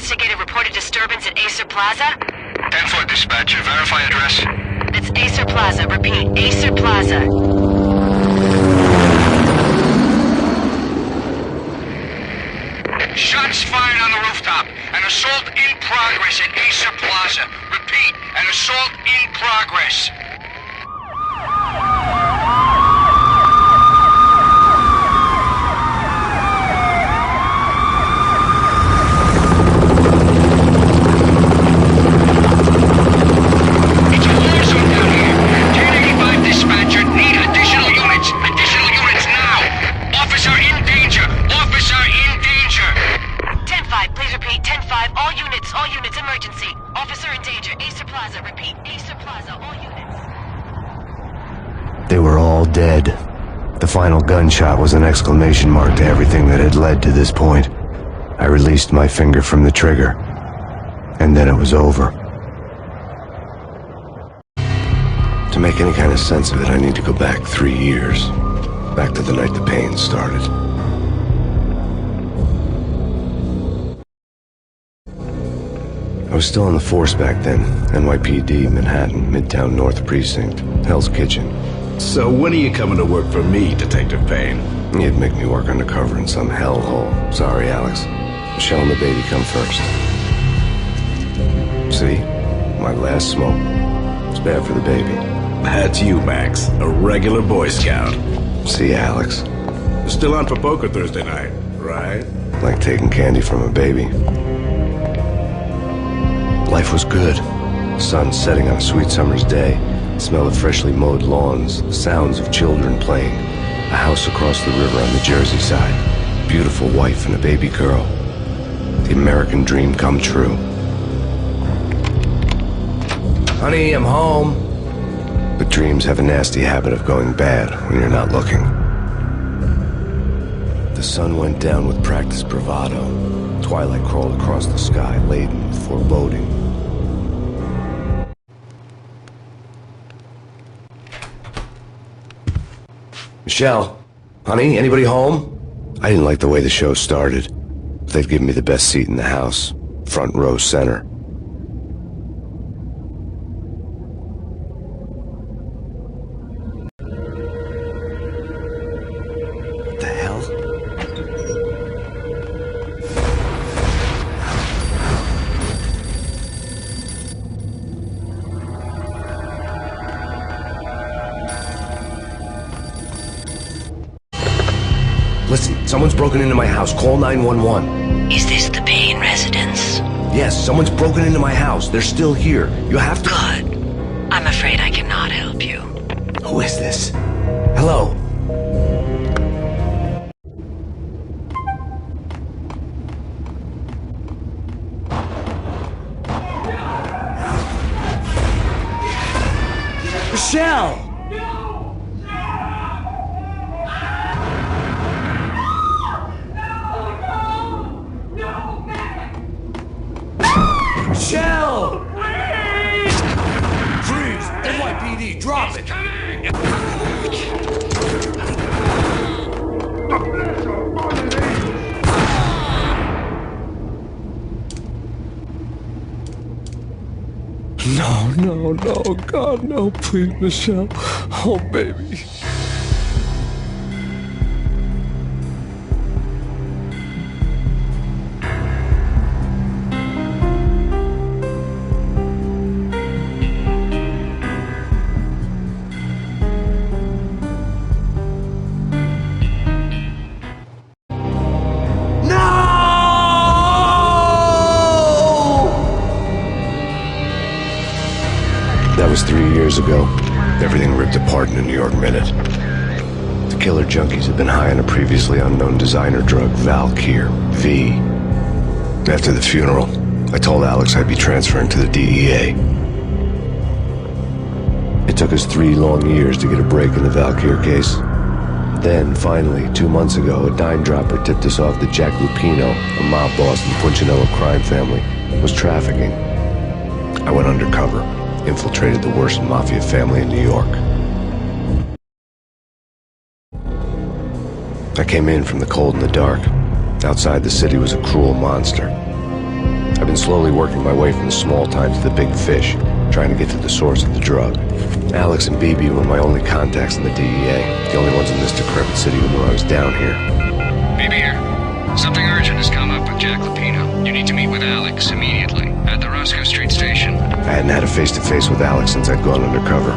investigated reported disturbance at Acer Plaza? 10-4 dispatcher, verify address. It's Acer Plaza. Repeat, Acer Plaza. Shots fired on the rooftop. An assault in progress at Acer Plaza. Repeat, an assault in progress. It's a war zone down here. 1085 dispatcher, need additional units. Additional units now. Officer in danger. Officer in danger. 10-5, please repeat. 10-5, all units, emergency. Officer in danger, Acer Plaza. Repeat, Acer Plaza, all units. They were all dead. The final gunshot was an exclamation mark to everything that had led to this point. I released my finger from the trigger, and then it was over. To make any kind of sense of it, I need to go back 3 years. Back to the night the pain started. I was still on the force back then. NYPD, Manhattan, Midtown North Precinct, Hell's Kitchen. So when are you coming to work for me, Detective Payne? You'd make me work undercover in some hellhole. Sorry, Alex. Michelle and the baby come first. See? My last smoke. It's bad for the baby. That's you, Max. A regular Boy Scout. See, Alex. Still on for poker Thursday night, right? Like taking candy from a baby. Life was good. Sun setting on a sweet summer's day. Smell of freshly mowed lawns. Sounds of children playing. A house across the river on the Jersey side. Beautiful wife and a baby girl. The American dream come true. Honey, I'm home. But dreams have a nasty habit of going bad when you're not looking. The sun went down with practiced bravado. Twilight crawled across the sky, laden with foreboding. Michelle, honey, anybody home? I didn't like the way the show started. They'd given me the best seat in the house, front row center. What the hell? Listen, someone's broken into my house. Call 911. Is this the Payne residence? Yes, someone's broken into my house. They're still here. You have to... Good. I'm afraid I cannot help you. Who is this? Hello? Michelle! Michelle! Freeze! NYPD, drop it! No, God, no, please, Michelle. Oh, baby. That was 3 years ago. Everything ripped apart in a New York minute. The killer junkies had been high on a previously unknown designer drug, Valkyr, V. After the funeral, I told Alex I'd be transferring to the DEA. It took us 3 long years to get a break in the Valkyr case. Then, finally, 2 months ago, a dime-dropper tipped us off that Jack Lupino, a mob boss in the Punchinello crime family, was trafficking. I went undercover. Infiltrated the worst mafia family in New York. I came in from the cold and the dark. Outside the city was a cruel monster. I've been slowly working my way from the small time to the big fish, trying to get to the source of the drug. Alex and BB were my only contacts in the DEA, the only ones in this decrepit city who knew I was down here. BB here. Something urgent has come up with Jack Lupino. You need to meet with Alex immediately at the Roscoe Street station. I hadn't had a face-to-face with Alex since I'd gone undercover.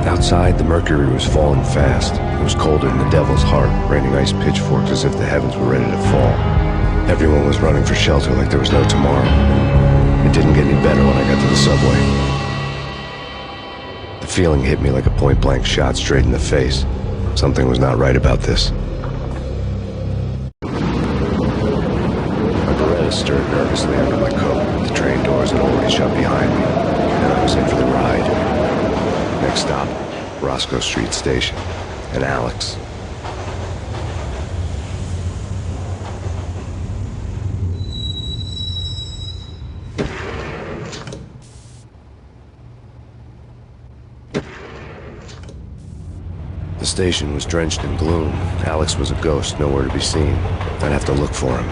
Outside, the mercury was falling fast. It was colder than the devil's heart, raining ice pitchforks as if the heavens were ready to fall. Everyone was running for shelter like there was no tomorrow. It didn't get any better when I got to the subway. The feeling hit me like a point-blank shot straight in the face. Something was not right about this. My Beretta stirred nervously under my coat. The train doors had already shut behind me, and I was in for the ride. Next stop, Roscoe Street Station, and Alex. The station was drenched in gloom. Alex was a ghost, nowhere to be seen. I'd have to look for him.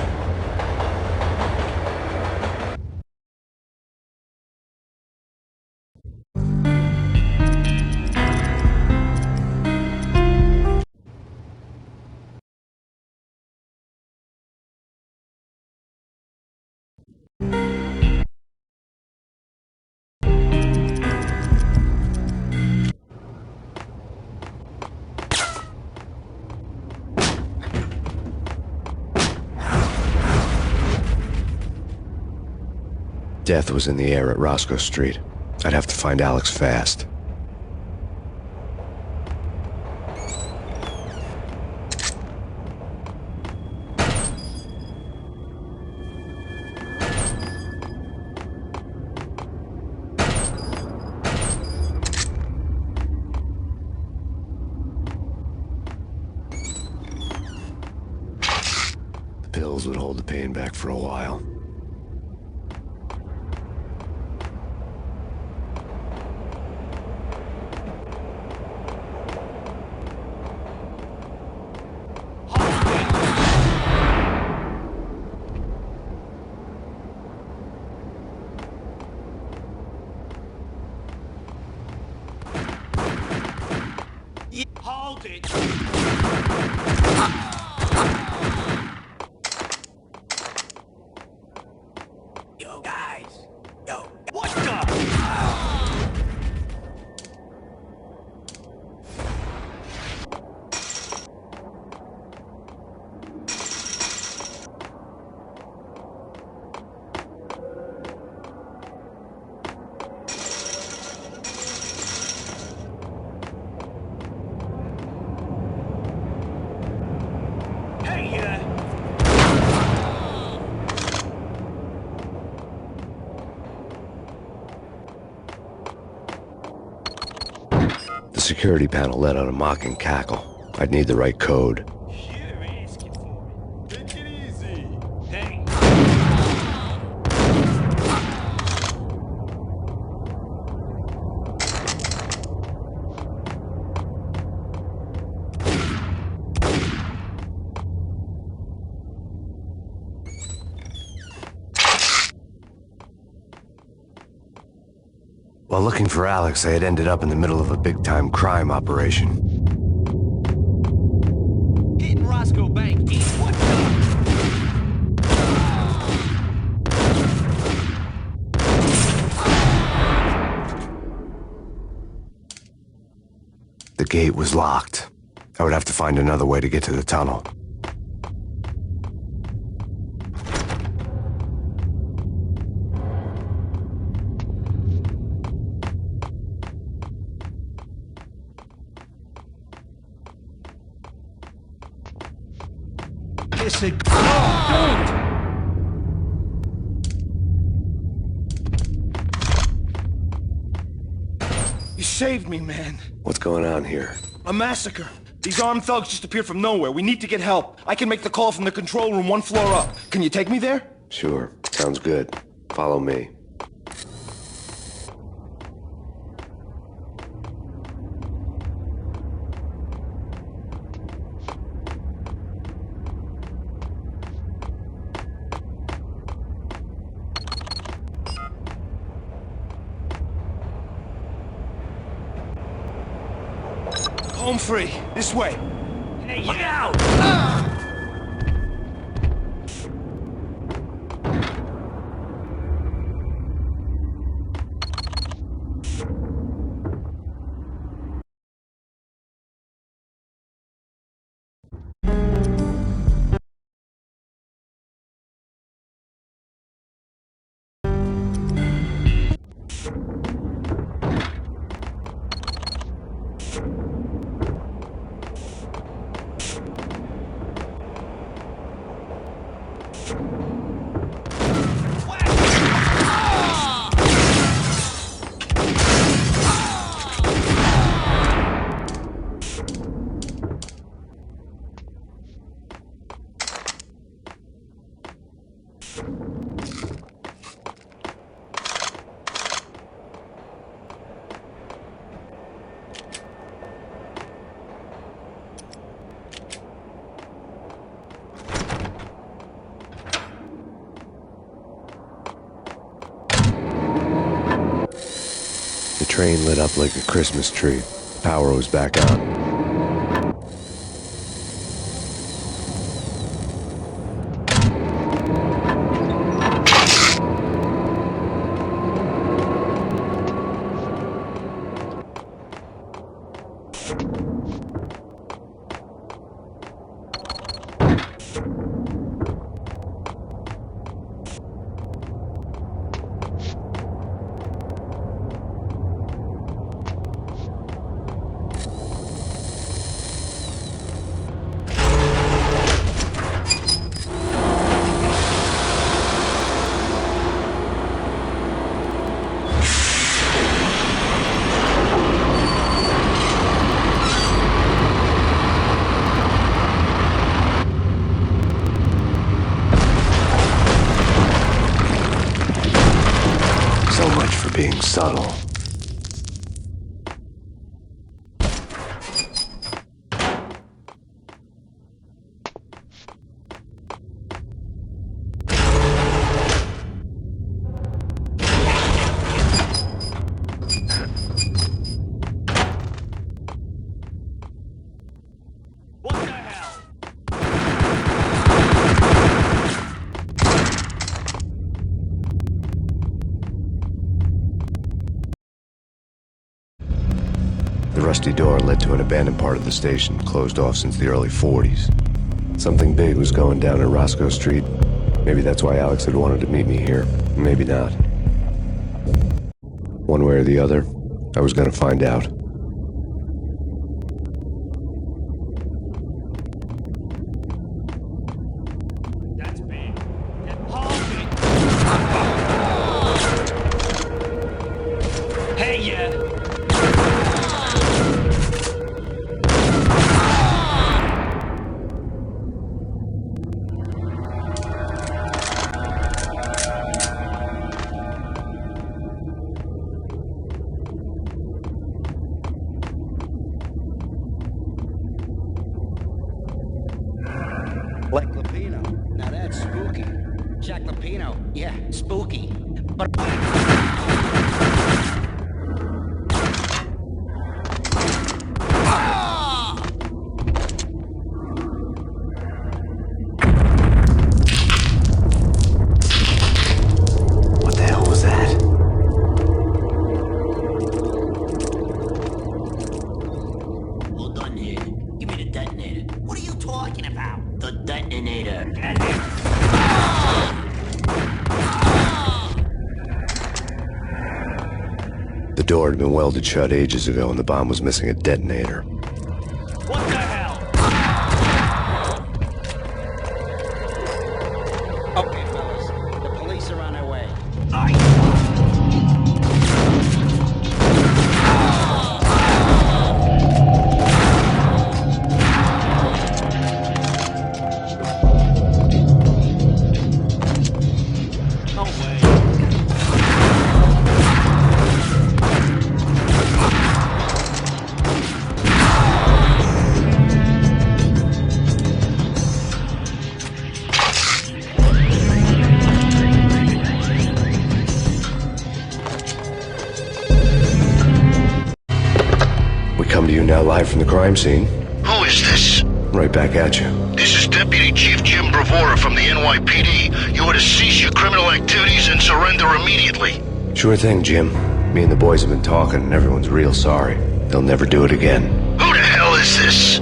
Death was in the air at Roscoe Street. I'd have to find Alex fast. The pills would hold the pain back for a while. Hold it! Yo, guys! Yo, what the? The security panel let out a mocking cackle. I'd need the right code. You're asking for it. Take it easy. Hey. While looking for Alex, I had ended up in the middle of a big-time crime operation. Hitting Roscoe Bank. What the? The gate was locked. I would have to find another way to get to the tunnel. Don't! You saved me, man. What's going on here? A massacre. These armed thugs just appeared from nowhere. We need to get help. I can make the call from the control room 1 floor up. Can you take me there? Sure. Sounds good. Follow me. Home free. This way. Hey, look out! The train lit up like a Christmas tree. Power was back on. So much for being subtle. What the hell? The rusty door led to an abandoned part of the station, closed off since the early 40s. Something big was going down at Roscoe Street. Maybe that's why Alex had wanted to meet me here. Maybe not. One way or the other, I was gonna find out. That's big. Hold it! Hey, yeah! Like Lapino. Now that's spooky. Jack Lapino. Yeah, spooky. But... What the hell was that? Hold on here. Give me the detonator. What are you talking about? The detonator. The door had been welded shut ages ago and the bomb was missing a detonator. What the hell? Okay, fellas. The police are on their way. No way. from the crime scene. Who is this? Right back at you. This is Deputy Chief Jim Bravura from the NYPD. You are to cease your criminal activities and surrender immediately. Sure thing, Jim. Me and the boys have been talking, and everyone's real sorry. They'll never do it again. Who the hell is this?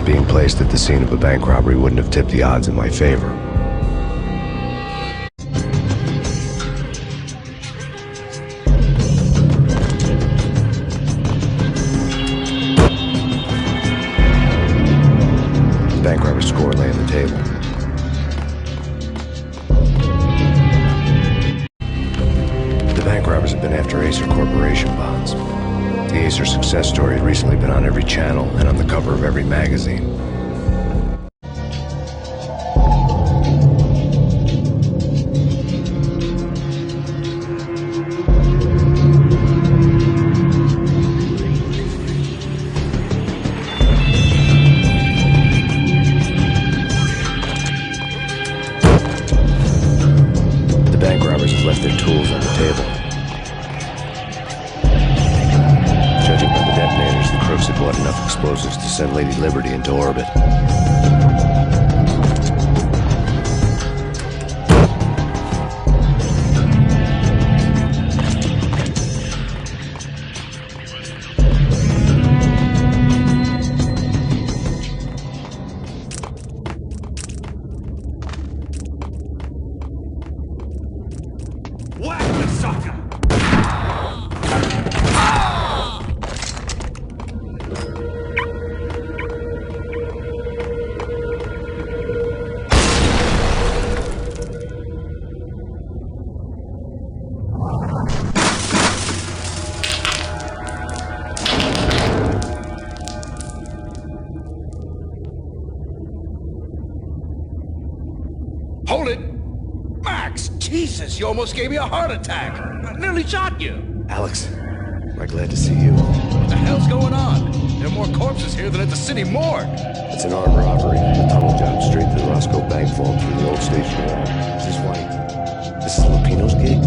Being placed at the scene of a bank robbery wouldn't have tipped the odds in my favor. The bank robber's score lay on the table. The bank robbers have been after Acer Corporation bonds. The Acer success story had recently been on every channel and on the cover of every magazine. The bank robbers have left their tools on the table. Judging by the detonators, the crooks had bought enough explosives to send Lady Liberty into orbit. Whack the sucker! Hold it! Max! Jesus, you almost gave me a heart attack! I nearly shot you! Alex, am I glad to see you? What the hell's going on? There are more corpses here than at the city morgue! It's an armed robbery. The tunnel job straight to the Roscoe Bank vault through the old station wall. Is this why? This is Lupino's gig?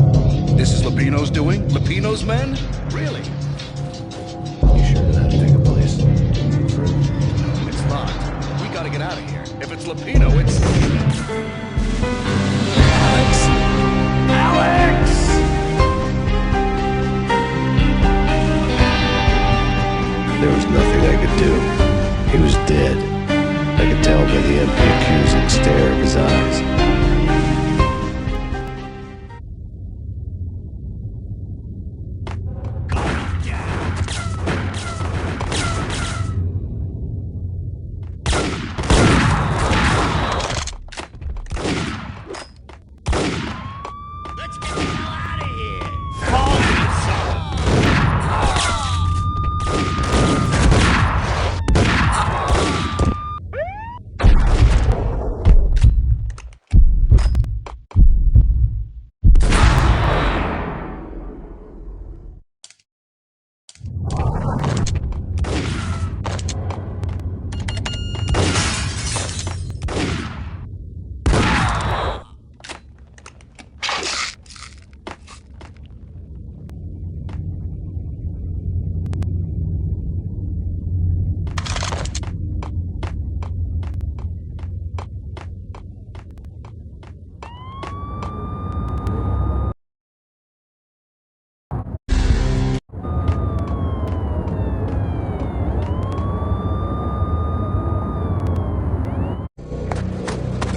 This is Lupino's doing? Lupino's men? Really? You sure that to take a place? It's locked. We gotta get out of here. If it's Lupino, it's... Alex! Alex! There was nothing I could do. He was dead. I could tell by the empty, accusing stare of his eyes. Let's get the hell out of here!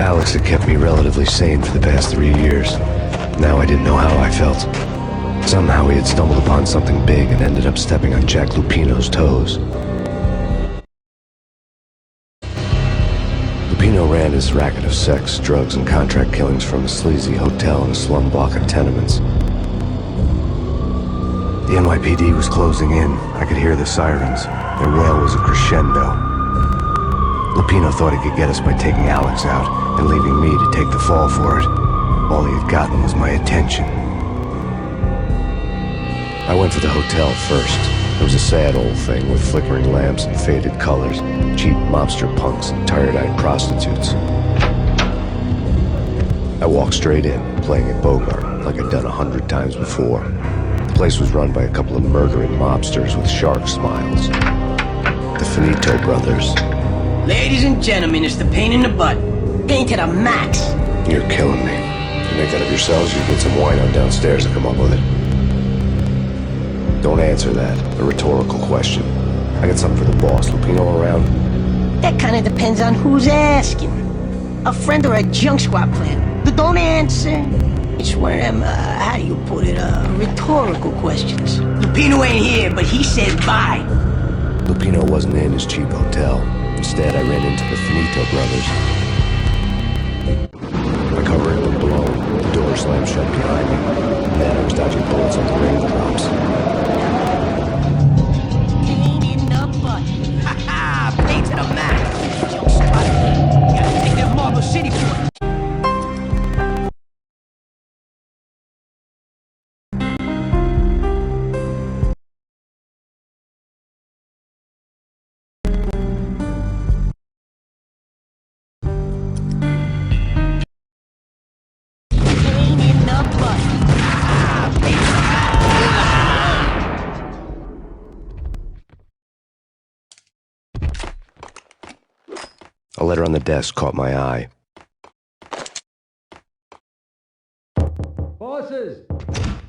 Alex had kept me relatively sane for the past 3 years. Now I didn't know how I felt. Somehow he had stumbled upon something big and ended up stepping on Jack Lupino's toes. Lupino ran his racket of sex, drugs, and contract killings from a sleazy hotel in a slum block of tenements. The NYPD was closing in. I could hear the sirens. Their wail was a crescendo. Lupino thought he could get us by taking Alex out and leaving me to take the fall for it. All he had gotten was my attention. I went for the hotel first. It was a sad old thing with flickering lamps and faded colors, cheap mobster punks and tired-eyed prostitutes. I walked straight in, playing it Bogart, like I'd done 100 times before. The place was run by a couple of murdering mobsters with shark smiles. The Finito brothers. Ladies and gentlemen, it's the pain in the butt. Pain to the max. You're killing me. You make that of yourselves, you get some wine on downstairs to come up with it. Don't answer that. A rhetorical question. I got something for the boss. Lupino around? That kind of depends on who's asking. A friend or a junk squad plan. Don't answer. It's one of them, how do you put it, rhetorical questions. Lupino ain't here, but he said bye. Lupino wasn't in his cheap hotel. Instead, I ran into the Finito brothers. My cover had been blown. The door slammed shut behind me. And then I was dodging bullets on the raindrops. Pain in the butt. Ha ha! Pain to the max. Junk squad. Gotta take that Marble City for it. A letter on the desk caught my eye. Bosses,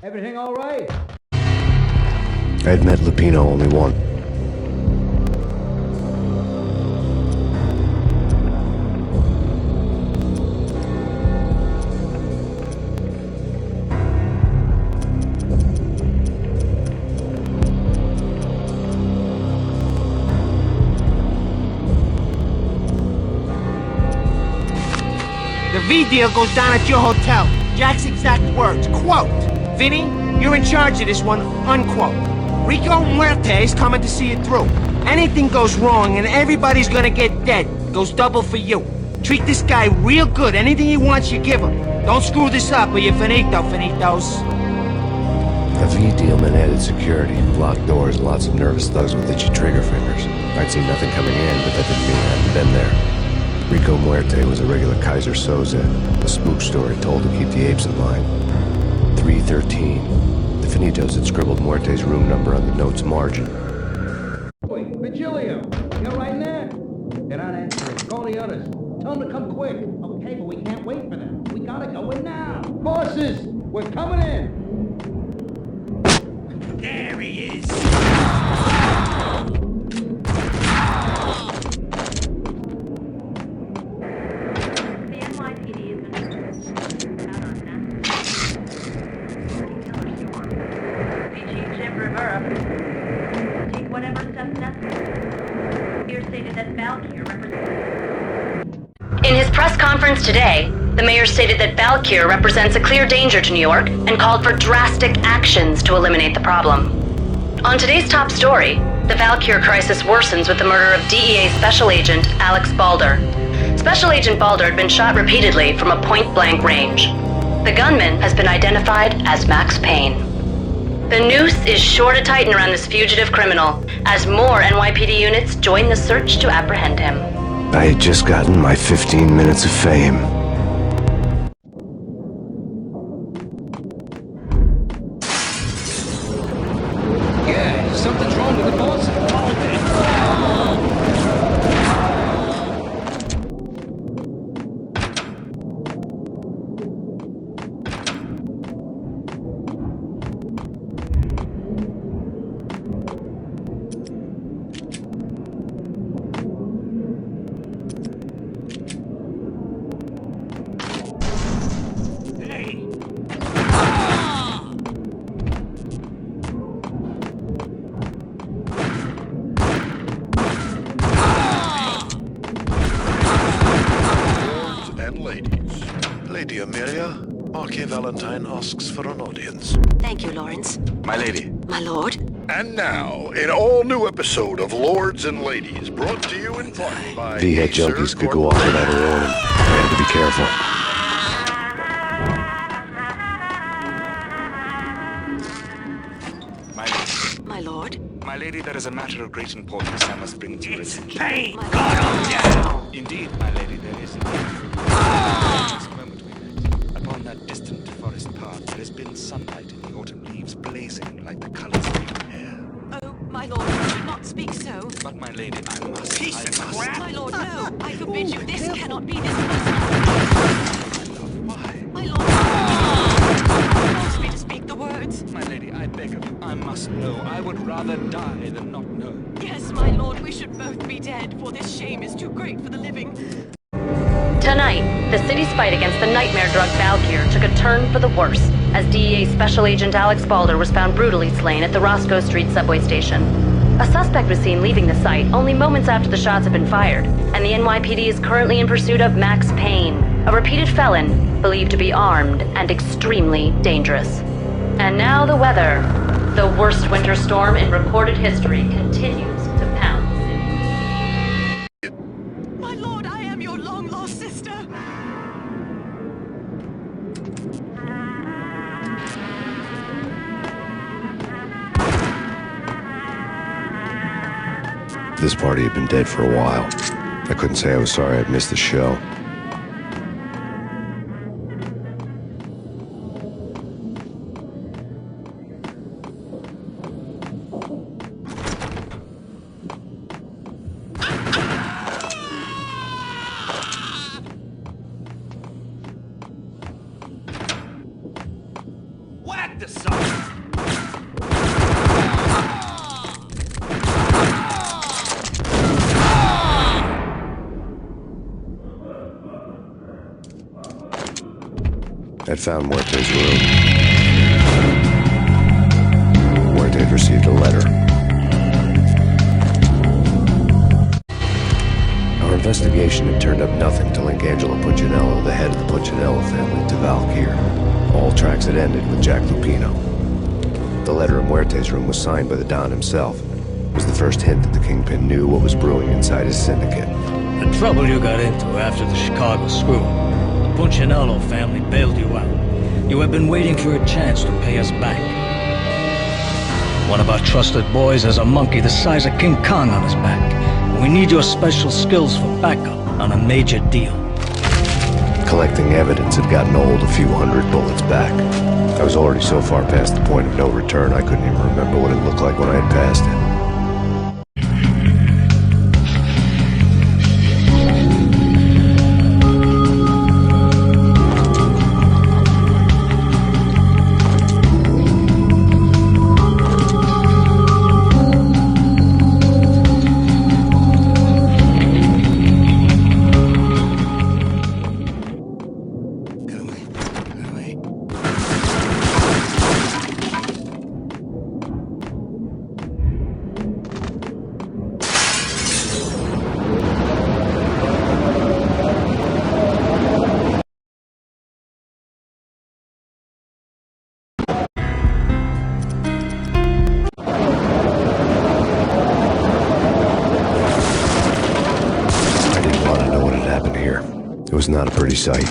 everything all right? I had met Lupino only once. The V deal goes down at your hotel. Jack's exact words, quote, "Vinny, you're in charge of this one," unquote. Rico Muerte's coming to see it through. Anything goes wrong and everybody's gonna get dead. Goes double for you. Treat this guy real good. Anything he wants, you give him. Don't screw this up or you're finito, finitos. A V deal meant added security, locked doors, and lots of nervous thugs with itchy trigger fingers. I'd seen nothing coming in, but that didn't mean I hadn't been there. Rico Muerte was a regular Kaiser Soze, a spook story told to keep the apes in line. 313. The Finitos had scribbled Muerte's room number on the note's margin. Wait, Vigilio, you're right in there? They're not answering. Call the others. Tell them to come quick. Okay, but we can't wait for them. We gotta go in now. Bosses, we're coming in. There he is. In his press conference today, the mayor stated that Valkyr represents a clear danger to New York and called for drastic actions to eliminate the problem. On today's top story, the Valkyr crisis worsens with the murder of DEA Special Agent Alex Balder. Special Agent Balder had been shot repeatedly from a point-blank range. The gunman has been identified as Max Payne. The noose is sure to tighten around this fugitive criminal as more NYPD units join the search to apprehend him. I had just gotten my 15 minutes of fame. Yeah, something's wrong with the boss. Lady Amelia, Marquis Valentine asks for an audience. Thank you, Lawrence. My lady. My lord. And now, an all-new episode of Lords and Ladies, brought to you in part by... V-head junkies could go off without a warning. I had to be careful. My lady. My lord. My lady, there is a matter of great importance I must bring to your attention. Pain! God, oh, yeah. Indeed, my lady, there is indeed. Just a moment we met. Upon that distant forest path, there has been sunlight in the autumn leaves blazing like the colors of your hair. Oh, my lord, do not speak so. But my lady, I must. Piece of crap! My lord, no! I forbid you. This cannot be. This must. Why? My lord, force me to speak the words. My lady, I beg of you, I must know. I would rather die than not know. Yes, my lord, we should both be dead, for this shame is too great for the living. Tonight, the city's fight against the nightmare drug Valkyr took a turn for the worse, as DEA Special Agent Alex Balder was found brutally slain at the Roscoe Street subway station. A suspect was seen leaving the site only moments after the shots had been fired, and the NYPD is currently in pursuit of Max Payne, a repeated felon believed to be armed and extremely dangerous. And now the weather. The worst winter storm in recorded history continues to pound the city. My lord, I am your long-lost sister. This party had been dead for a while. I couldn't say I was sorry I'd missed the show. Whack the son! I'd found Muerte's room. Muerte had received a letter. Our investigation had turned up nothing to link Angelo Puccinello, the head of the Puccinello family, to Valkyr. All tracks had ended with Jack Lupino. The letter in Muerte's room was signed by the Don himself. It was the first hint that the Kingpin knew what was brewing inside his syndicate. The trouble you got into after the Chicago screw-up. The Puccinello family bailed you out. You have been waiting for a chance to pay us back. One of our trusted boys has a monkey the size of King Kong on his back. And we need your special skills for backup on a major deal. Collecting evidence had gotten old a few hundred bullets back. I was already so far past the point of no return I couldn't even remember what it looked like when I had passed it. It was not a pretty sight.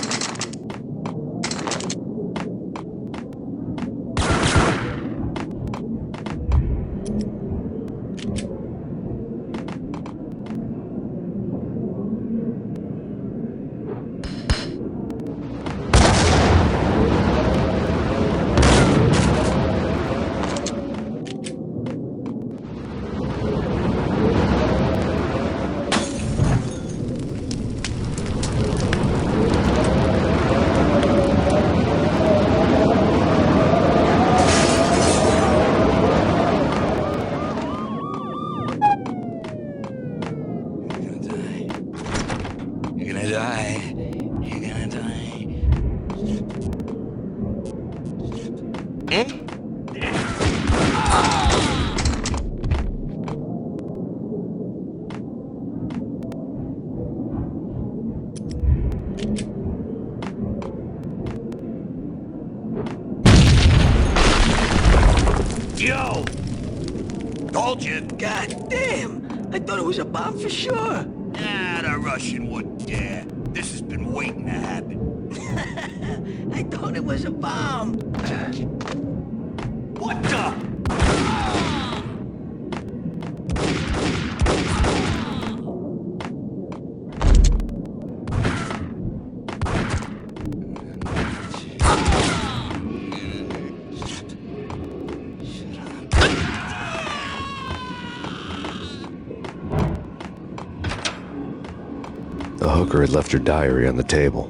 Yo! Told you. God damn! I thought it was a bomb for sure. Ah, the Russian wouldn't dare. This has been waiting to happen. I thought it was a bomb. What the? The hooker had left her diary on the table.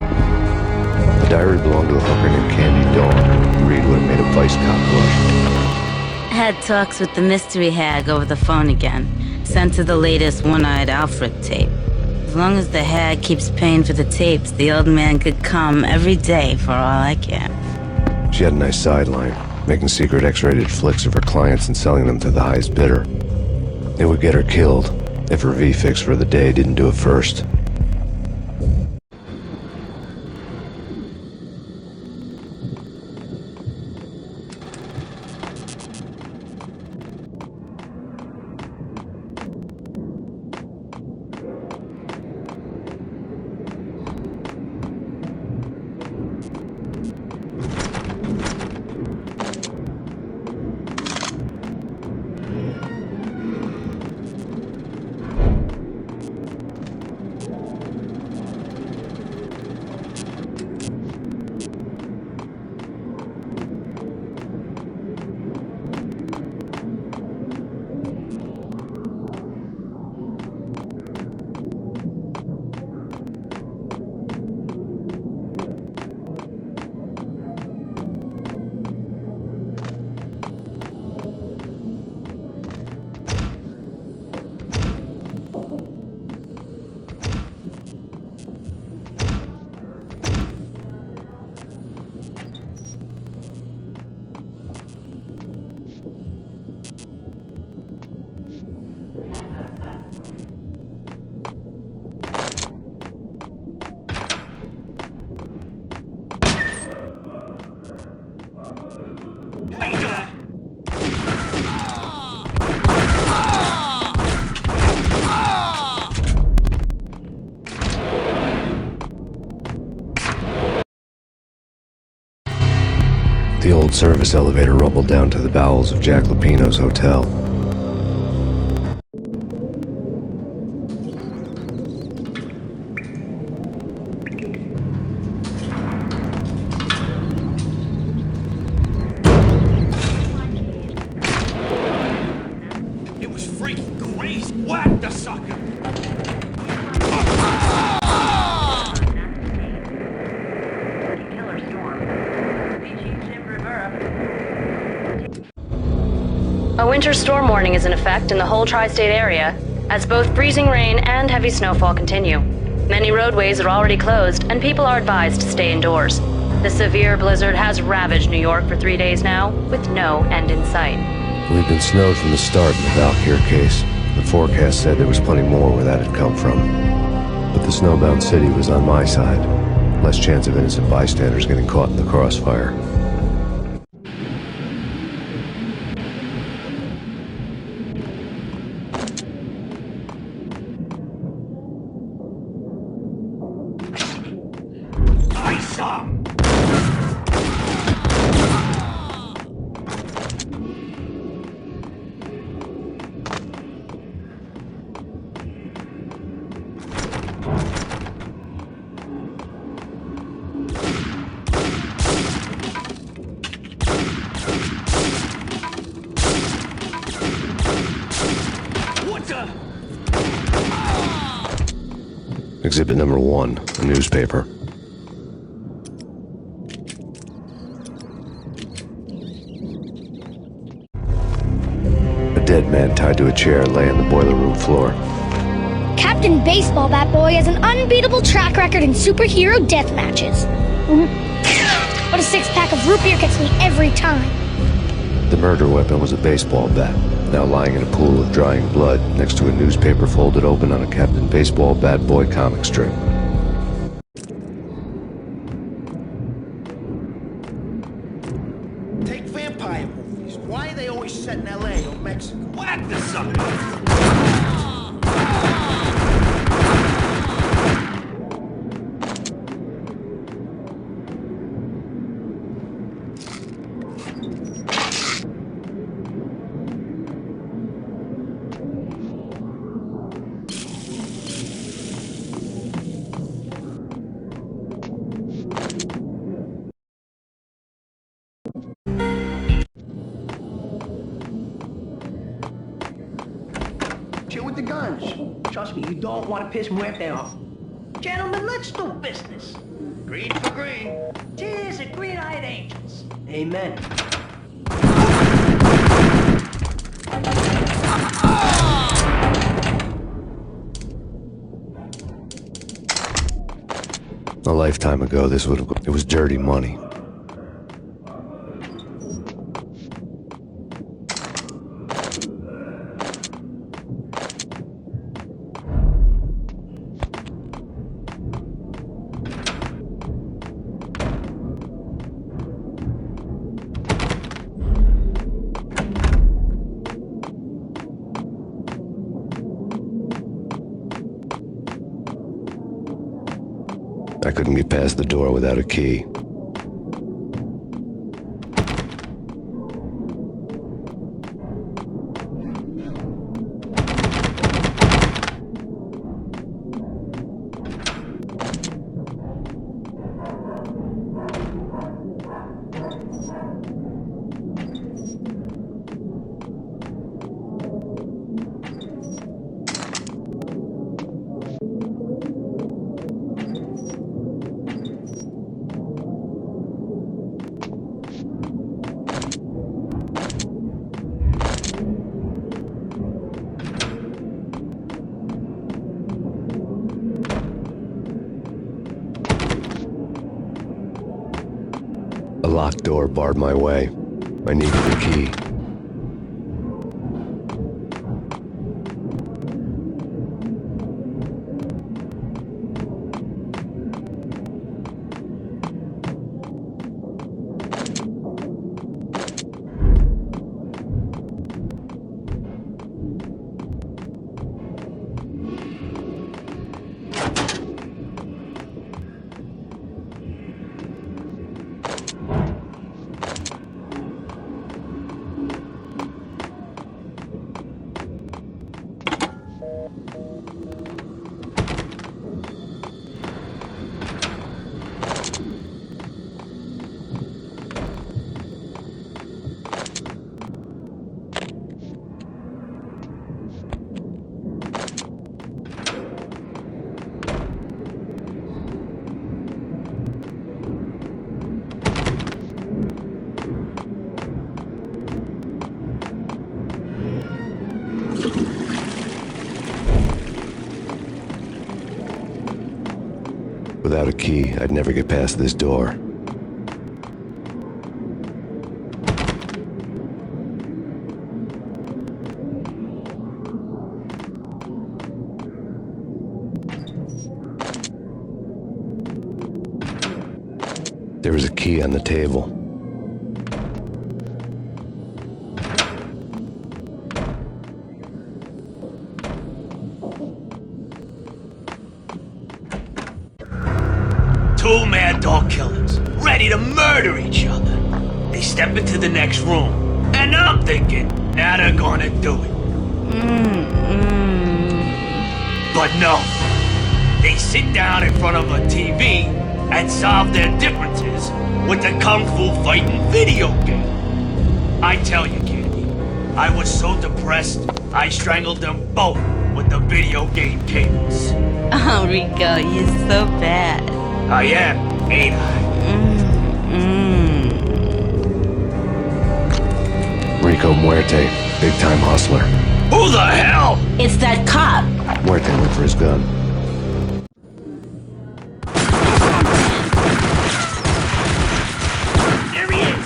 The diary belonged to a hooker named Candy Dawn, who Reed would have made a vice cop blush. Had talks with the mystery hag over the phone again. Sent her the latest One-Eyed Alfred tape. As long as the hag keeps paying for the tapes, the old man could come every day for all I care. She had a nice sideline, making secret X-rated flicks of her clients and selling them to the highest bidder. It would get her killed if her V-fix for the day didn't do it first. The old service elevator rumbled down to the bowels of Jack Lupino's hotel. It was freaking crazy. Whack the sucker! A winter storm warning is in effect in the whole tri-state area, as both freezing rain and heavy snowfall continue. Many roadways are already closed, and people are advised to stay indoors. The severe blizzard has ravaged New York for 3 days now, with no end in sight. We'd been snowed from the start in the Valkyr case. The forecast said there was plenty more where that had come from. But the snowbound city was on my side. Less chance of innocent bystanders getting caught in the crossfire. Exhibit number 1, a newspaper. A dead man tied to a chair lay on the boiler room floor. Captain Baseball Bat Boy has an unbeatable track record in superhero death matches. But a six-pack of root beer gets me every time. The murder weapon was a baseball bat, now lying in a pool of drying blood next to a newspaper folded open on a Captain Baseball Bat Boy comic strip. Take vampire movies. Why are they always set in LA or Mexico? Whack the sucker! with the guns. Trust me, you don't want to piss Muerte off. Gentlemen, let's do business. Green for green. Cheers to green-eyed angels. Amen. A lifetime ago, it was dirty money. I couldn't get past the door without a key. A locked door barred my way. I needed a key. Without a key, I'd never get past this door. There was a key on the table. Two mad dog killers, ready to murder each other. They step into the next room, and I'm thinking, now they're gonna do it. But no, they sit down in front of a TV and solve their differences with the Kung Fu fighting video game. I tell you, Candy, I was so depressed, I strangled them both with the video game cables. Oh, Rico, you're so bad. I am, ain't I? Rico Muerte, big-time hustler. Who the hell? It's that cop. Muerte went for his gun. There he is!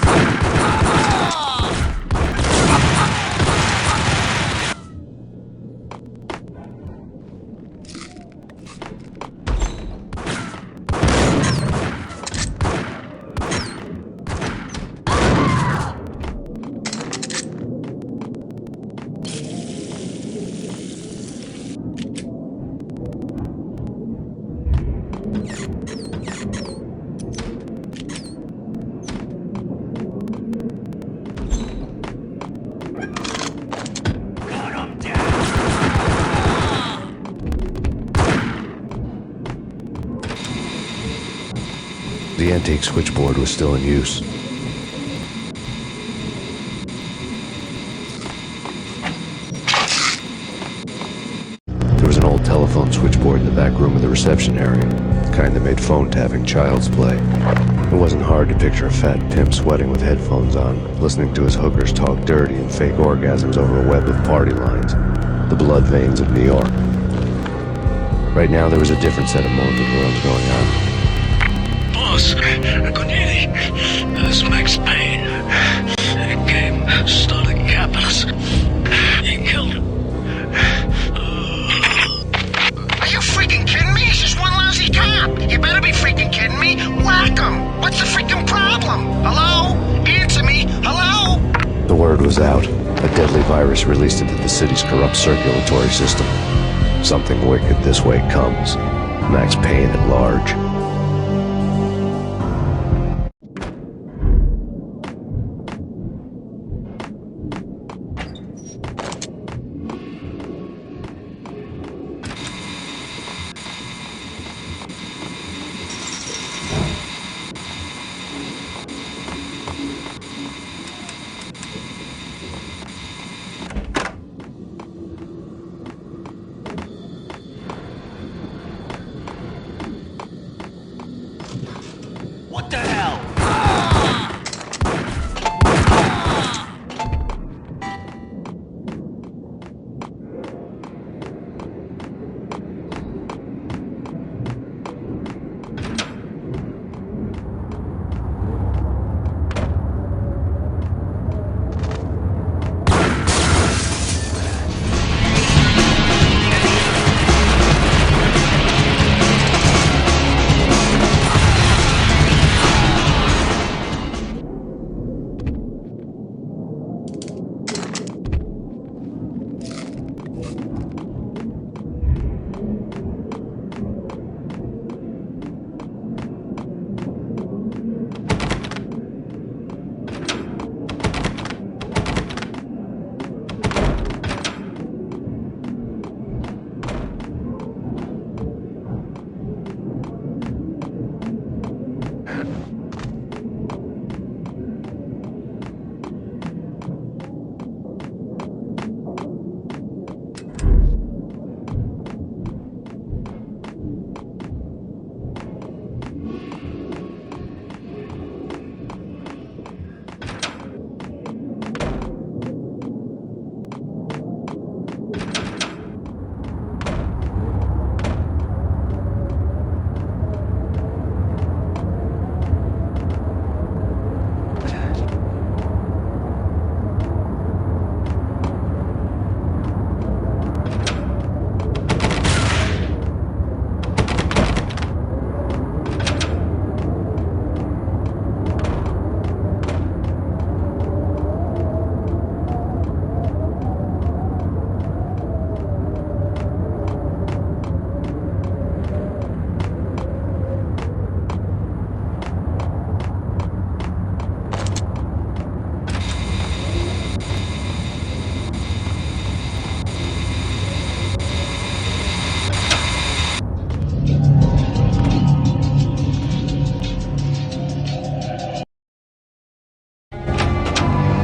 The antique switchboard was still in use. telephone switchboard in the back room of the reception area. The kind that made phone tapping child's play. It wasn't hard to picture a fat pimp sweating with headphones on, listening to his hookers talk dirty and fake orgasms over a web of party lines. The blood veins of New York. Right now there was a different set of morbid worlds going on. Boss, Cornelia, it's Max Payne. He came, started capping us. He killed him. Are you freaking kidding me? He's just one lousy cop. You better be freaking kidding me. Whack him. What's the freaking problem? Hello? Answer me. Hello? The word was out. A deadly virus released into the city's corrupt circulatory system. Something wicked this way comes. Max Payne at large. What the hell?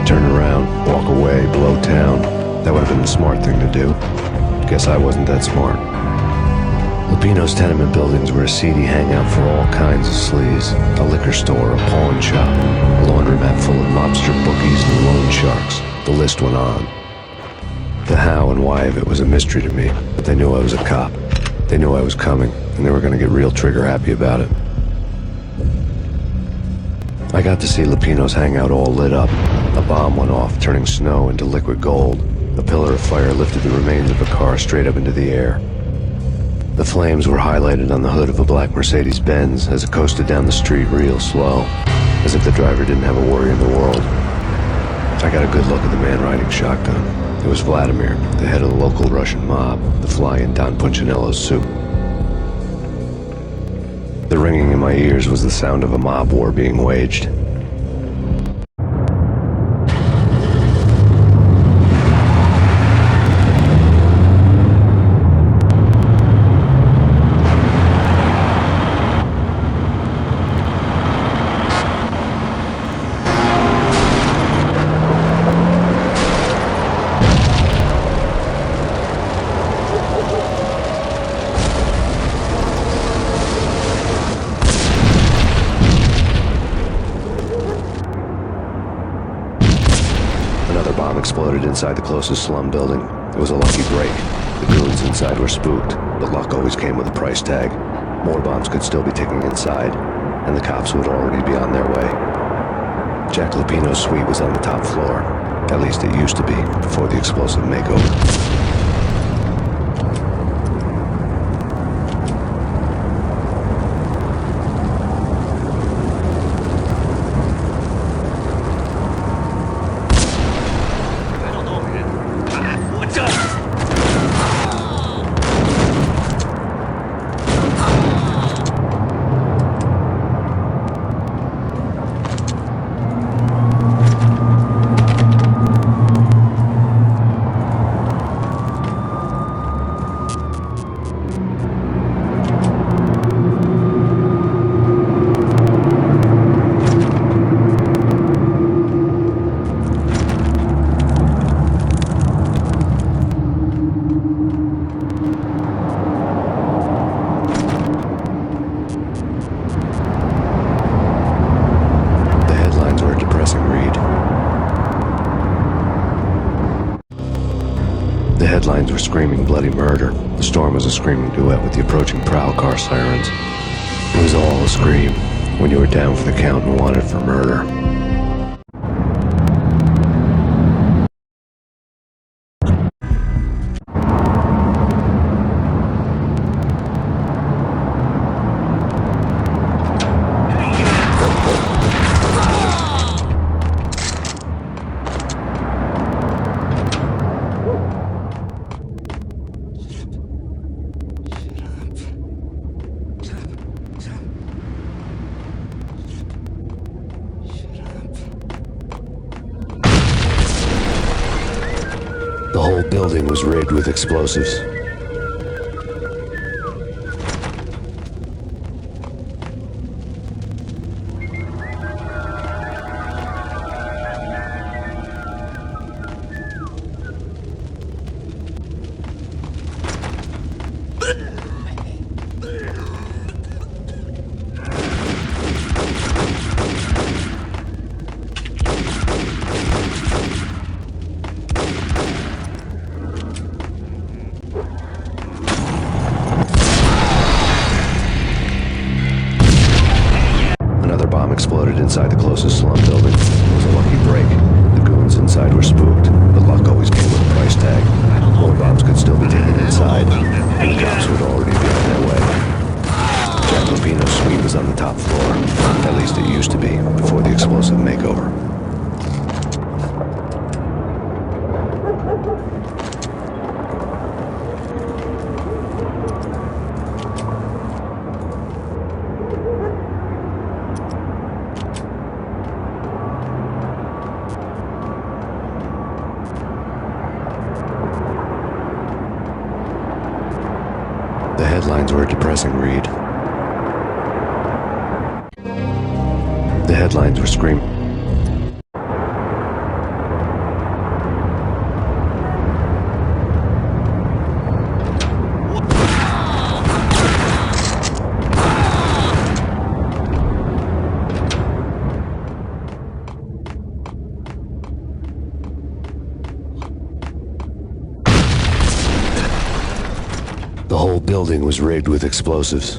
Turn around, walk away, blow town. That would have been the smart thing to do. Guess I wasn't that smart. Lupino's tenement buildings were a seedy hangout for all kinds of sleaze. A liquor store, a pawn shop, a laundromat full of mobster bookies and loan sharks. The list went on. The how and why of it was a mystery to me, but they knew I was a cop. They knew I was coming, and they were going to get real trigger happy about it. I got to see Lupino's hangout all lit up. A bomb went off, turning snow into liquid gold. A pillar of fire lifted the remains of a car straight up into the air. The flames were highlighted on the hood of a black Mercedes-Benz as it coasted down the street real slow, as if the driver didn't have a worry in the world. I got a good look at the man riding shotgun. It was Vladimir, the head of the local Russian mob, the fly in Don Punchinello's soup. The ringing in my ears was the sound of a mob war being waged. inside the closest slum building. It was a lucky break. The goons inside were spooked, but luck always came with a price tag. More bombs could still be ticking inside, and the cops would already be on their way. Jack Lupino's suite was on the top floor. At least it used to be, before the explosive makeover. The headlines were screaming bloody murder. The storm was a screaming duet with the approaching prowl car sirens. It was all a scream when you were down for the count and wanted for murder. The whole building was rigged with explosives. Exploded inside the closest slum building. It was a lucky break. The goons inside were spooked, but luck always came with a price tag. More bombs could still be taken inside, and the cops would already be on their way. Jack Lupino's suite was on the top floor. At least it used to be, before the explosive makeover. The headlines were a depressing read. The headlines were screaming. The whole building was rigged with explosives.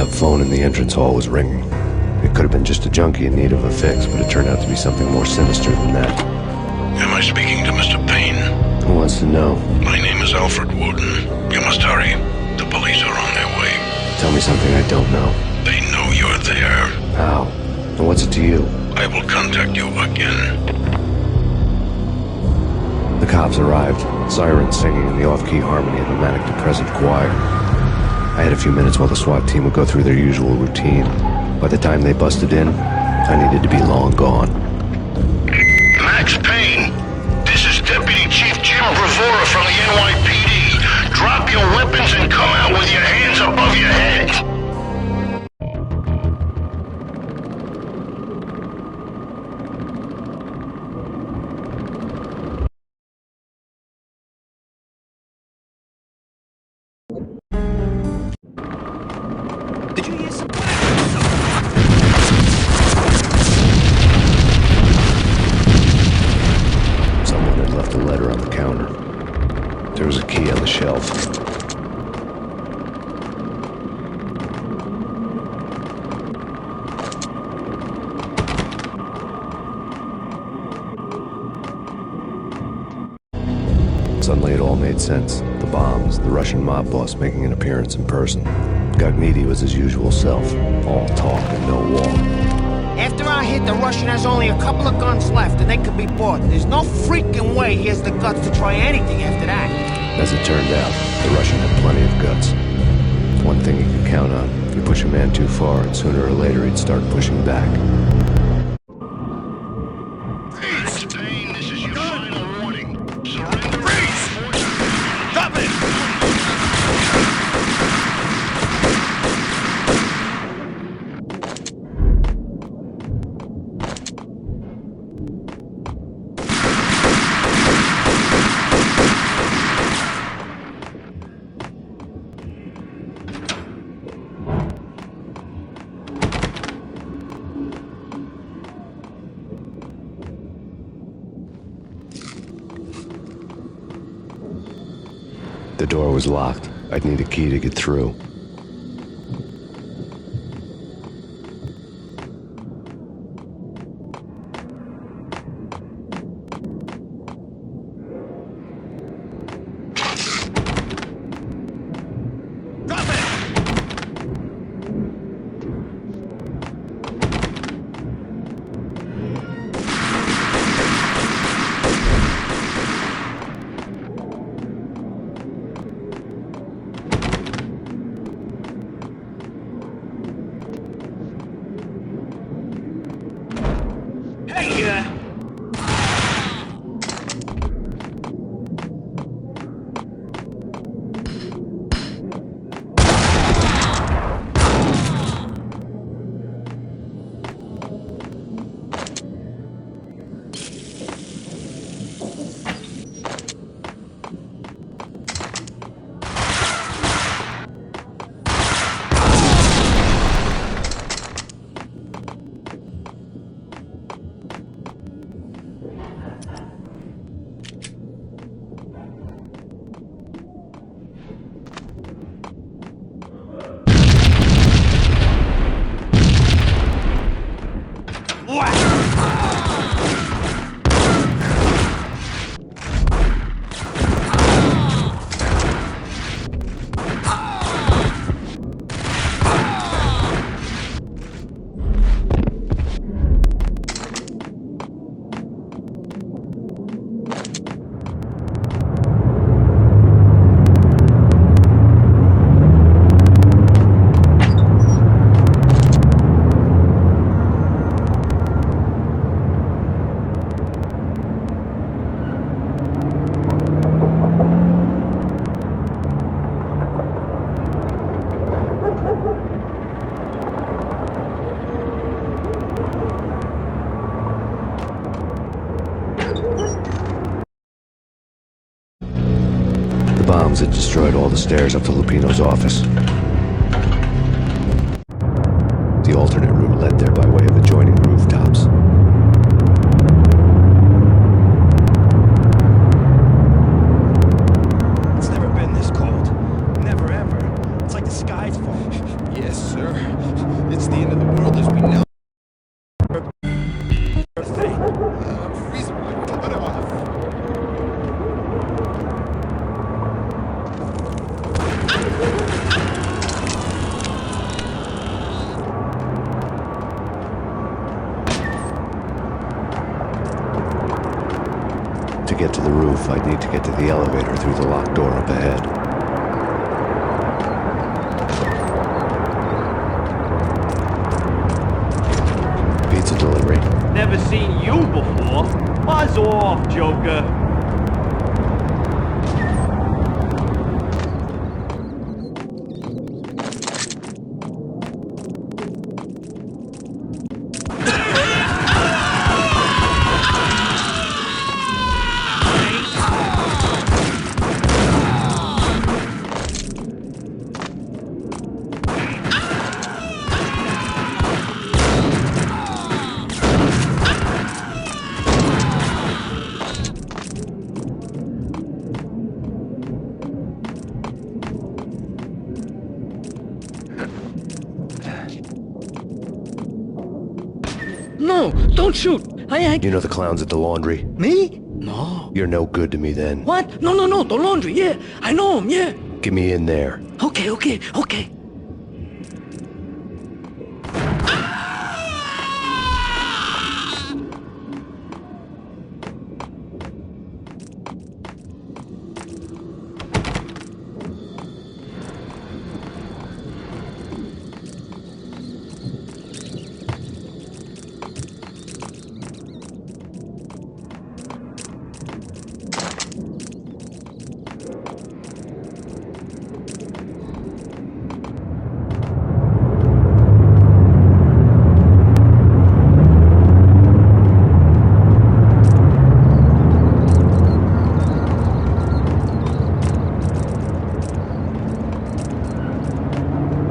banged-up phone in the entrance hall was ringing. It could have been just a junkie in need of a fix, but it turned out to be something more sinister than that. Am I speaking to Mr. Payne? Who wants to know? My name is Alfred Wooten. You must hurry. The police are on their way. Tell me something I don't know. They know you're there. How? And what's it to you? I will contact you again. The cops arrived, sirens singing in the off-key harmony of a manic-depressive choir. I had a few minutes while the SWAT team would go through their usual routine. By the time they busted in, I needed to be long gone. Max Payne, this is Deputy Chief Jim Bravura from the NYPD. Drop your weapons and come out with your hands above your head. Did you hear some? Someone had left a letter on the counter. There was a key on the shelf. Suddenly it all made sense. The bombs, the Russian mob boss making an appearance in person. Gagniti was his usual self. All talk and no walk. After our hit, the Russian has only a couple of guns left, and they could be bought. There's no freaking way he has the guts to try anything after that. As it turned out, the Russian had plenty of guts. One thing he could count on. You push a man too far, and sooner or later he'd start pushing back. Max Payne, this is your final warning. Surrender. Drop it! The door was locked. I'd need a key to get through. The bombs had destroyed all the stairs up to Lupino's office. The alternate route led there by way of adjoining rooftops. It's never been this cold. Never ever. It's like the sky's falling. Yes, sir. get to the roof, I'd need to get to the elevator through the locked door up ahead. Pizza delivery. Never seen you before. Buzz off, Joker. No, don't shoot. You know the clowns at the laundry? Me? No. You're no good to me then. What? No, the laundry, yeah. I know him, yeah. Get me in there. Okay.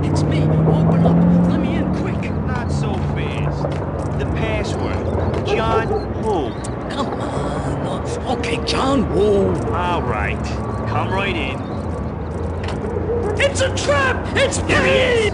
It's me. Open up. Let me in quick. Not so fast. The password. John Woo. Come on. No. Okay, John Woo. All right. Come right in. It's a trap! It's me!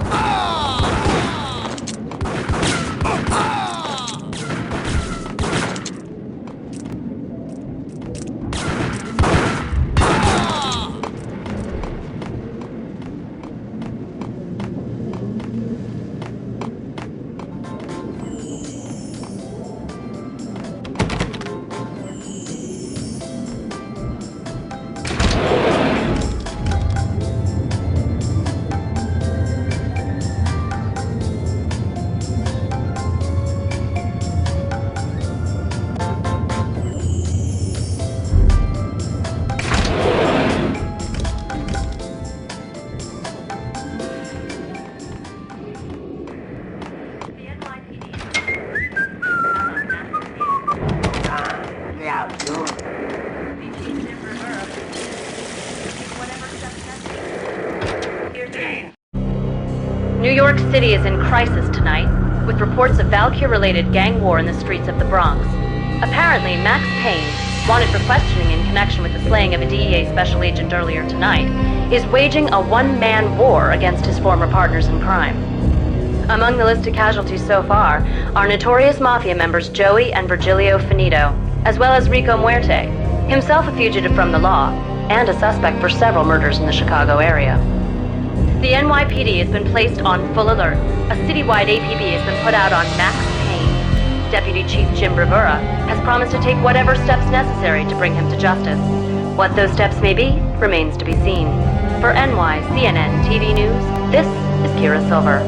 New York City is in crisis tonight, with reports of Valkyr-related gang war in the streets of the Bronx. Apparently, Max Payne, wanted for questioning in connection with the slaying of a DEA special agent earlier tonight, is waging a one-man war against his former partners in crime. Among the listed casualties so far are notorious mafia members Joey and Virgilio Finito, as well as Rico Muerte, himself a fugitive from the law, and a suspect for several murders in the Chicago area. The NYPD has been placed on full alert. A citywide APB has been put out on Max Payne. Deputy Chief Jim Bravura has promised to take whatever steps necessary to bring him to justice. What those steps may be remains to be seen. For NYCNN TV News, this is Kira Silver.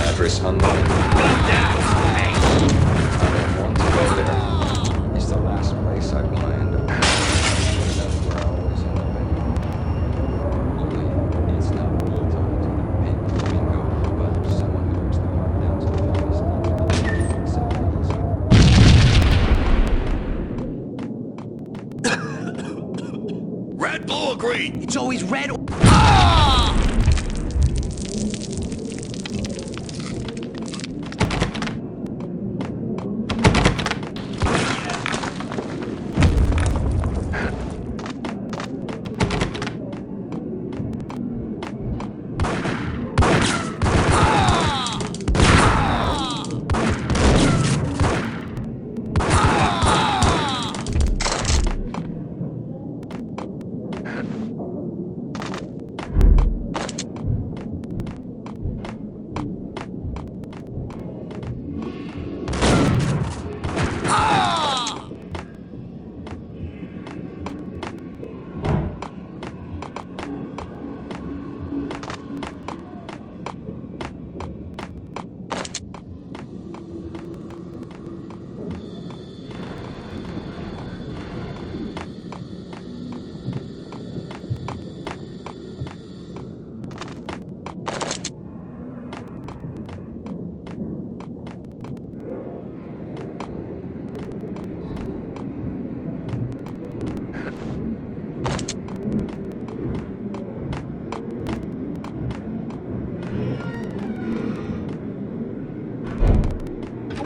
Address unknown. I don't want to go there. It's the last place I want to end up. That's where I always end up anyway. Only it's not me talking to the pit bingo, but someone who works the part down to the green? It's always red or...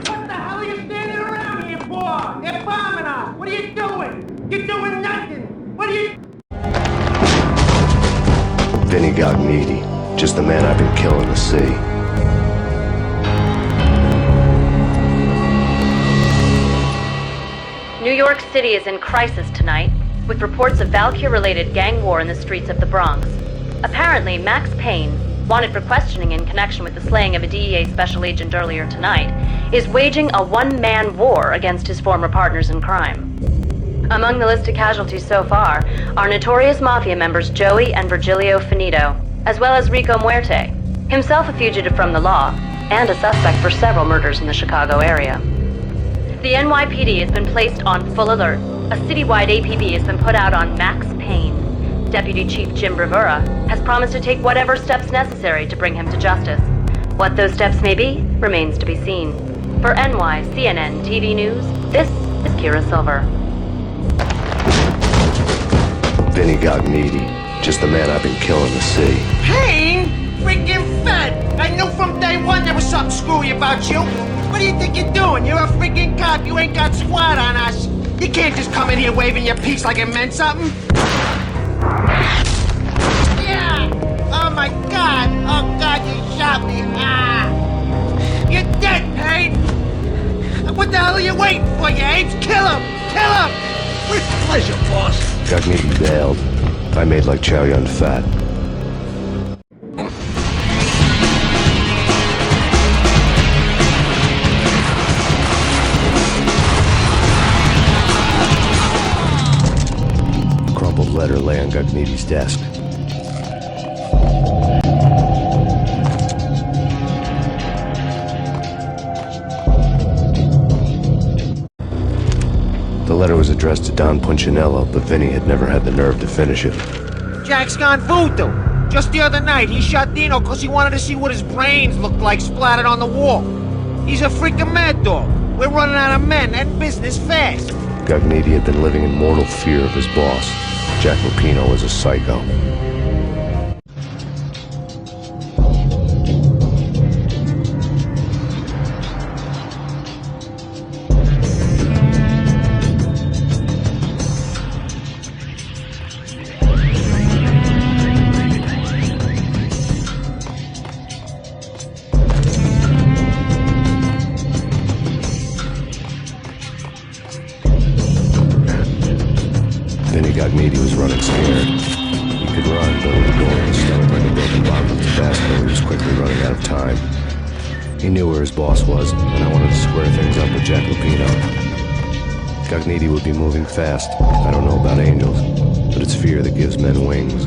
What the hell are you standing around here for? They're bombing us! What are you doing? You're doing nothing! What are you... Vinny Gognitti, just the man I've been killing to see. New York City is in crisis tonight, with reports of Valkyr-related gang war in the streets of the Bronx. Apparently, Max Payne, wanted for questioning in connection with the slaying of a DEA special agent earlier tonight, is waging a one-man war against his former partners in crime. Among the listed casualties so far are notorious mafia members Joey and Virgilio Finito, as well as Rico Muerte, himself a fugitive from the law, and a suspect for several murders in the Chicago area. The NYPD has been placed on full alert. A citywide APB has been put out on Max Payne. Deputy Chief Jim Bravura has promised to take whatever steps necessary to bring him to justice. What those steps may be remains to be seen. For CNN TV News, this is Kira Silver. Vinny Gognitti, just the man I've been killing to see. Payne? Freaking fed! I knew from day one there was something screwy about you. What do you think you're doing? You're a freaking cop. You ain't got squat on us. You can't just come in here waving your piece like it meant something. Yeah! Oh my God! Oh God, you shot me! Ah! You're dead, Payne! What the hell are you waiting for, you apes? Kill him! Kill him! With pleasure, boss. Gognitti bailed. I made like Chow Yun Fat. Crumpled letter lay on Gognitti's desk. The letter was addressed to Don Punchinello, but Vinny had never had the nerve to finish it. Jack's gone voodoo. Just the other night, he shot Dino because he wanted to see what his brains looked like splattered on the wall. He's a freaking mad dog. We're running out of men and business fast. Gognitti had been living in mortal fear of his boss. Jack Lupino was a psycho. Gognitti was running scared. He could run, but with a door in his stomach like a broken bottle of Tabasco, he was quickly running out of time. He knew where his boss was, and I wanted to square things up with Jack Lupino. Gognitti would be moving fast. I don't know about angels, but it's fear that gives men wings.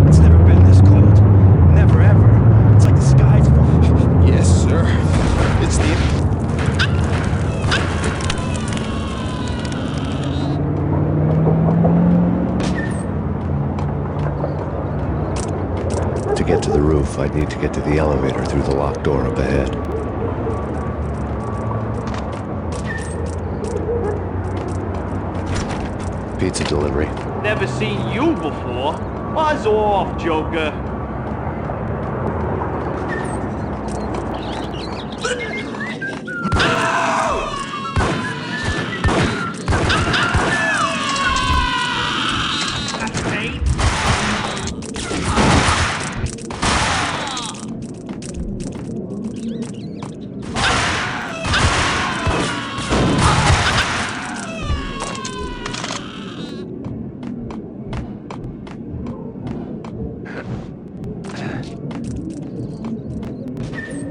It's never been this cold. Never ever. It's like the skies are... Yes, sir. It's the... To get to the roof, I'd need to get to the elevator through the locked door up ahead. Pizza delivery. Never seen you before. Buzz off, Joker.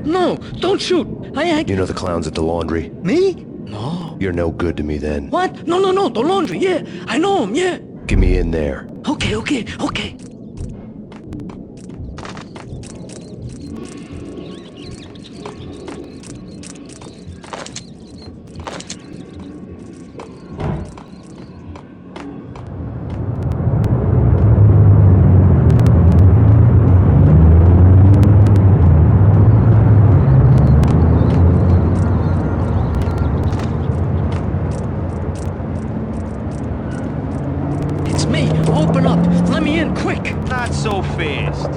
No, don't shoot. You know the clowns at the laundry? Me? No. You're no good to me then. What? No, the laundry, yeah. I know him, yeah. Get me in there. Okay. It's me. Open up. Let me in, quick. Not so fast.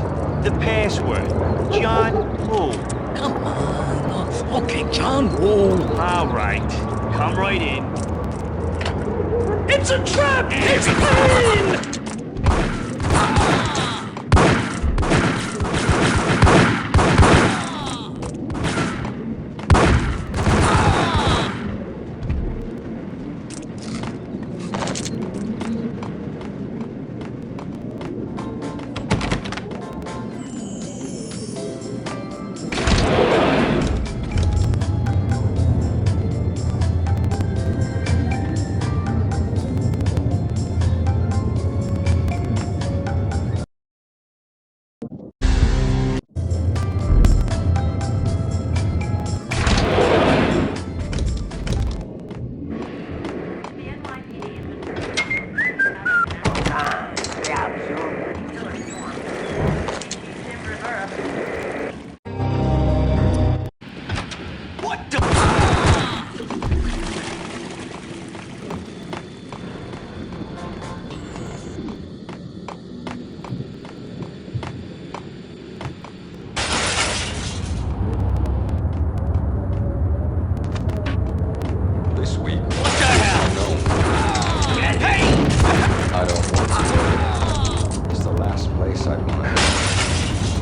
The password. John Woo. Come on. Okay, John Woo. All right. Come right in. It's a trap! It's Payne! This week. What the hell? Hey! I don't want to go there. It's the last place I want to go.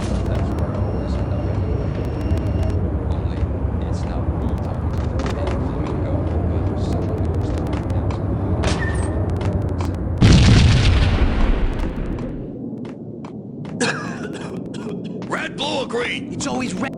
But that's where I always end up anyway. Only, it's not me talking to the pink flamingo, but someone who's talking down to the Red, blue, or green? It's always red.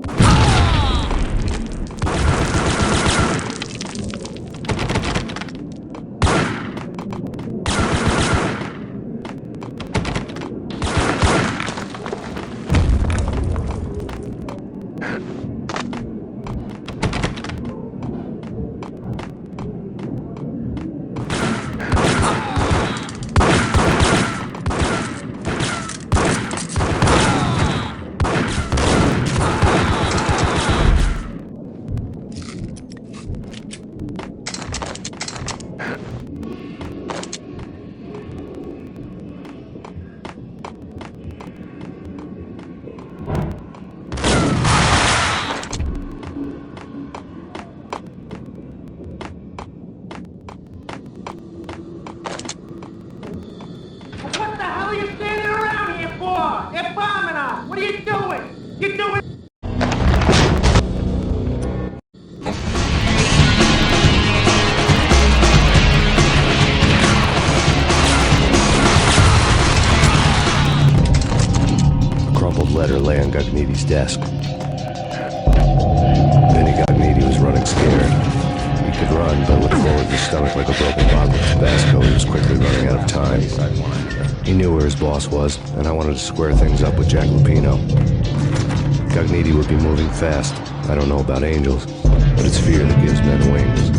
letter lay on Gagniti's desk. Vinny Gagniti was running scared. He could run, but looked forward to his stomach like a broken bottle of Tabasco. He was quickly running out of time. He knew where his boss was, and I wanted to square things up with Jack Lupino. Gagniti would be moving fast. I don't know about angels, but it's fear that gives men wings.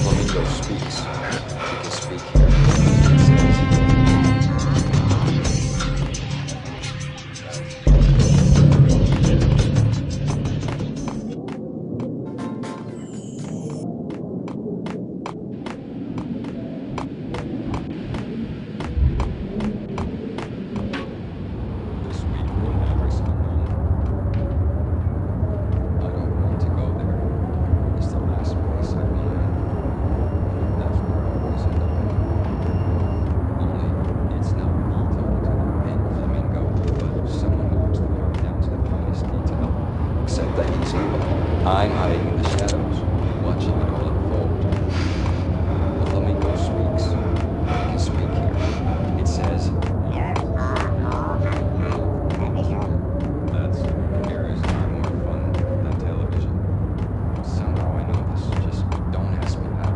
Flamingo speaks. He can speak here. It says, I'm hiding in the shadows, watching it all unfold. The flamingo speaks. He can speak here. It says, that's here is not more fun than television. Somehow I know this. Just don't ask me how.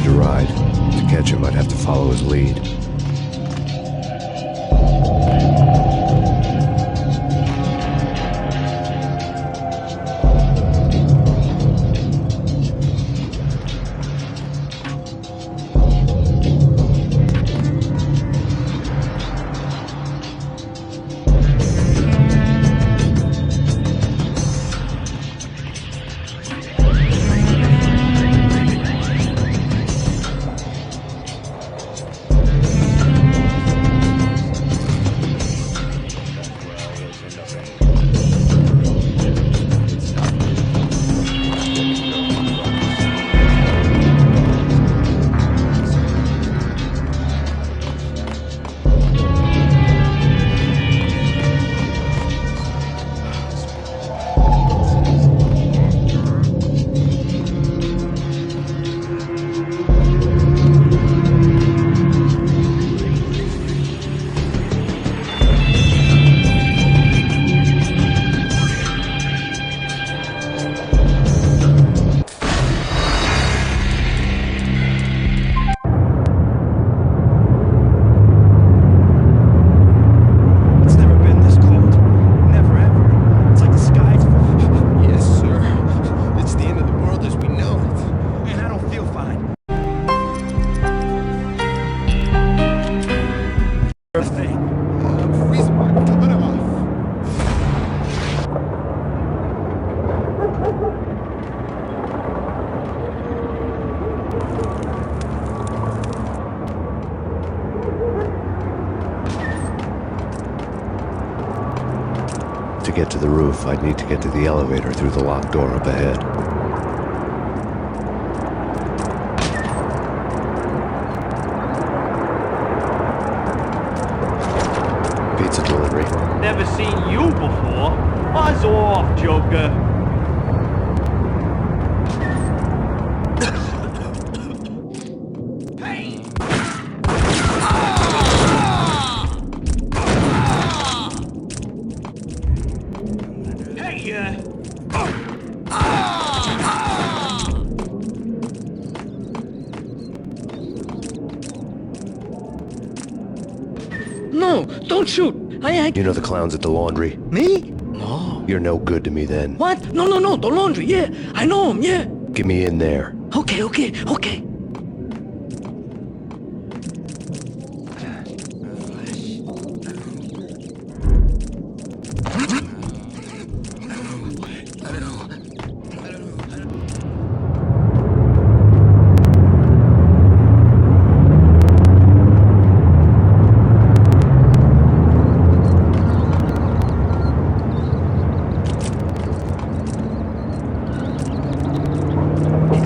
To ride. To catch him, I'd have to follow his lead. To get to the roof, I'd need to get to the elevator through the locked door up ahead. Pizza delivery. Never seen you before. Buzz off, Joker. No, don't shoot. You know the clowns at the laundry? Me? No. You're no good to me then. What? No, the laundry, yeah. I know him, yeah. Get me in there. Okay.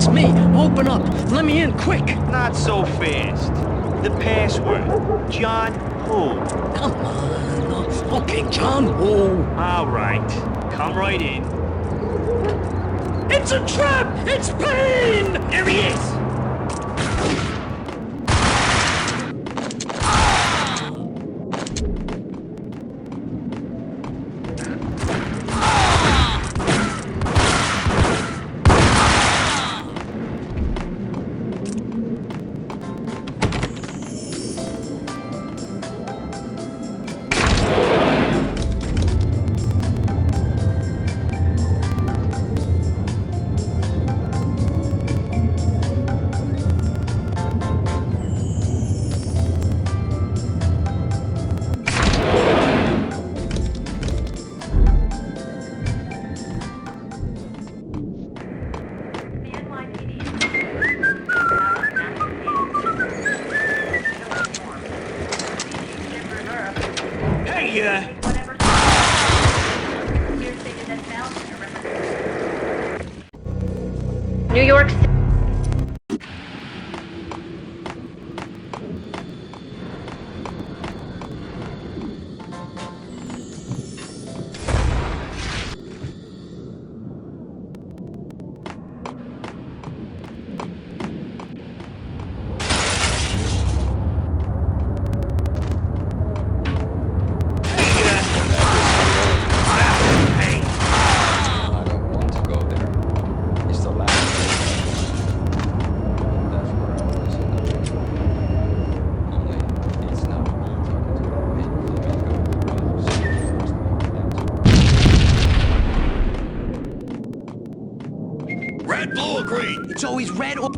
It's me. Open up. Let me in, quick. Not so fast. The password. John who? Come on. Okay, John Woo. All right. Come right in. It's a trap! It's Payne! There he is! New York City. Red, blue, or green? It's always red or...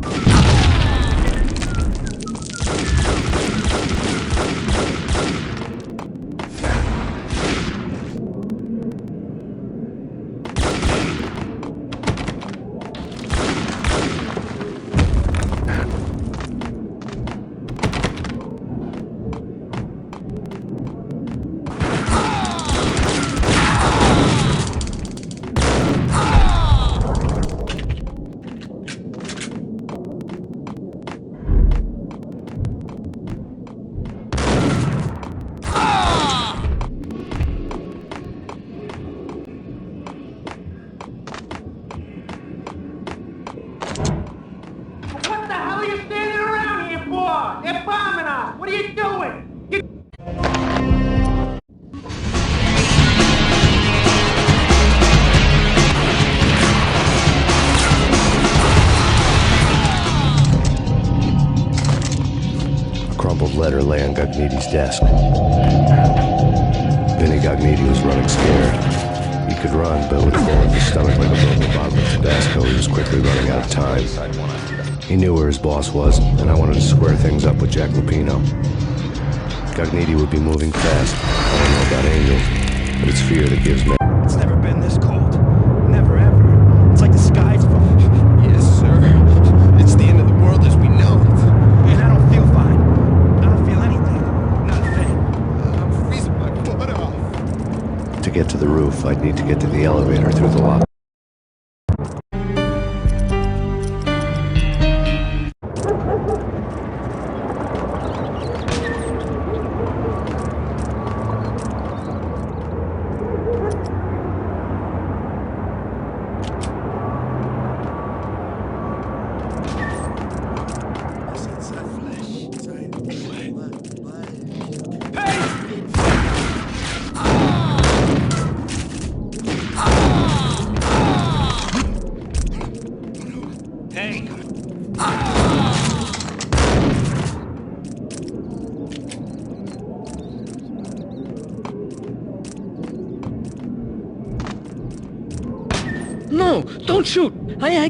What are you doing? A crumpled letter lay on Gagniti's desk. Vinny Gagniti was running scared. He could run, but with a hole in his stomach like a broken bottle of Tabasco, he was quickly running out of time. He knew where his boss was, and I wanted to square things up with Jack Lupino. Gagniti would be moving fast. I don't know about Angel, but it's fear that gives me. It's never been this cold. Never ever. It's like the sky's falling. Yes, sir. It's the end of the world as we know it. And I don't feel fine. I don't feel anything. Not a thing. I'm freezing my butt off. To get to the roof, I'd need to get to the elevator through the lock. No, don't shoot.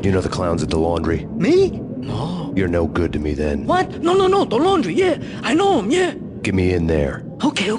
You know the clowns at the laundry? Me? No. You're no good to me then. What? No, the laundry, yeah. I know him, yeah. Get me in there. Okay.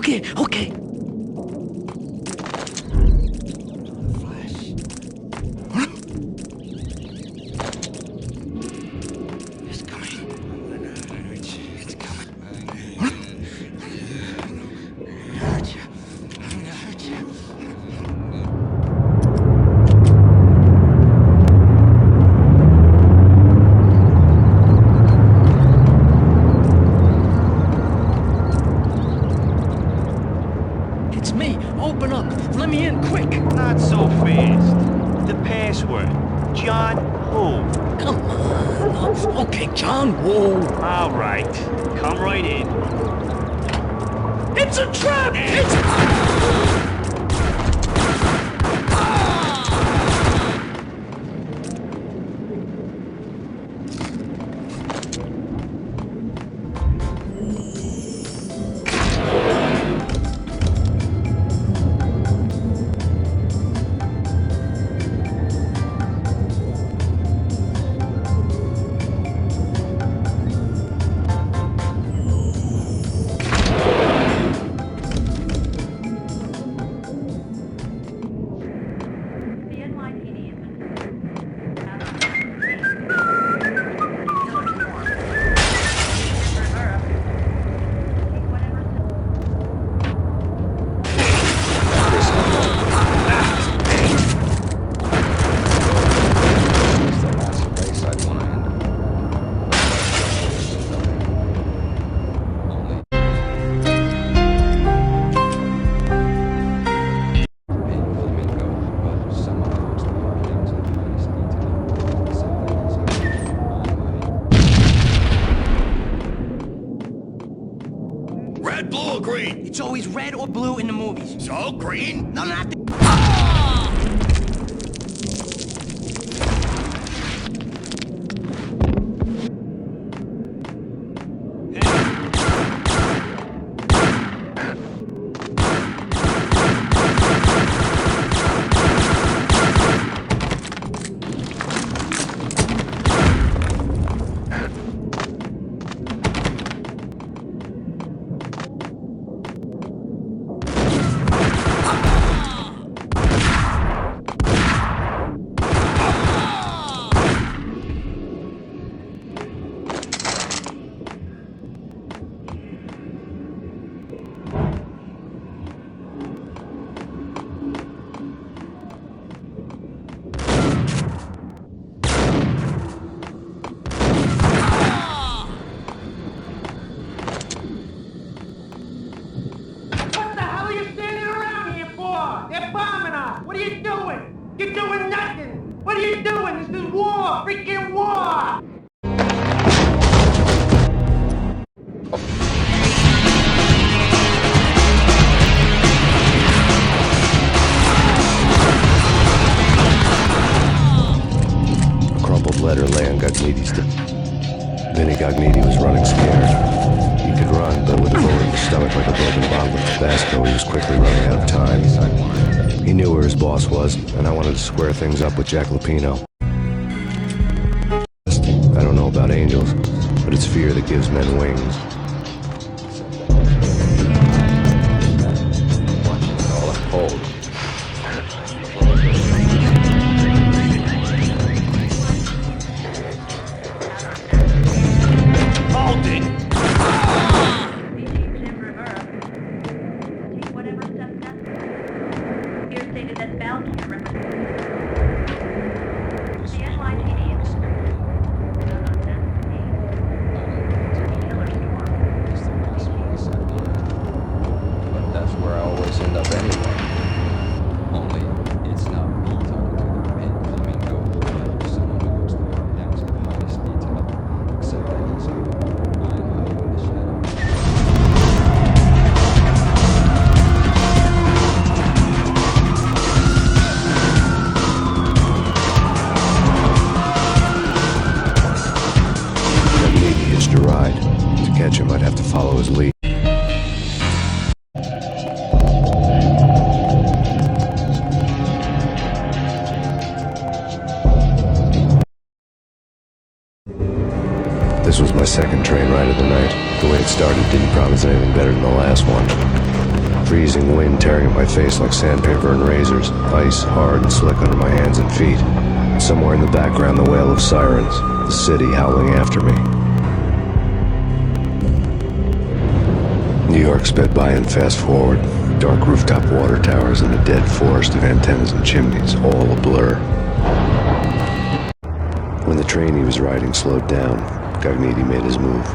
Okay, John, whoa. All right. Come right in. It's a trap! It's... Red, blue, or green? It's always red or blue in the movies. So, green? No, not the... What the hell are you standing around here for? They're bombing us. What are you doing? You're doing nothing. What are you doing? This is war. Freaking war. A crumpled letter lay on Gagniti's Vinny Gagniti was running scared. He could run, but with a bullet in his stomach like a broken bottle of Tabasco, he was quickly running out of time. He knew where his boss was, and I wanted to square things up with Jack Lupino. I don't know about angels, but it's fear that gives men wings. All unfold. Hold it! But that's where I always end up anyway. Only, it's not me talking to the pin flamingo, but someone who goes through it down to the highest detail. Except that he's I'm high in the shadows. Gagniti hitched a ride. To catch him, I'd have to follow his lead. This was my second train ride of the night. The way it started didn't promise anything better than the last one. Freezing wind tearing at my face like sandpaper and razors, ice hard and slick under my hands and feet. Somewhere in the background, the wail of sirens, the city howling after me. New York sped by in fast forward. Dark rooftop water towers and a dead forest of antennas and chimneys, all a blur. When the train he was riding slowed down, Gagniti made his move.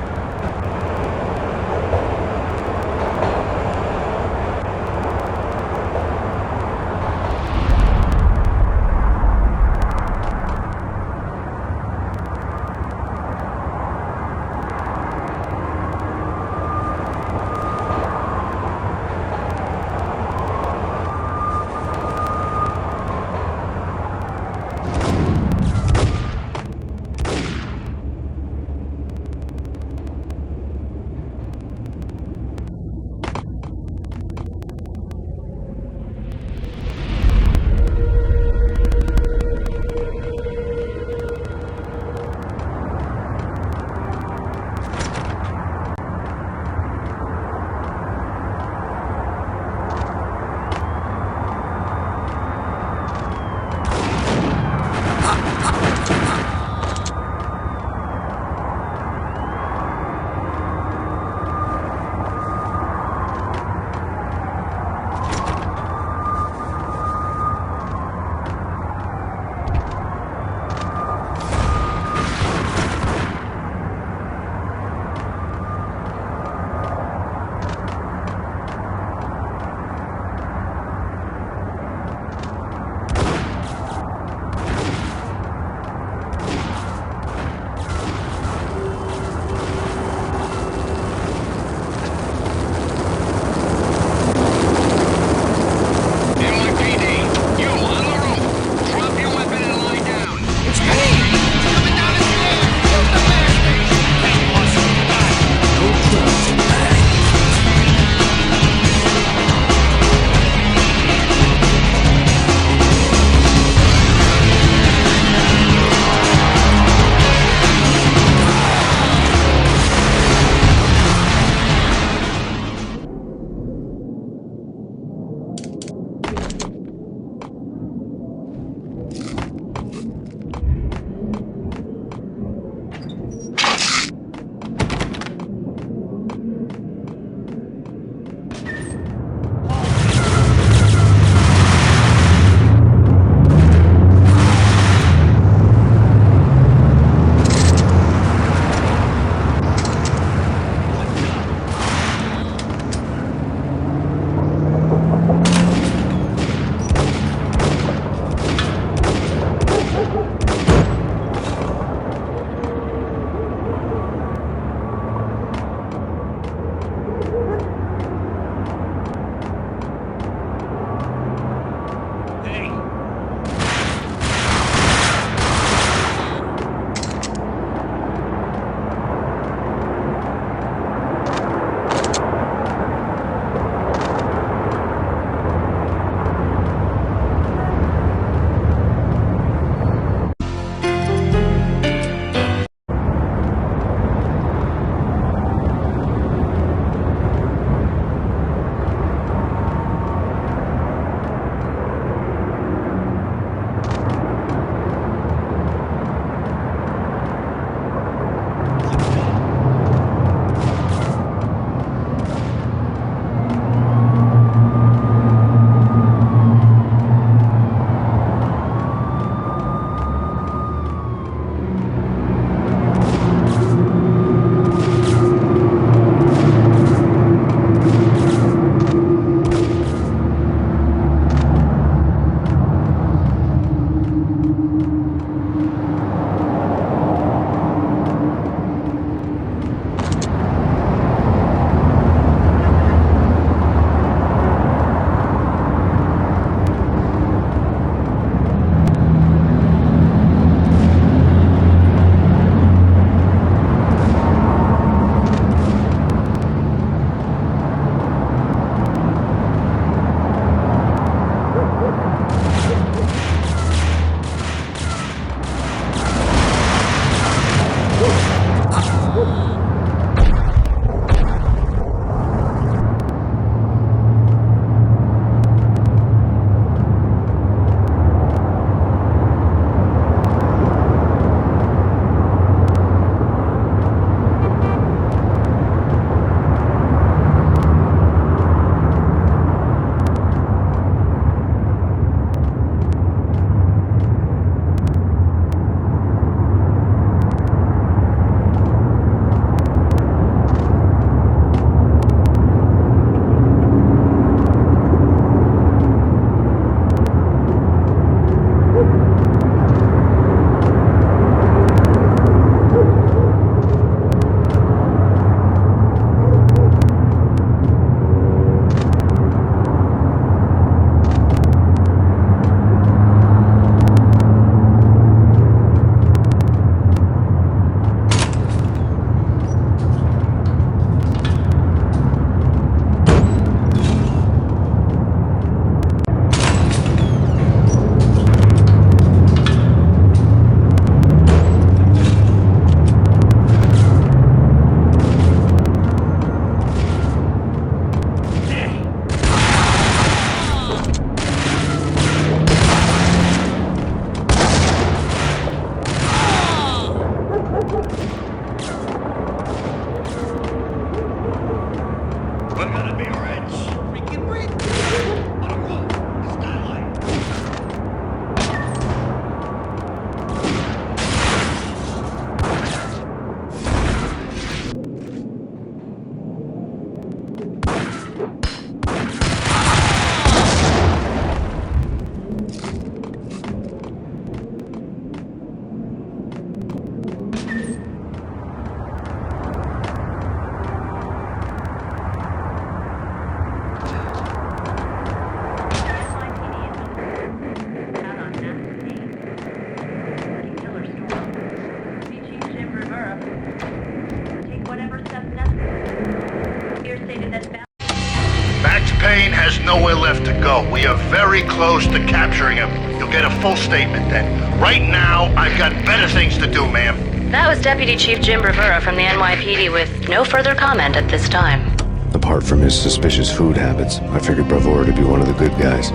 nowhere left to go. We are very close to capturing him. You'll get a full statement then. Right now, I've got better things to do, ma'am. That was Deputy Chief Jim Rivera from the NYPD with no further comment at this time. Apart from his suspicious food habits, I figured Bravura to be one of the good guys.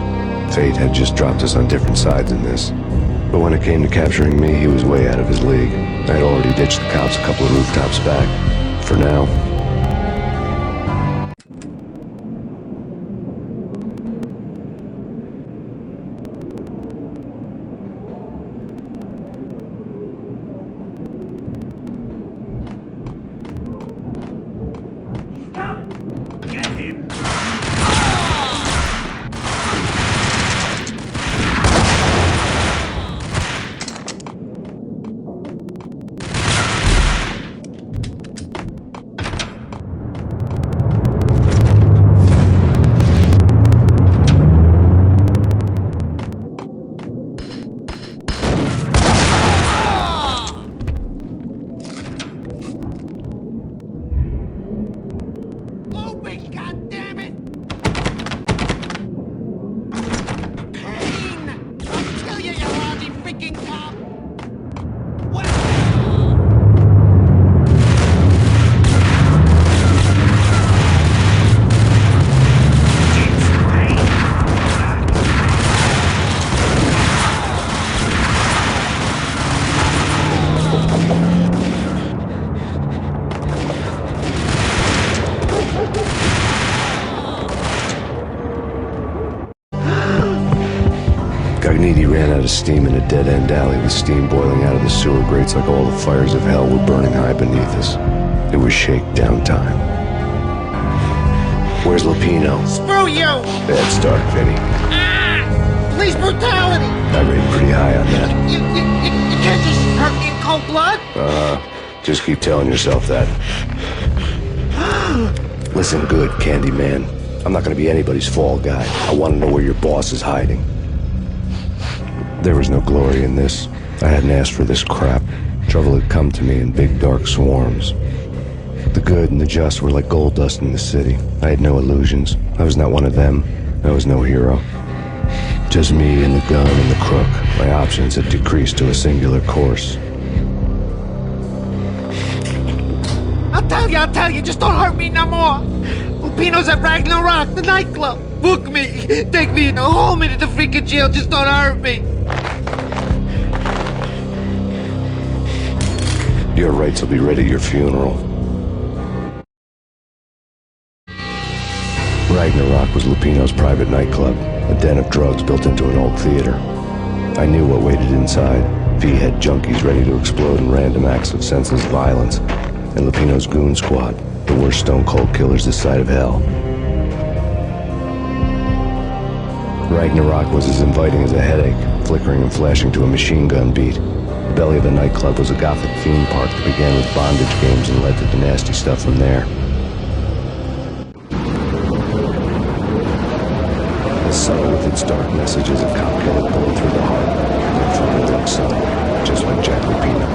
Fate had just dropped us on different sides in this. But when it came to capturing me, he was way out of his league. I had already ditched the cops a couple of rooftops back. For now. He ran out of steam in a dead-end alley with steam boiling out of the sewer grates like all the fires of hell were burning high beneath us. It was shakedown time. Where's Lupino? Screw you! Bad start, Vinny. Police brutality! I rate pretty high on that. You can't just hurt me in cold blood? Just keep telling yourself that. Listen good, Candyman. I'm not gonna be anybody's fall guy. I want to know where your boss is hiding. There was no glory in this. I hadn't asked for this crap. Trouble had come to me in big dark swarms. The good and the just were like gold dust in the city. I had no illusions. I was not one of them. I was no hero. Just me and the gun and the crook. My options had decreased to a singular course. I'll tell you, just don't hurt me no more. Lupino's at Ragnarok, the nightclub. Book me, take me in a whole minute to freaking jail, just don't hurt me. Your rights will be ready at your funeral. Ragnarok was Lupino's private nightclub, a den of drugs built into an old theater. I knew what waited inside. V had junkies ready to explode in random acts of senseless violence, and Lupino's goon squad, the worst stone-cold killers this side of hell. Ragnarok was as inviting as a headache, flickering and flashing to a machine gun beat. The belly of the nightclub was a gothic theme park that began with bondage games and led to the nasty stuff from there. The sun with its dark messages a cop-killer bullet through the heart, and from the dark sun, just like Jack Lupino.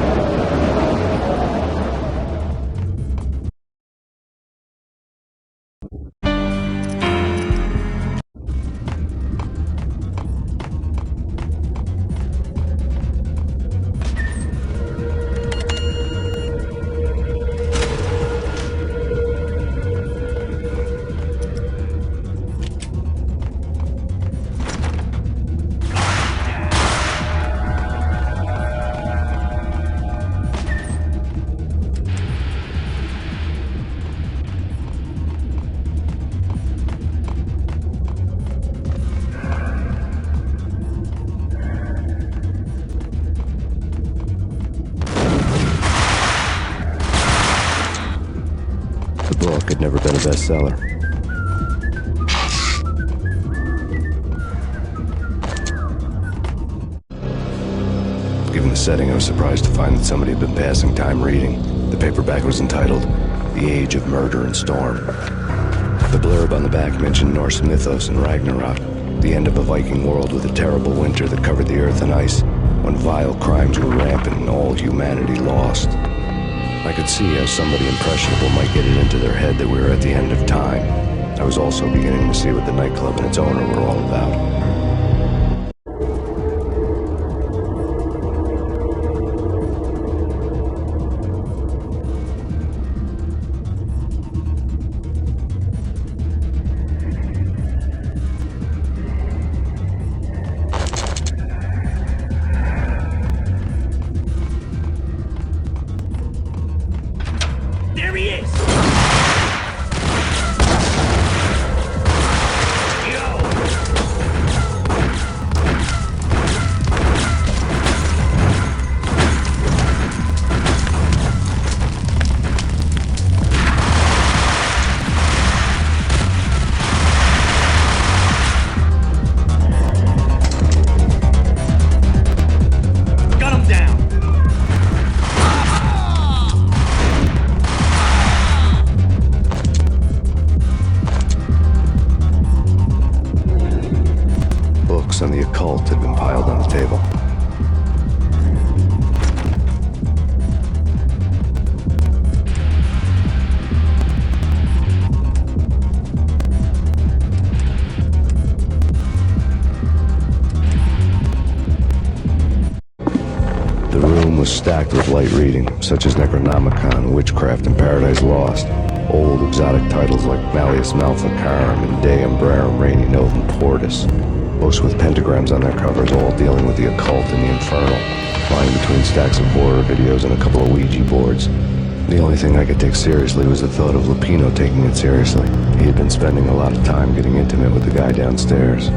Had never been a bestseller. Given the setting, I was surprised to find that somebody had been passing time reading. The paperback was entitled The Age of Murder and Storm. The blurb on the back mentioned Norse mythos and Ragnarok, the end of a Viking world with a terrible winter that covered the earth in ice, when vile crimes were rampant and all humanity lost. I could see how somebody impressionable might get it into their head that we were at the end of time. I was also beginning to see what the nightclub and its owner were all about. There he is! Got him down! Books on the occult had been piled on the table. The room was stacked with light reading, such as Necronomicon, Witchcraft, and Paradise Lost. Old exotic titles like Malleus Maleficarum and De Umbrarum Reini Novum Portus. Most with pentagrams on their covers, all dealing with the occult and the infernal, lying between stacks of horror videos and a couple of Ouija boards. The only thing I could take seriously was the thought of Lupino taking it seriously. He had been spending a lot of time getting intimate with the guy downstairs.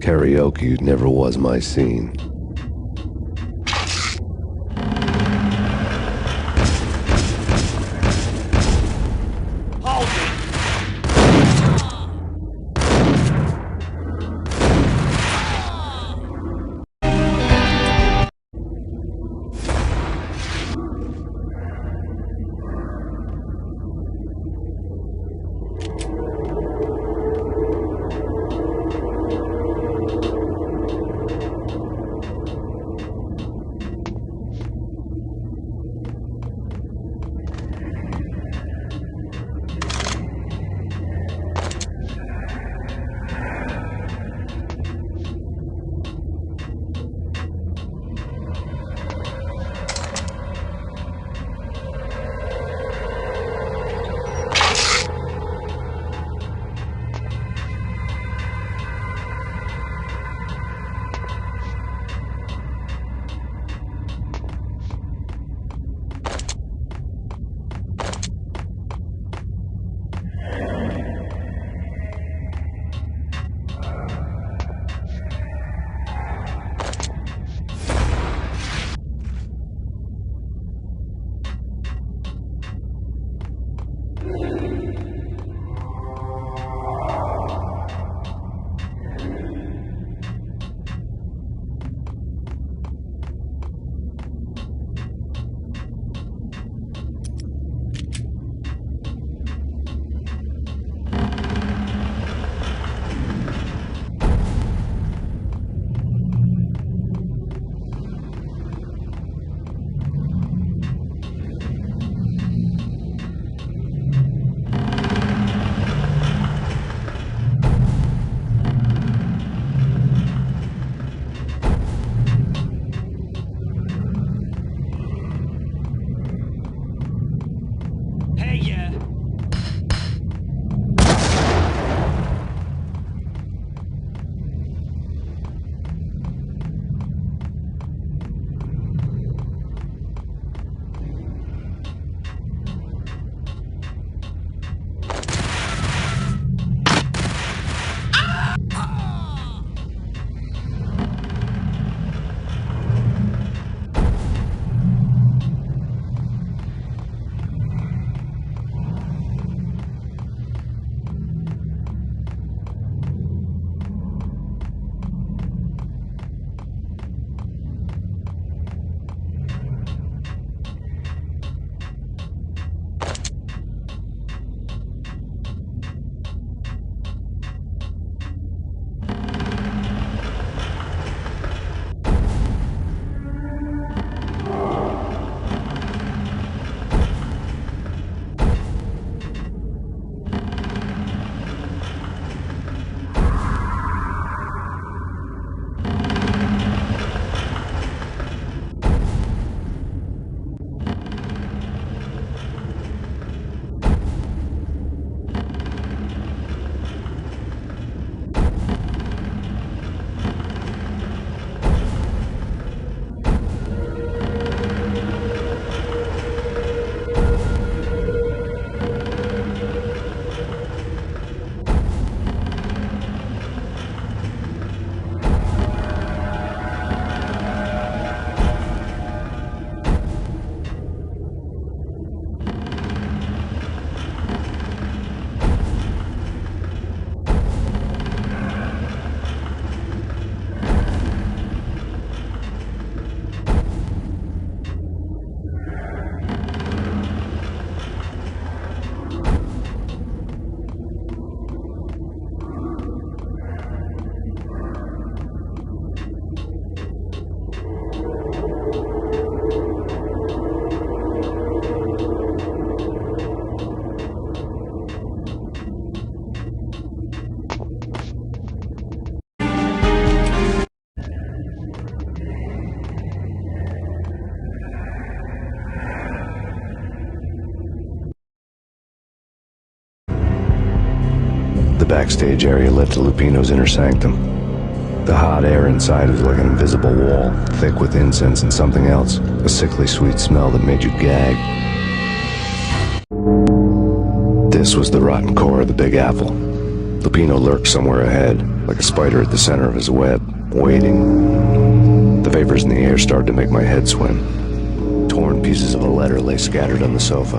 Karaoke never was my scene. The backstage area led to Lupino's inner sanctum. The hot air inside was like an invisible wall, thick with incense and something else, a sickly sweet smell that made you gag. This was the rotten core of the Big Apple. Lupino lurked somewhere ahead, like a spider at the center of his web, waiting. The vapors in the air started to make my head swim. Torn pieces of a letter lay scattered on the sofa.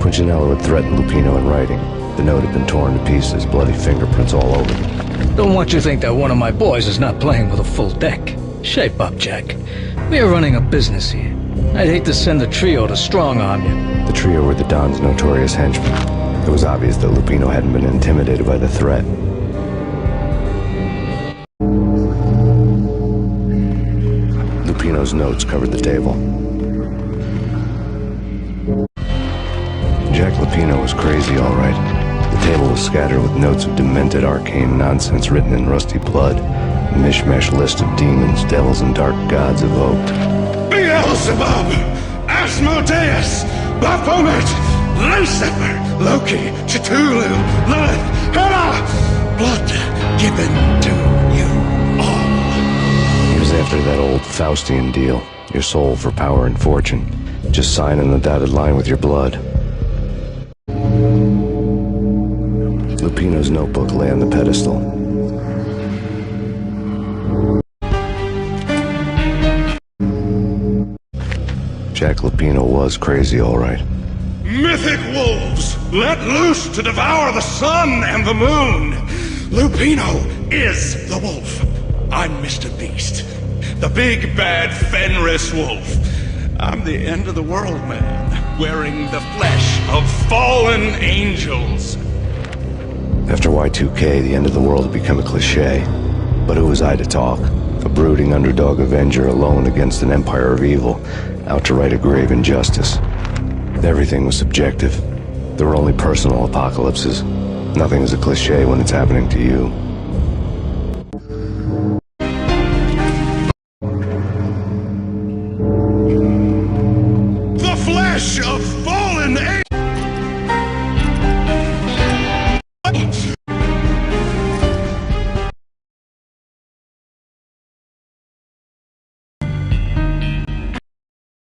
Punchinello had threatened Lupino in writing. The note had been torn to pieces, bloody fingerprints all over it. Don't want you to think that one of my boys is not playing with a full deck. Shape up, Jack. We are running a business here. I'd hate to send the trio to strong-arm you. The trio were the Don's notorious henchmen. It was obvious that Lupino hadn't been intimidated by the threat. Lupino's notes covered the table. Jack Lupino was crazy, all right. The table was scattered with notes of demented arcane nonsense written in rusty blood. A mishmash list of demons, devils, and dark gods evoked. Beelzebub, Asmodeus, Baphomet, Lucifer, Loki, Cthulhu, Lilith, Hela, blood given to you all. He was after that old Faustian deal, your soul for power and fortune. Just sign on the dotted line with your blood. Lupino's notebook lay on the pedestal. Jack Lupino was crazy, all right. Mythic wolves, let loose to devour the sun and the moon. Lupino is the wolf. I'm Mr. Beast, the big bad Fenris wolf. I'm the end of the world man, wearing the flesh of fallen angels. After Y2K, the end of the world had become a cliché. But who was I to talk? A brooding underdog avenger alone against an empire of evil, out to right a grave injustice. Everything was subjective. There were only personal apocalypses. Nothing is a cliché when it's happening to you. The flesh of fallen angels.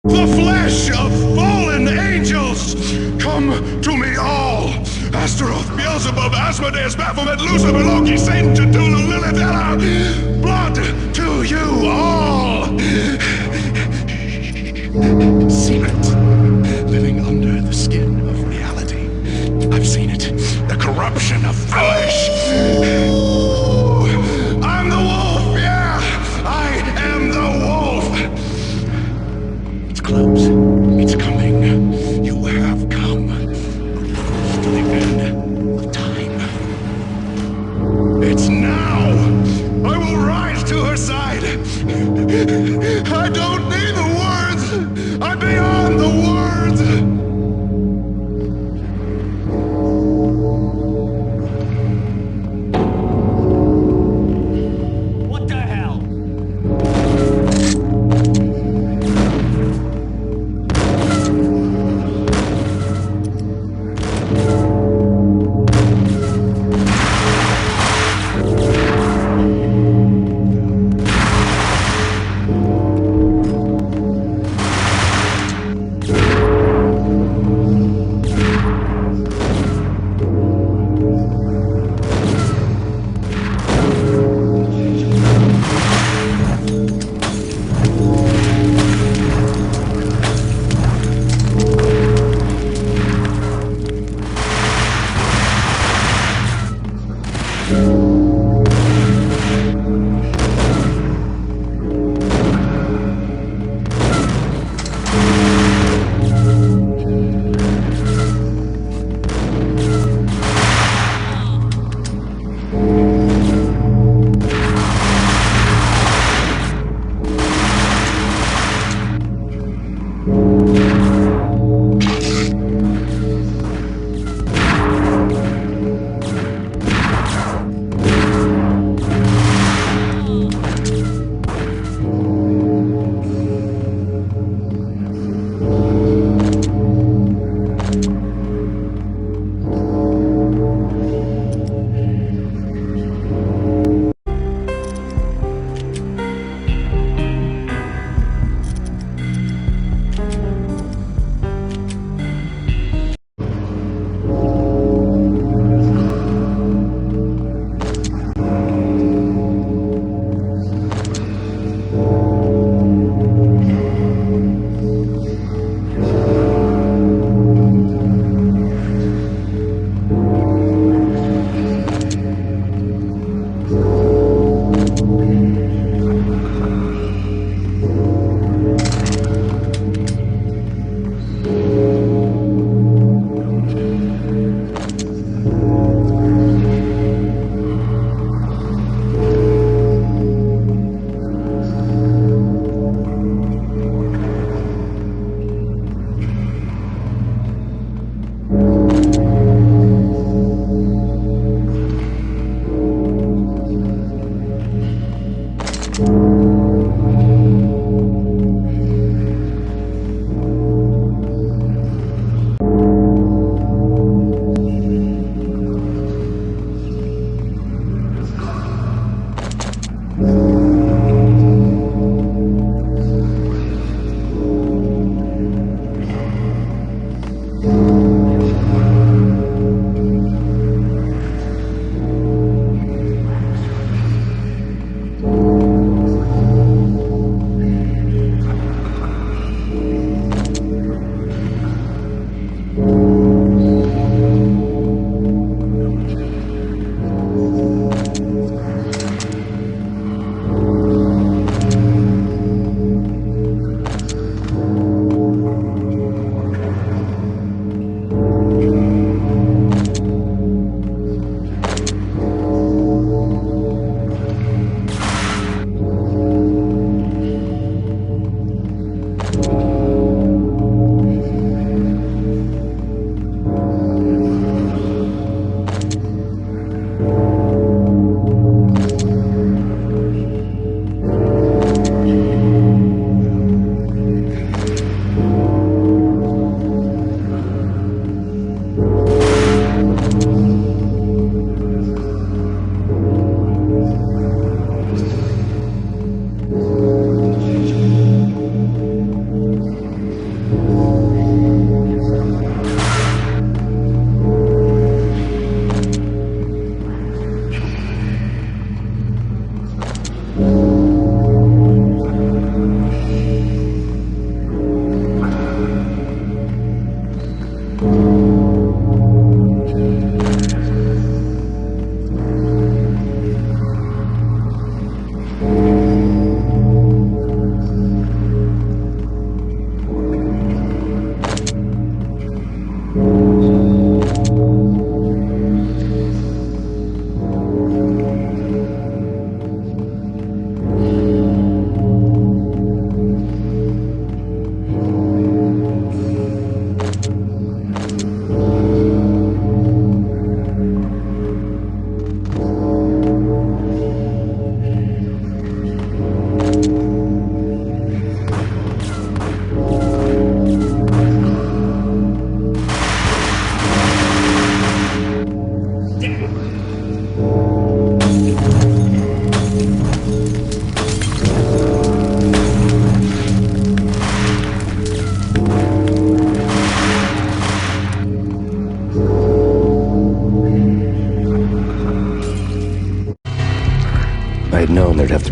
The flesh of fallen angels! Come to me all! Astaroth, Beelzebub, Asmodeus, Baphomet, Lucifer, Loki, Satan, Cthulhu, Lilith, Hela! Blood to you all! Secret, living under the skin of reality. I've seen it. The corruption of flesh. I'm the wolf, yeah! I am the wolf! Close. It's coming. You have come to the end of time. It's now. I will rise to her side. I don't need the words. I'm beyond the words. What the hell?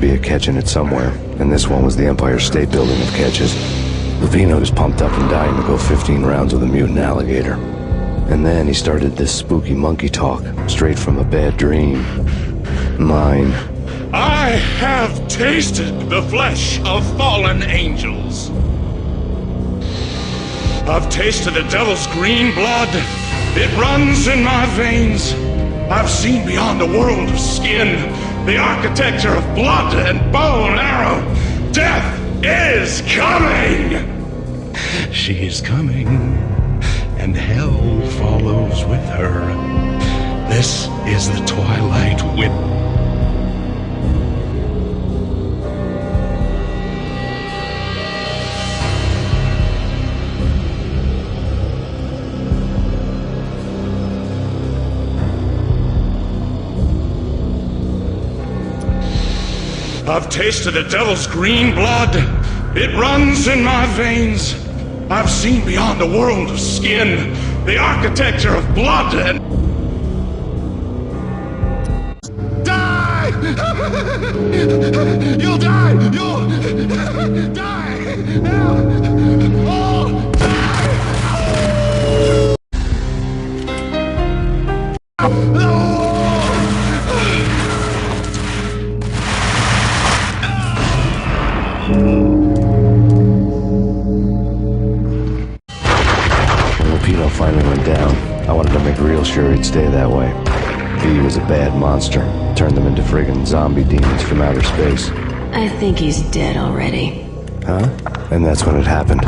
to be a catch in it somewhere, and this one was the Empire State Building of catches. Lupino was pumped up and dying to go 15 rounds with a mutant alligator. And then he started this spooky monkey talk, straight from a bad dream. Mine. I have tasted the flesh of fallen angels. I've tasted the devil's green blood. It runs in my veins. I've seen beyond the world of skin, the architecture of blood and bow and arrow. Death is coming! She is coming, and hell follows with her. This is the Twilight Whip. I've tasted the devil's green blood. It runs in my veins. I've seen beyond the world of skin, the architecture of blood and... Die! You'll die! You'll die! Now! Oh! Die! No! Lupino finally went down. I wanted to make real sure he'd stay that way. V was a bad monster. Turned them into friggin' zombie demons from outer space. I think he's dead already. Huh? And that's when it happened.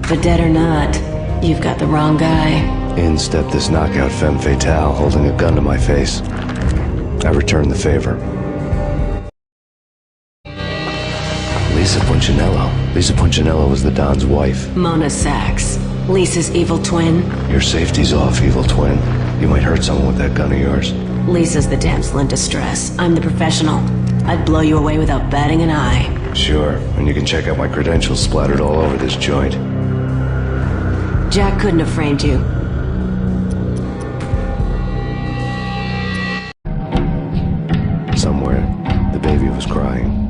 But dead or not, you've got the wrong guy. In stepped this knockout femme fatale, holding a gun to my face. I returned the favor. Lisa Punchinello. Lisa Punchinello was the Don's wife. Mona Sachs, Lisa's evil twin. Your safety's off, evil twin. You might hurt someone with that gun of yours. Lisa's the damsel in distress. I'm the professional. I'd blow you away without batting an eye. Sure, and you can check out my credentials splattered all over this joint. Jack couldn't have framed you. Somewhere, the baby was crying.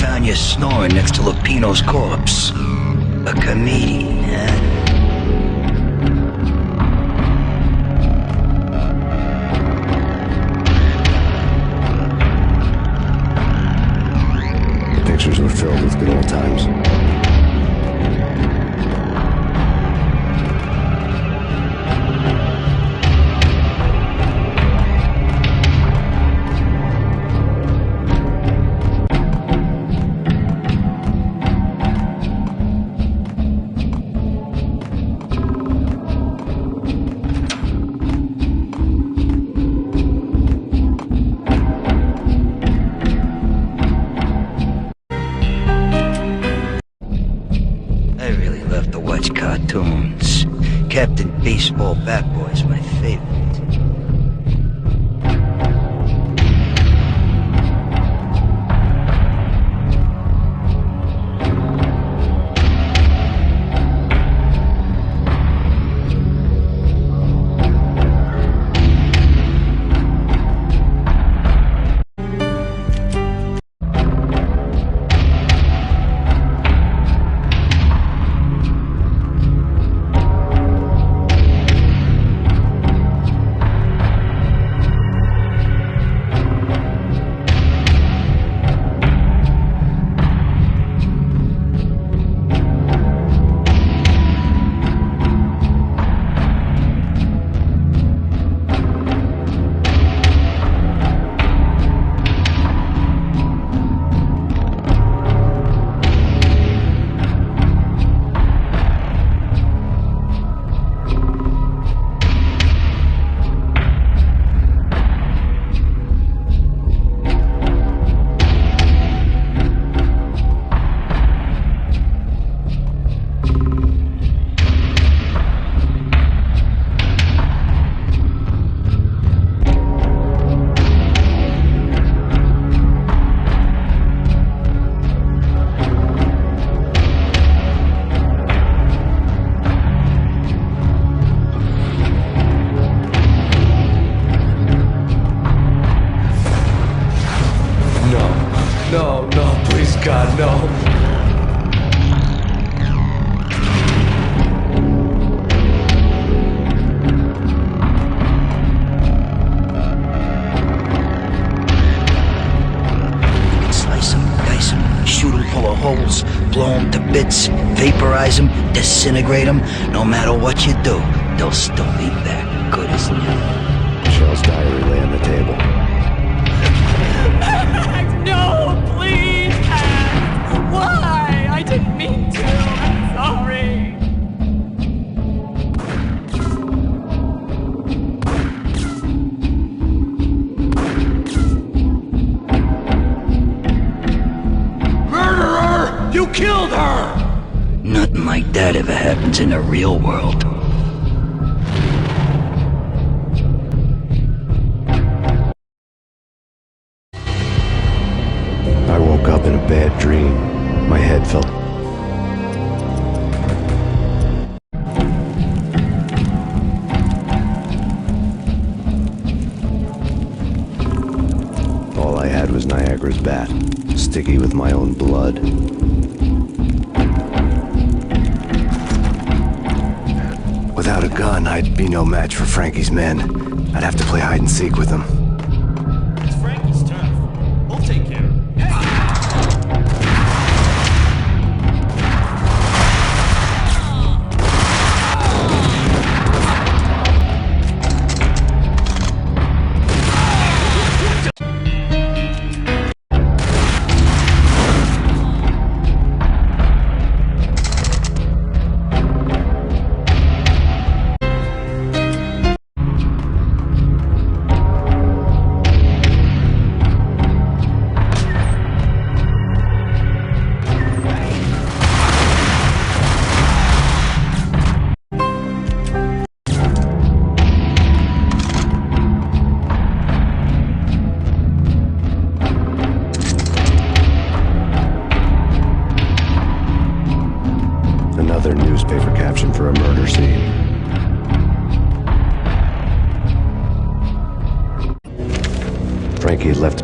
found you snoring next to Lupino's corpse. A comedian, huh? The pictures were filled with good old times. I really love to watch cartoons. Captain Baseball Bat Boy's my favorite. No, please, God, no. Slice them, dice them, shoot them full of holes, blow them to bits, vaporize them, disintegrate them. No matter what you do, they'll still be back. Good as new. Michelle's diary lay on the table. No, please, Max! Why? I didn't mean to. I'm sorry. Murderer! You killed her! Nothing like that ever happens in the real world. I woke up in a bad dream. My head felt... All I had was Niagara's bat, sticky with my own blood. Without a gun, I'd be no match for Frankie's men. I'd have to play hide and seek with them. It's Frankie's turn. We'll take care of it. Another newspaper caption for a murder scene. Frankie had left.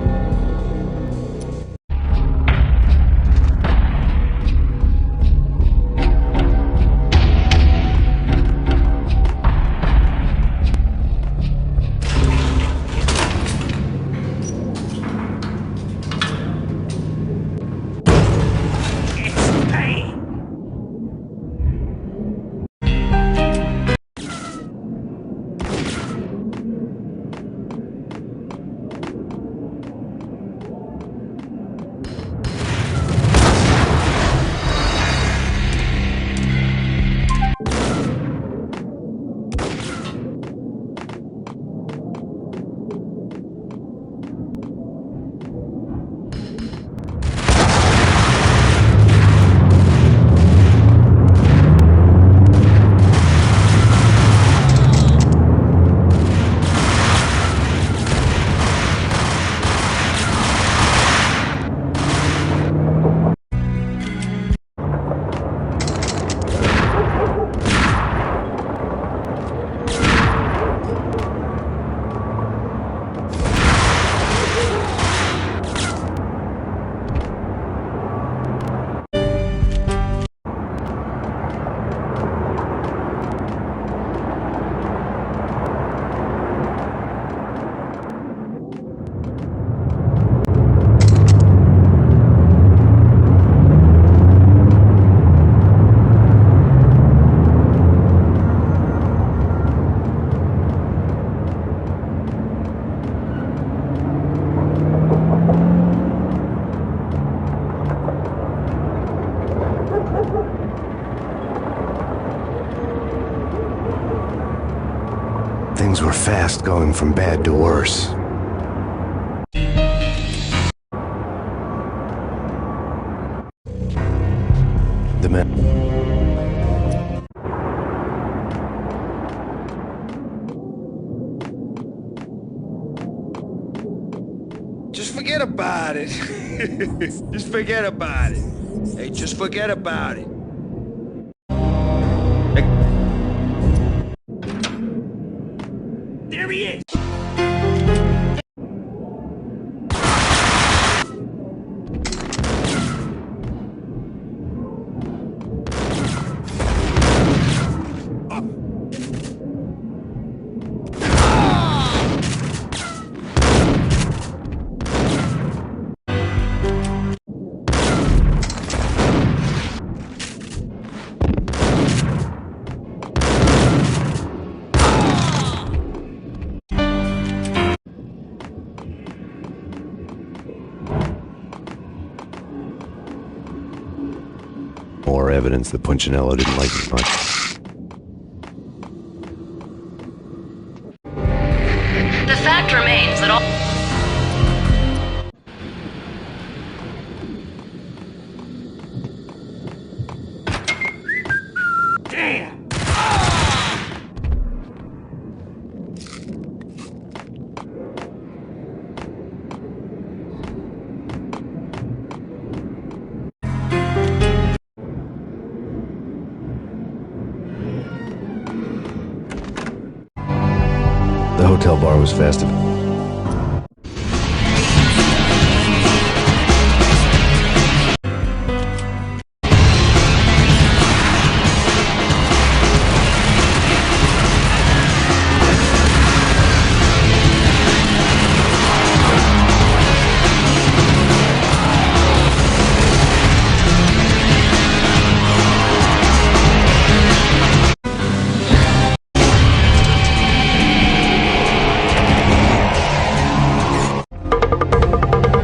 fast going from bad to worse. The men... Just forget about it. Just forget about it. Hey, just forget about it. There he is! More evidence that Punchinello didn't like it much. The fact remains that all... Damn! The hotel bar was fast.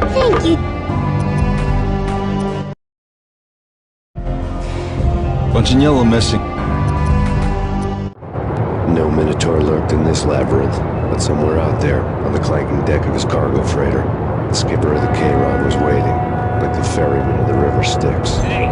Thank you. Punchinello missing. No Minotaur lurked in this labyrinth, but somewhere out there, on the clanking deck of his cargo freighter, the skipper of the K-Rod was waiting, like the ferryman of the River Styx. Hey!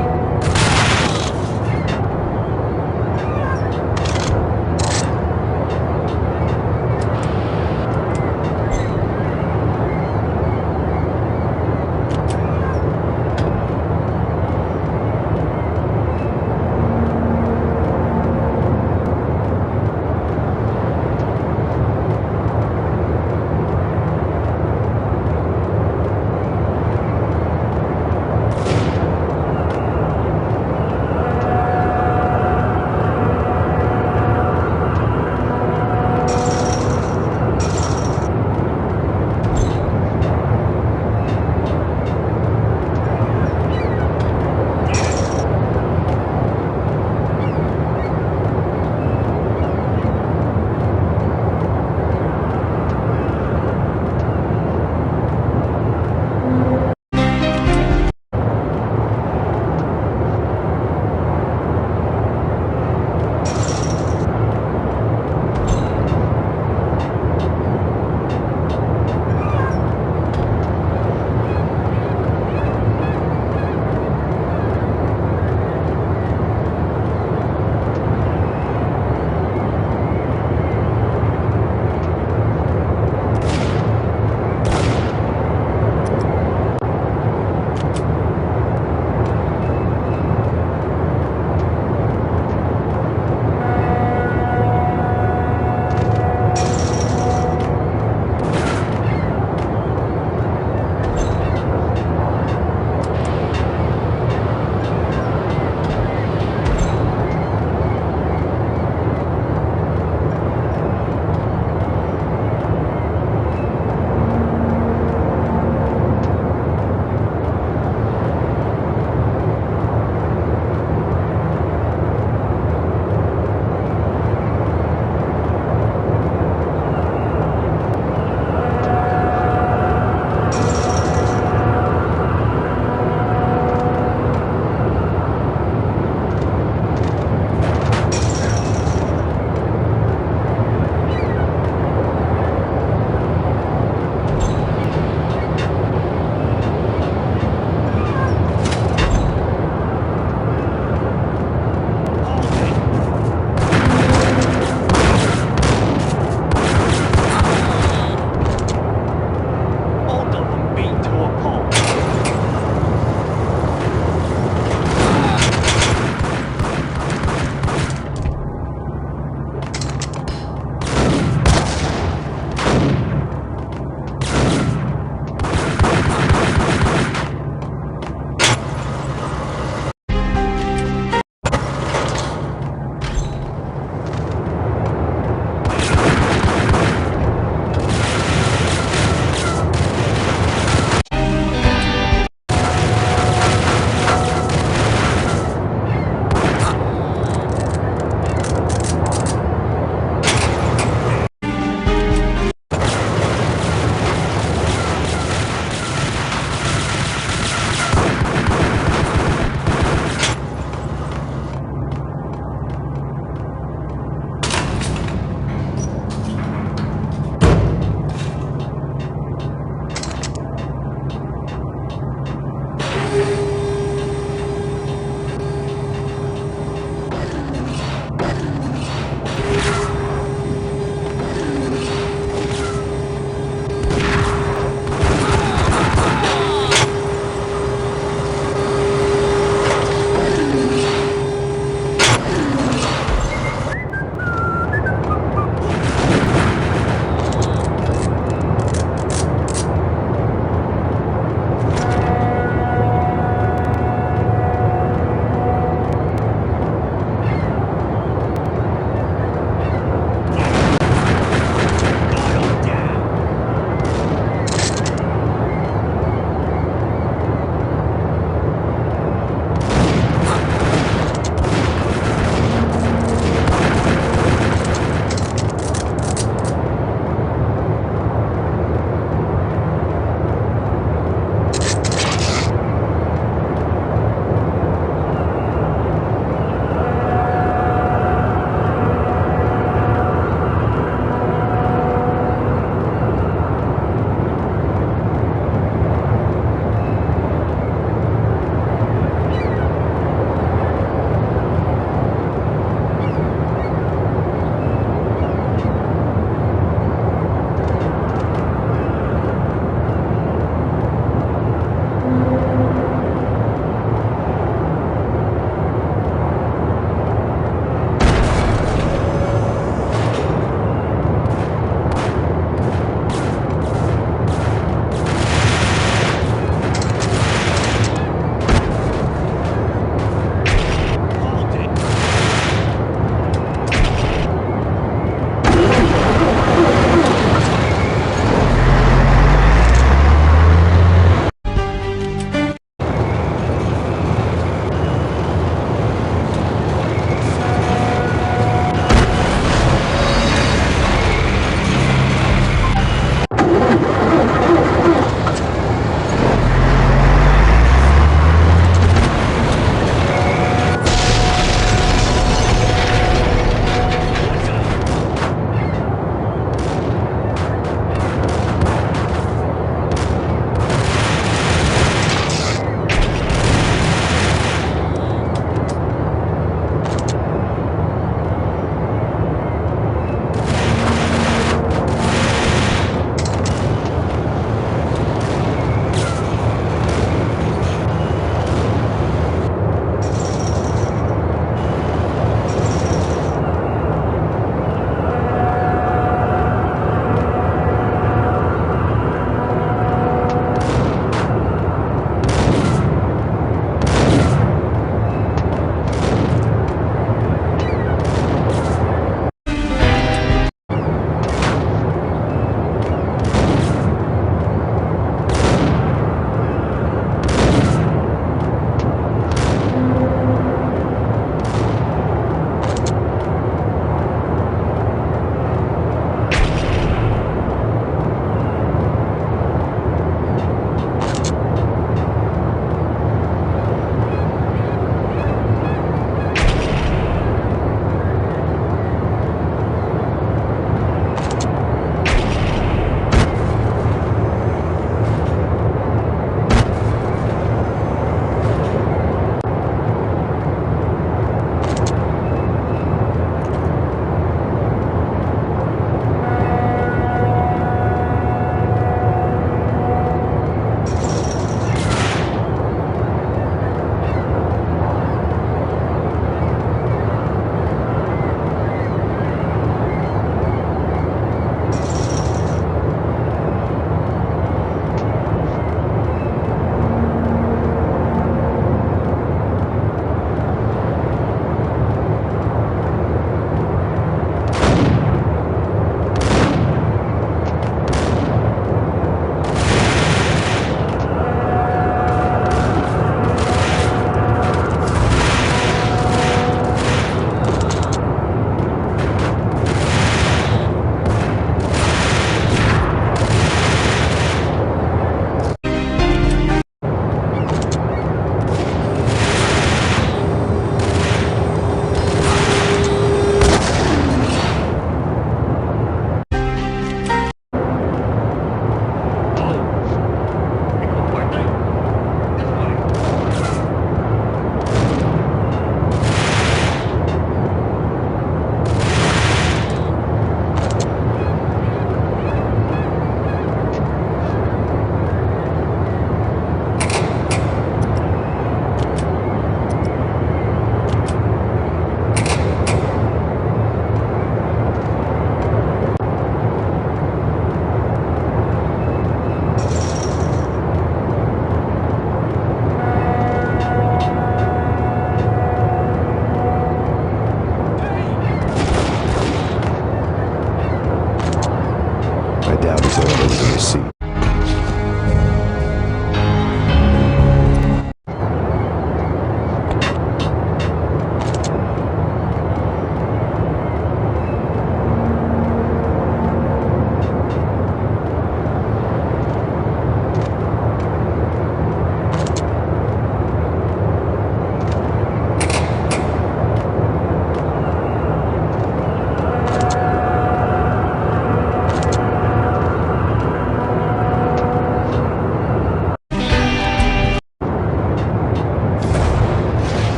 I doubt he's ordered the receipt.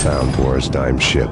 found Boris Dime's ship.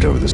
left over this.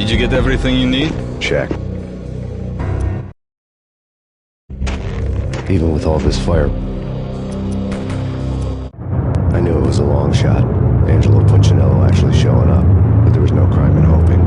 Did you get everything you need? Check. Even with all this fire, I knew it was a long shot. Angelo Punchinello actually showing up, but there was no crime in hoping.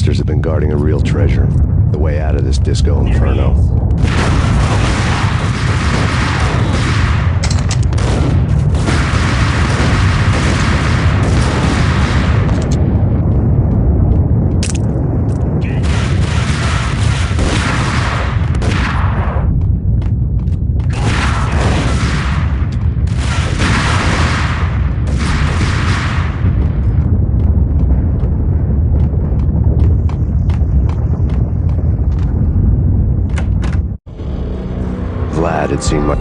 gangsters have been guarding a real treasure. The way out of this disco inferno. Vlad had seen my...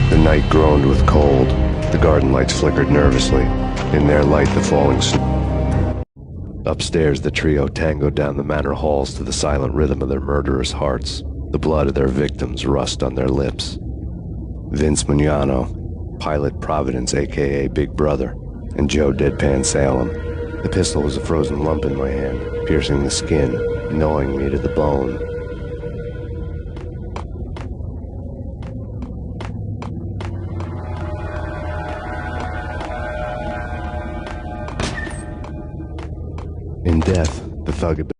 The night groaned with cold. The garden lights flickered nervously. In their light, the falling snow. Upstairs, the trio tangoed down the manor halls to the silent rhythm of their murderous hearts. The blood of their victims rust on their lips. Vince Mugnano, Pilot Providence, a.k.a. Big Brother, and Joe Deadpan Salem. The pistol was a frozen lump in my hand, piercing the skin, gnawing me to the bone. In death, the thug had been...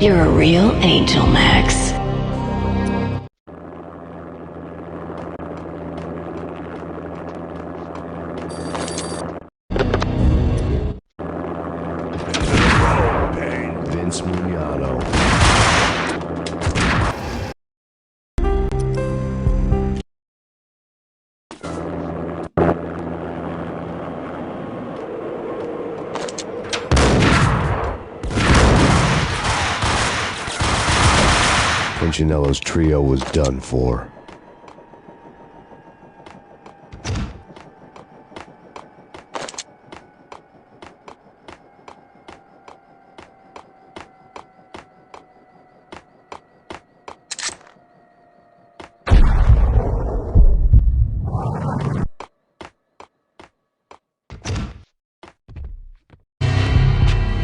You're a real angel, Max. Punchinello's trio was done for.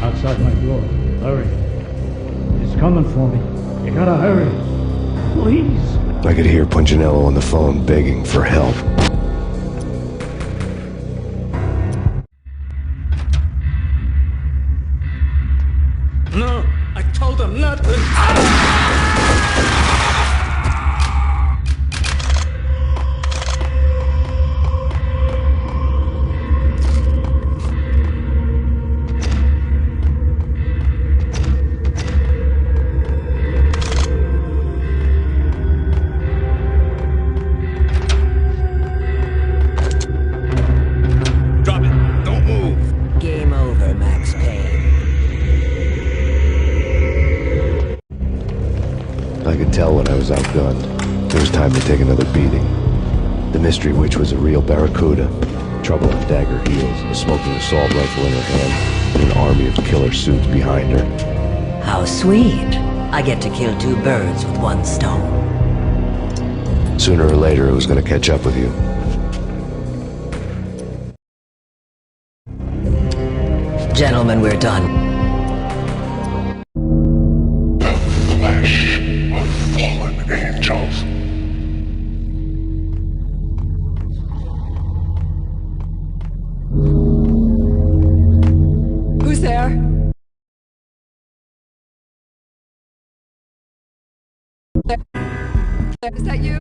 Outside my door. Hurry. He's coming for me. You gotta hurry. Please. I could hear Punchinello on the phone begging for help. No, I told him not to. Drop it. Don't move. Game over, Max Payne. I could tell when I was outgunned. It was time to take another beating. The mystery witch was a real barracuda. Trouble on dagger heels, a smoking assault rifle in her hand, and an army of killer suits behind her. How sweet. I get to kill two birds with one stone. Sooner or later, it was going to catch up with you. Gentlemen, we're done. Flesh of fallen angels. Who's there? Is that you?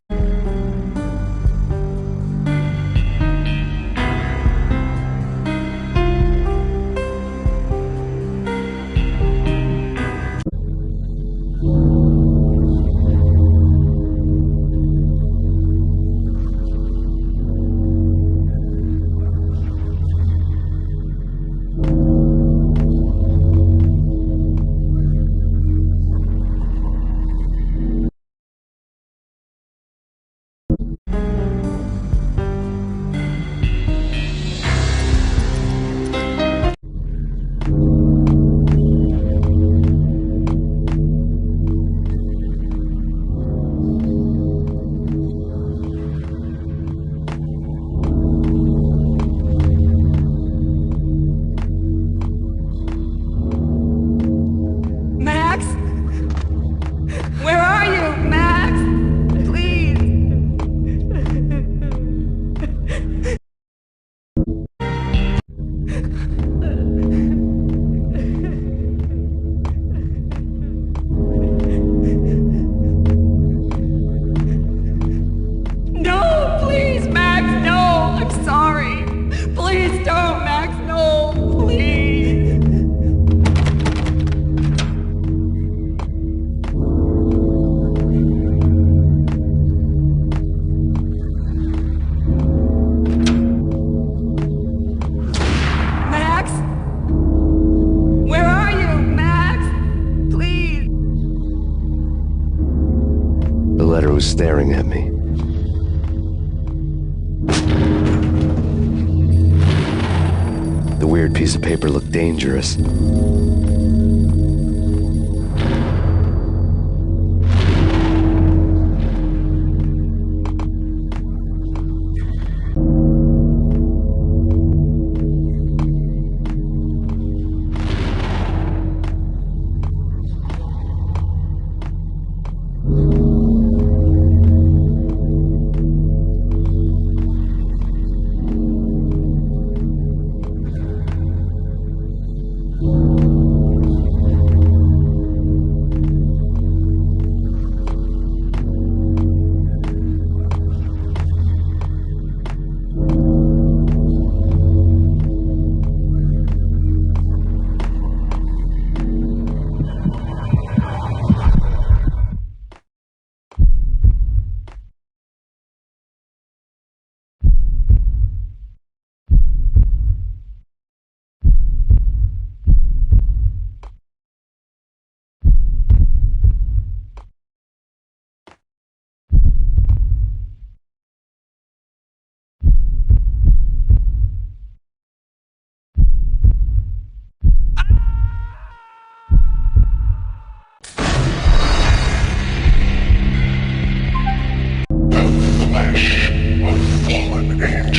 Max? Where are you, Max? Please. No, please, Max, no. I'm sorry. Please don't, Max, no. Please. Max? Where are you, Max? Please. The letter was staring at me. The weird piece of paper looked dangerous.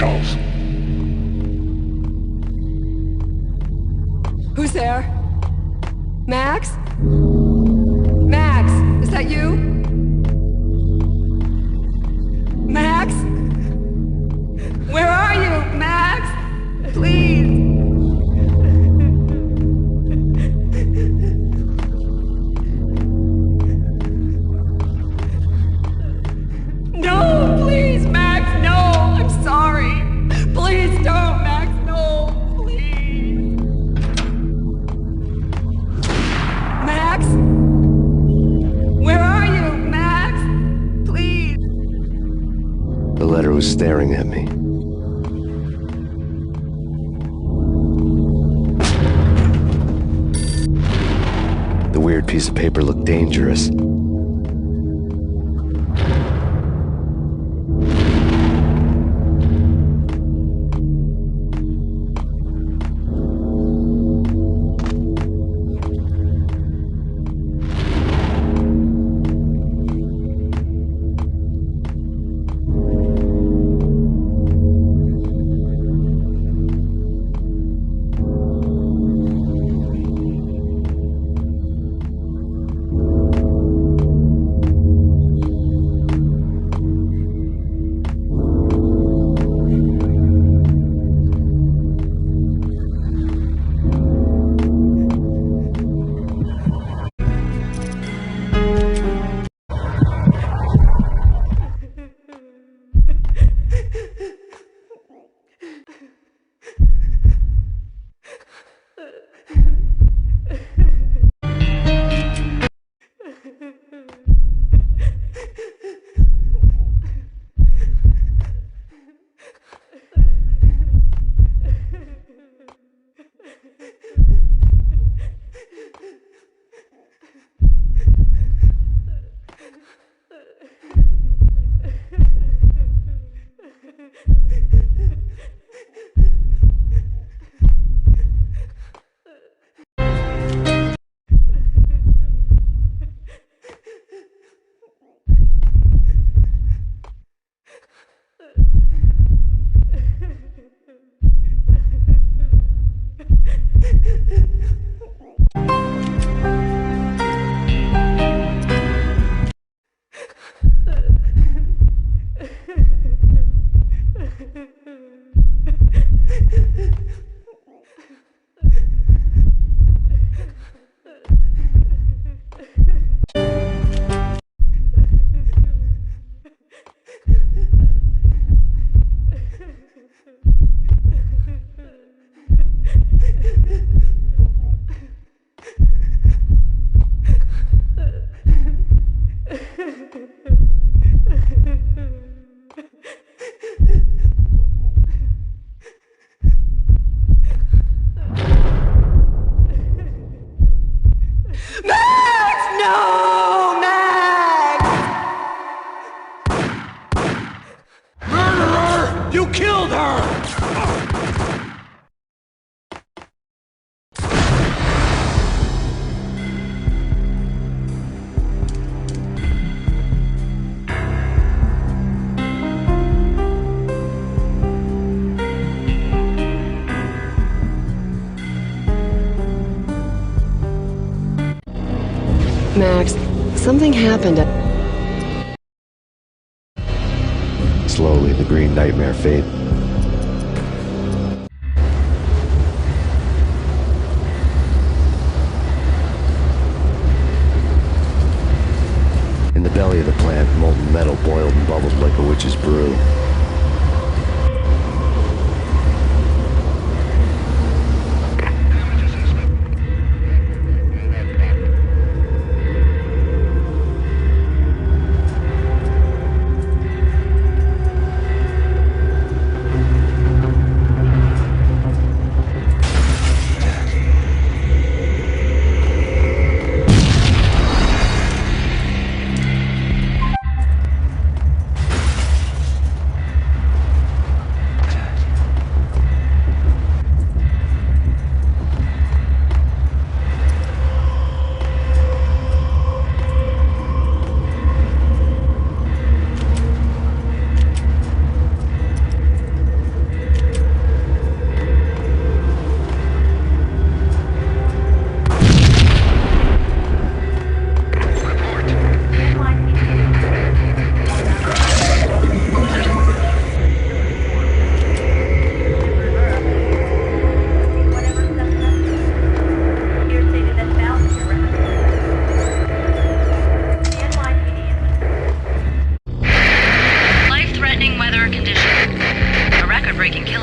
officials. Who's there? Max? Max, is that you? Max? Where are you, Max? Please. No, please, Max, no. I'm sorry. Please don't, Max, no. Please. Max? Where are you, Max? Please. The letter was staring at me. The weird piece of paper looked dangerous. Max, something happened. Slowly, the green nightmare faded. In the belly of the plant, molten metal boiled and bubbled like a witch's brew.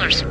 killers.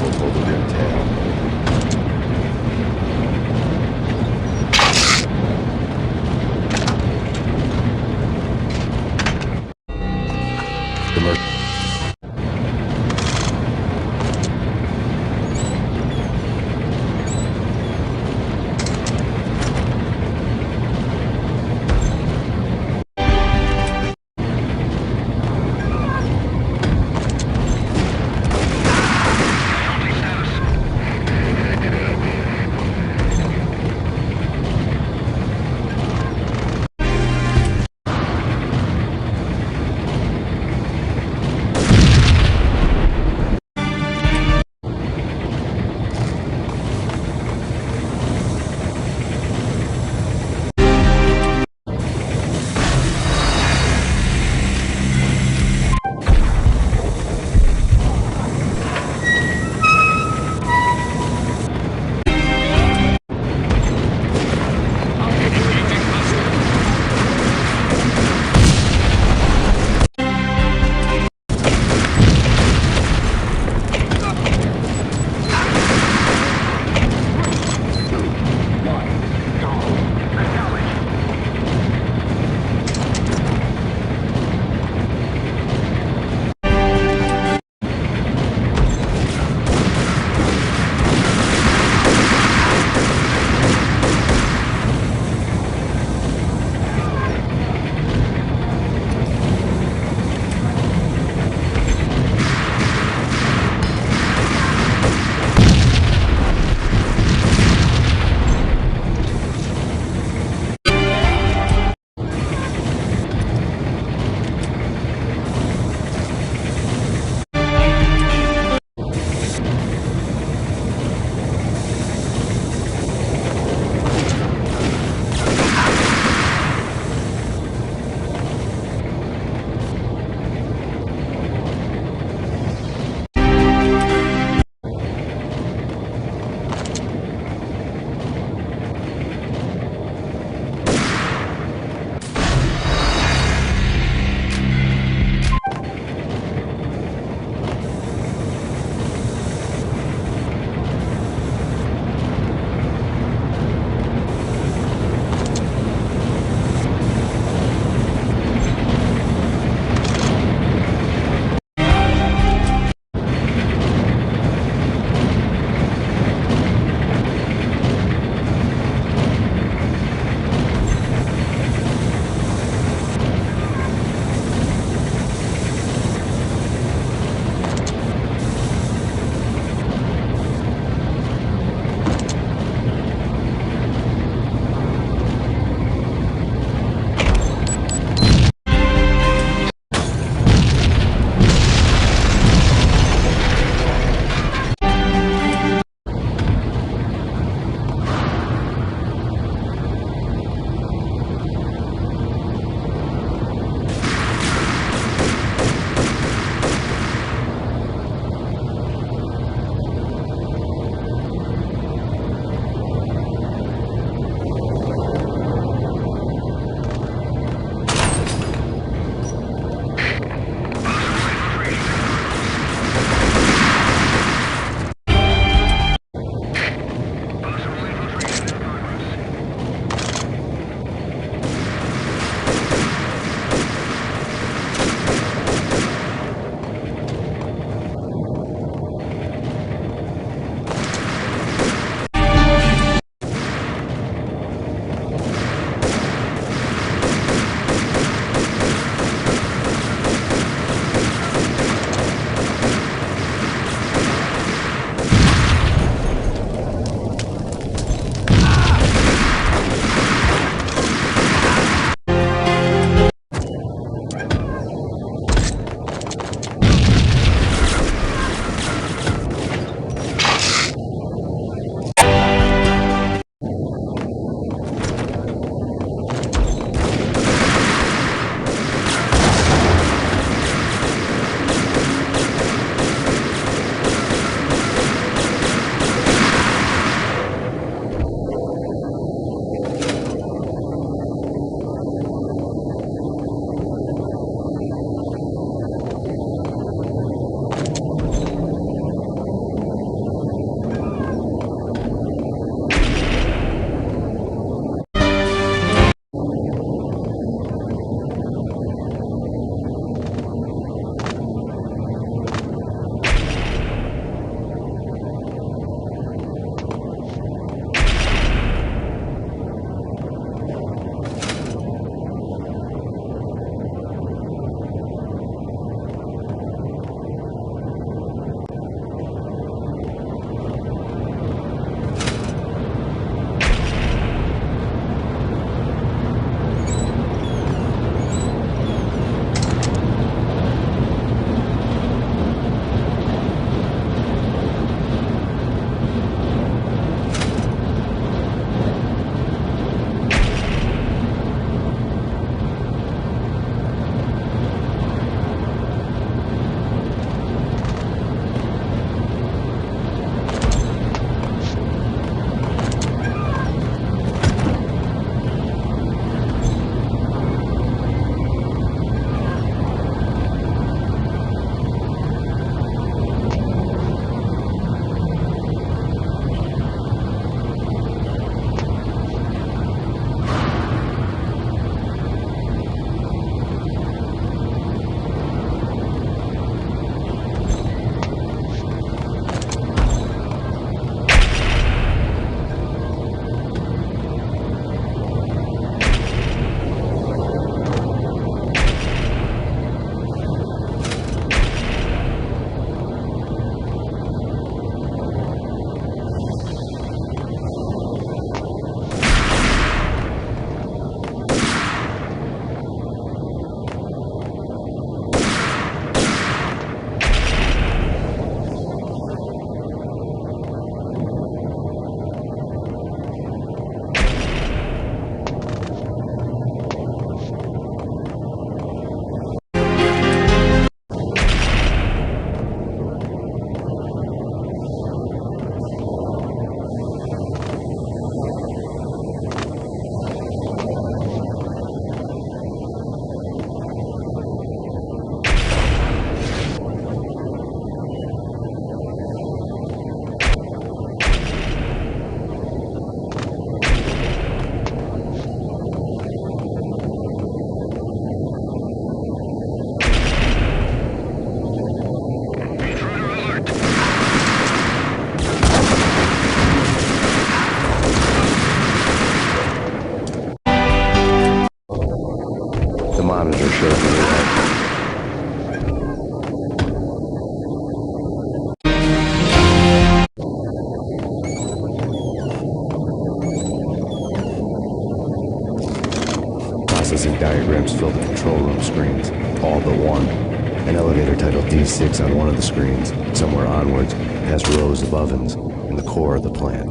will pull their tail. The mer- Missing diagrams fill the control room screens, all but one. An elevator titled D6 on one of the screens, somewhere onwards, has rows of ovens in the core of the plant.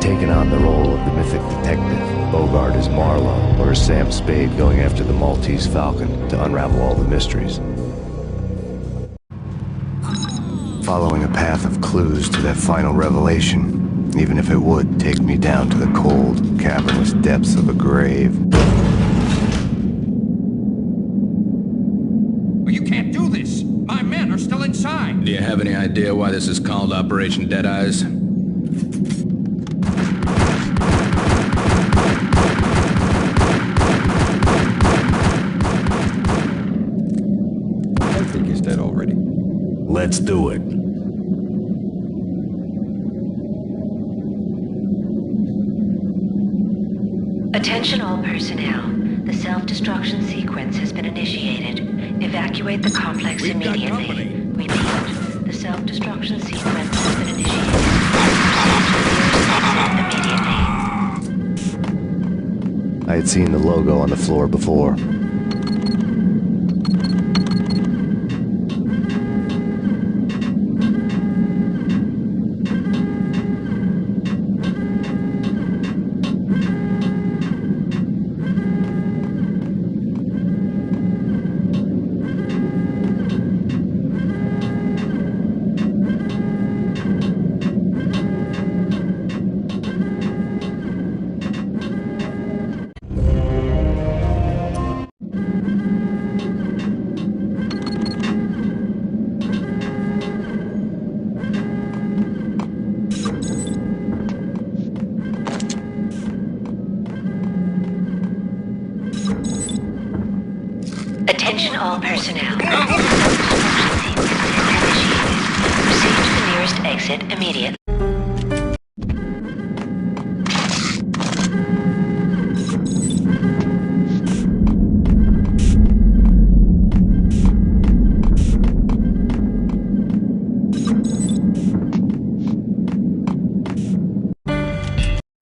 taken on the role of the mythic detective, Bogart as Marlowe, or as Sam Spade going after the Maltese Falcon to unravel all the mysteries. Following a path of clues to that final revelation, even if it would take me down to the cold, cavernous depths of a grave. You can't do this! My men are still inside! Do you have any idea why this is called Operation Dead Eyes? I think he's dead already. Let's do it. Attention all personnel. The self-destruction sequence has been initiated. Evacuate the complex immediately. Repeat. The self-destruction sequence has been initiated. Immediately. I had seen the logo on the floor before. Attention all personnel. Proceed to the nearest exit immediately.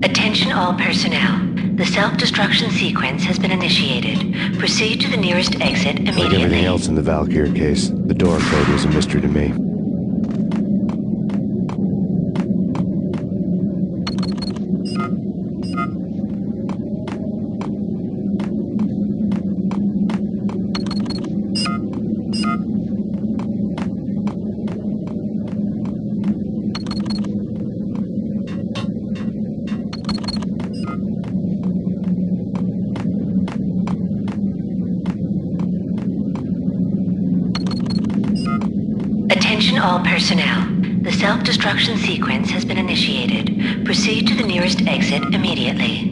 Attention all personnel. The self-destruction sequence has been initiated. Proceed to the nearest exit immediately. Like everything else in the Valkyr case, the door code was a mystery to me. Attention all personnel. The self-destruction sequence has been initiated. Proceed to the nearest exit immediately.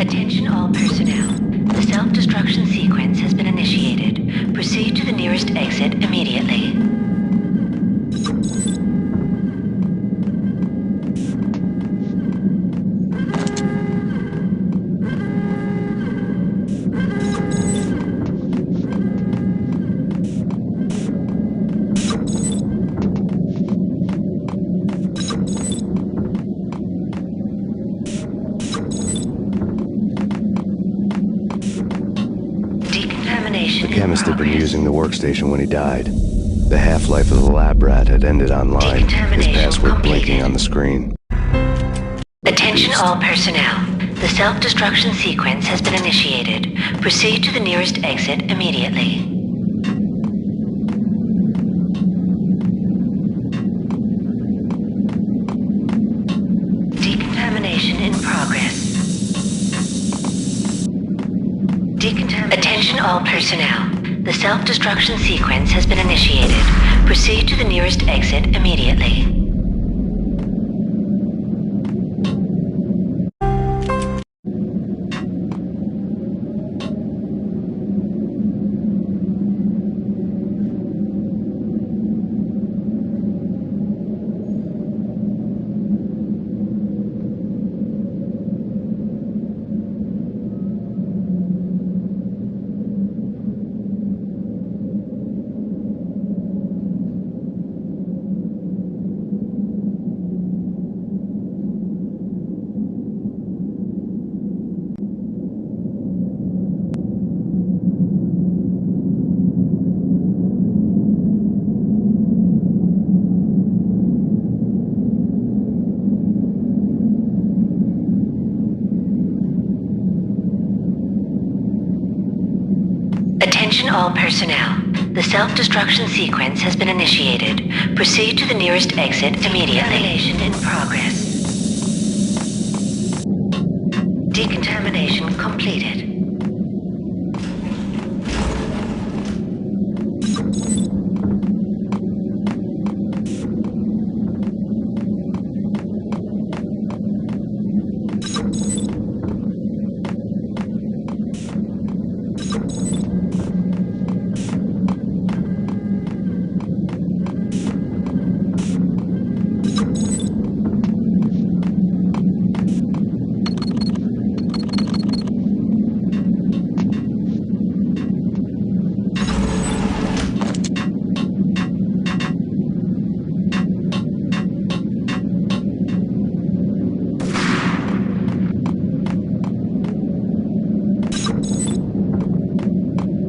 Attention all personnel. The self-destruction sequence has been initiated. Proceed to the nearest exit immediately. The chemist had been using the workstation when he died. The half-life of the lab rat had ended online, his password blinking on the screen. Attention all personnel. The self-destruction sequence has been initiated. Proceed to the nearest exit immediately. Decontamination in progress. Attention all personnel. The self-destruction sequence has been initiated. Proceed to the nearest exit immediately. Attention all personnel. The self-destruction sequence has been initiated. Proceed to the nearest exit immediately. Decontamination in progress. Decontamination completed.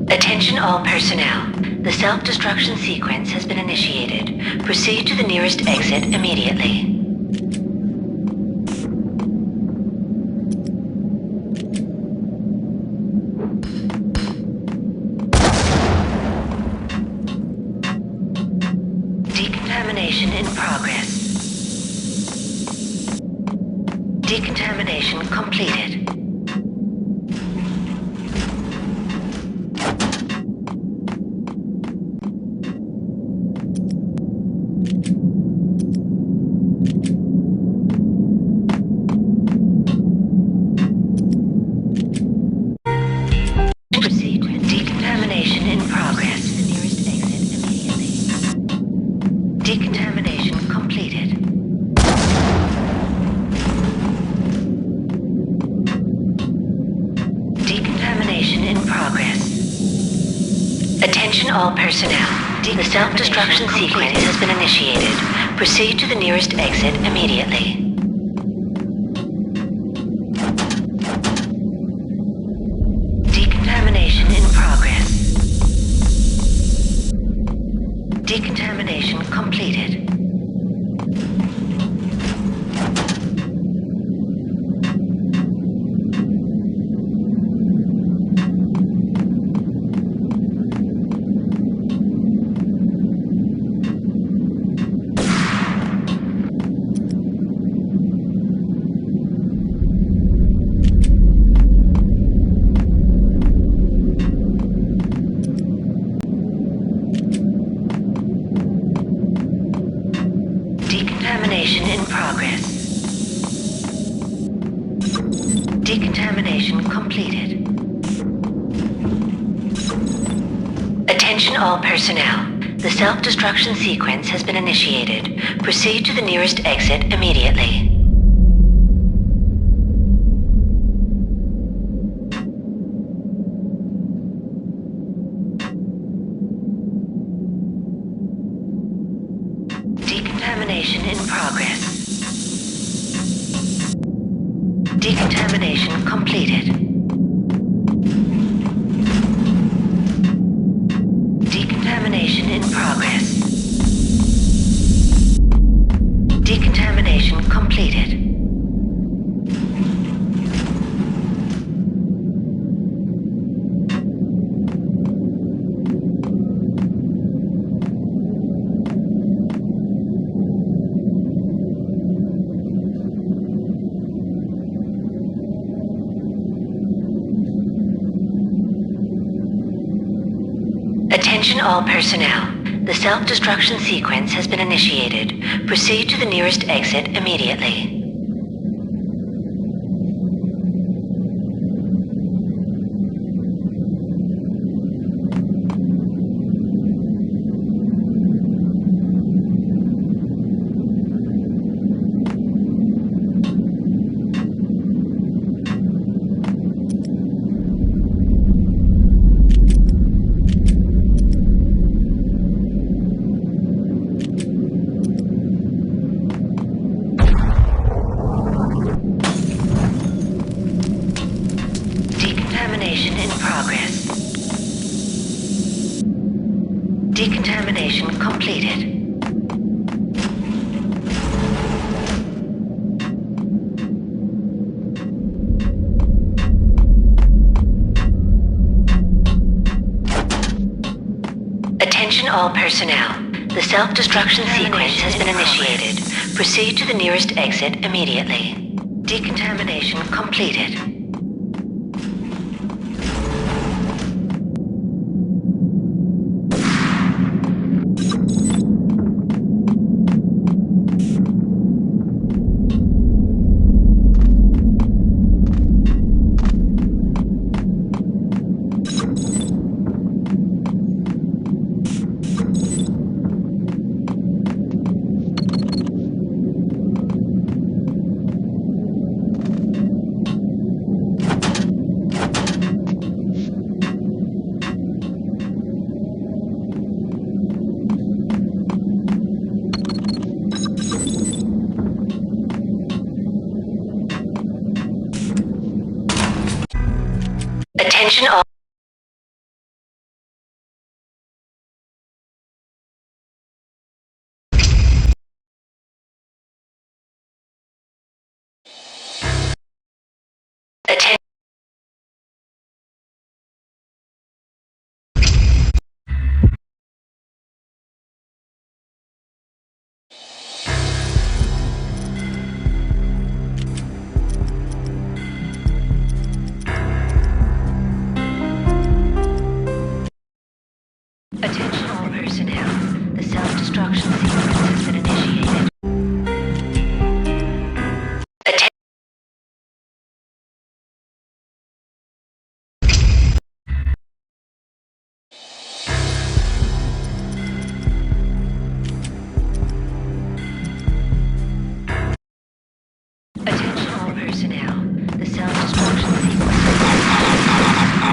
Attention all personnel. The self-destruction sequence has been initiated. Proceed to the nearest exit immediately. Decontamination in progress. Decontamination completed. Proceed with decontamination in progress. The nearest exit immediately. Decontamination completed. Decontamination in progress. Attention all personnel. The self-destruction sequence has been initiated. Proceed to the nearest exit immediately. Decontamination in progress. Decontamination completed. Decontamination in progress. Decontamination completed. Attention all personnel. The self-destruction sequence has been initiated. Proceed to the nearest exit immediately. Decontamination in progress. Decontamination completed. Decontamination in progress. Decontamination completed. Attention all personnel. The self-destruction sequence has been initiated. Proceed to the nearest exit immediately. Decontamination in progress. Decontamination completed. Attention all personnel. The self-destruction sequence has been initiated. Proceed to the nearest exit immediately. Decontamination completed. Attention all. Attention. Attention all personnel. The self-destruction sequence has been initiated. Attention all personnel. The self-destruction sequence has been initiated.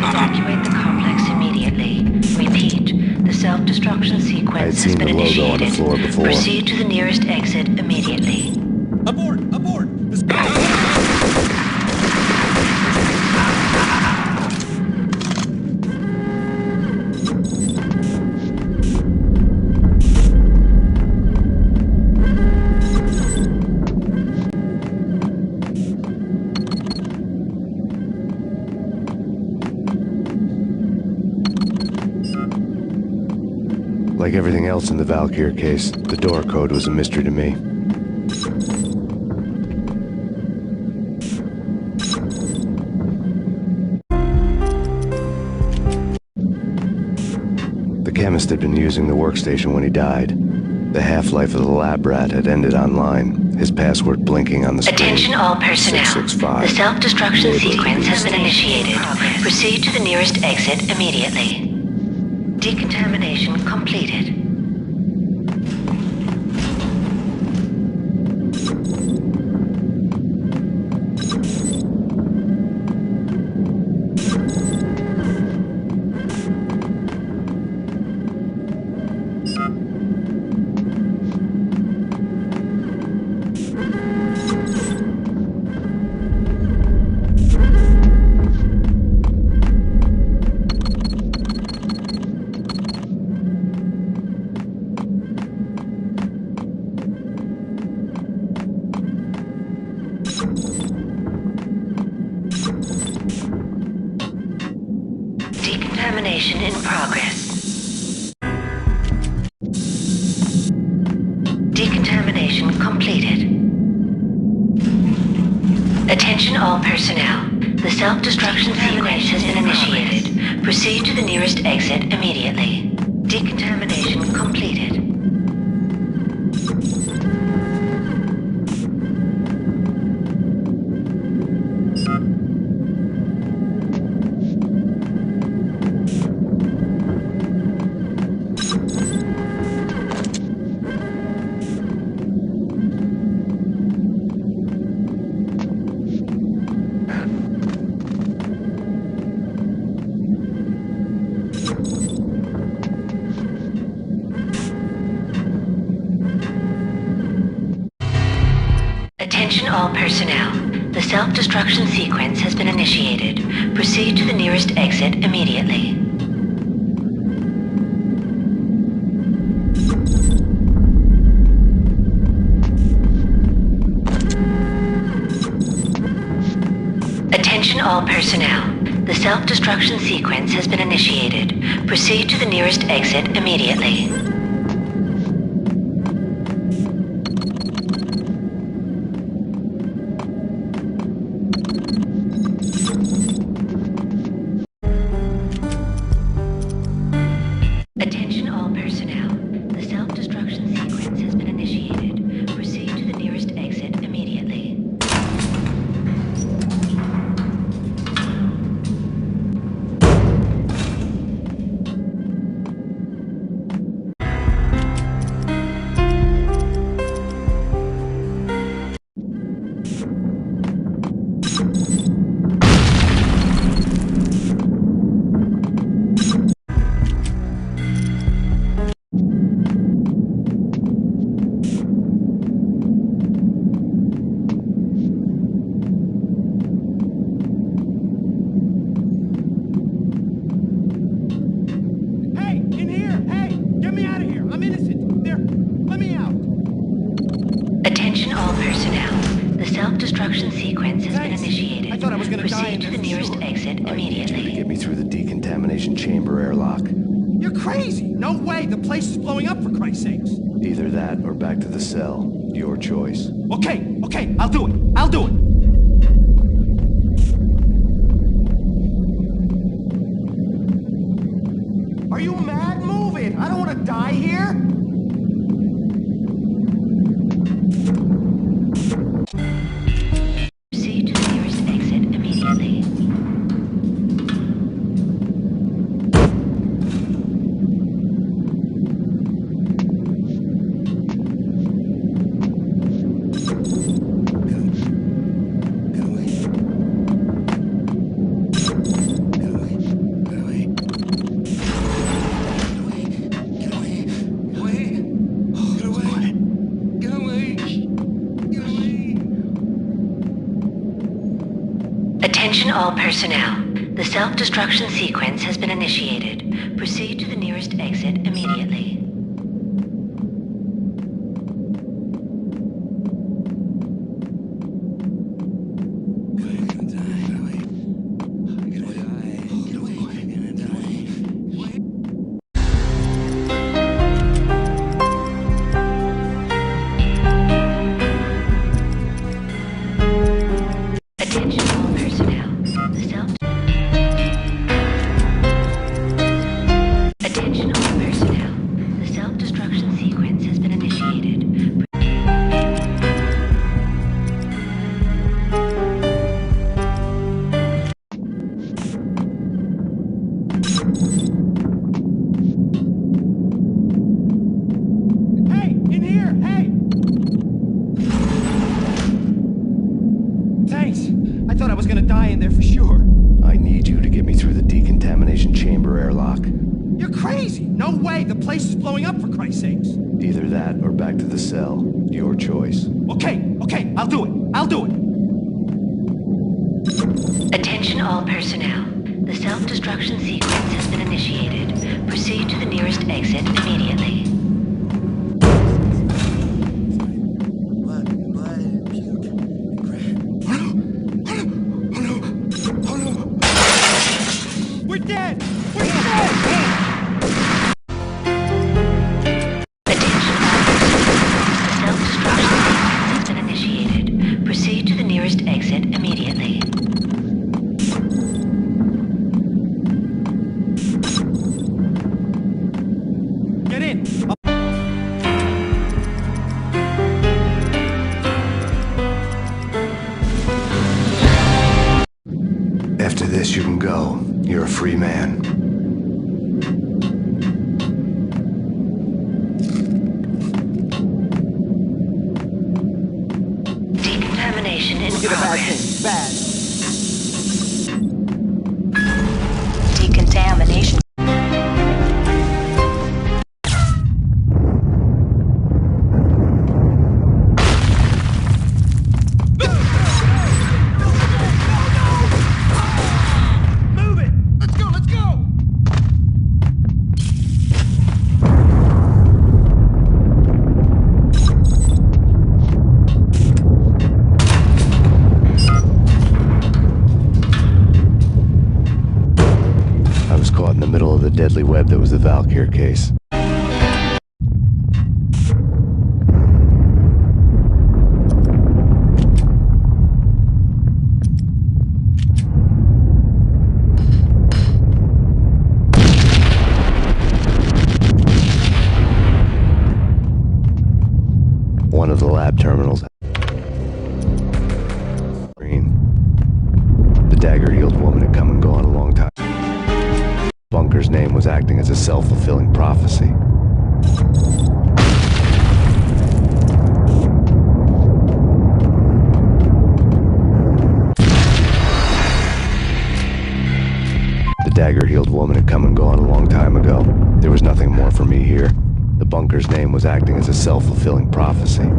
Evacuate the complex immediately. Repeat. The self-destruction sequence has been initiated. Proceed to the nearest exit immediately. Abort! Abort! Like everything else in the Valkyr case, the door code was a mystery to me. The chemist had been using the workstation when he died. The half-life of the lab rat had ended online, his password blinking on the screen. Attention all personnel. 665. The self-destruction sequence has been initiated. Proceed to the nearest exit immediately. Decontamination completed. Decontamination in progress. Decontamination completed. Attention all personnel. The self-destruction sequence has been initiated. Proceed to the nearest exit immediately. Decontamination completed. Attention all personnel. The self-destruction sequence has been initiated. Proceed to the nearest exit immediately. Attention all personnel. The self-destruction sequence has been initiated. Proceed to the nearest exit immediately. Attention all personnel. The self-destruction sequence has been initiated. Proceed to the nearest exit immediately. Hey, in here! Hey, get me out of here! I'm innocent! There, let me out! Attention all personnel. The self-destruction sequence has been initiated. I thought I was gonna die in Proceed to there the for nearest sure. exit I need you to immediately. get me through the decontamination chamber airlock. You're crazy! No way! The place is blowing up, for Christ's sakes! Either that or back to the cell. Your choice. Okay, okay, I'll do it! I'll do it! Are you mad? Move it! I don't want to die here! Proceed to the nearest exit immediately. Attention all personnel. The self-destruction sequence has been initiated. Proceed to the nearest exit immediately. Attention all personnel. The self Attention all personnel. The self-destruction sequence has been initiated. Hey, in here! Hey! Thanks. I thought I was gonna die in there for sure. I need you to get me through the decontamination chamber airlock. You're crazy! No way! The place is blowing up, for Christ's sakes! Either that or back to the cell. Your choice. Okay, okay, I'll do it! I'll do it! Attention all personnel. The self-destruction sequence has been initiated. Proceed to the nearest exit immediately. We're dead! We're dead! Attention all personnel. The self-destruction sequence has been initiated. Proceed to the nearest exit immediately. After this, you can go. You're a free man. Decontamination in Look at a bad progress. thing. Bad. Decontamination. Deadly web that was the Valkyr case. One of the lab terminals. Green. The dagger-heeled woman had come and gone a long time. Bunker's name was acting as a self-fulfilling prophecy. The dagger-heeled woman had come and gone a long time ago. There was nothing more for me here. The Bunker's name was acting as a self-fulfilling prophecy.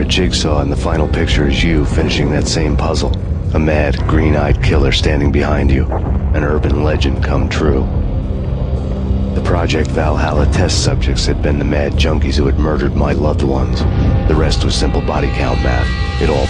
a jigsaw, and the final picture is you finishing that same puzzle. A mad, green-eyed killer standing behind you. An urban legend come true. The Project Valhalla test subjects had been the mad junkies who had murdered my loved ones. The rest was simple body count math. It all...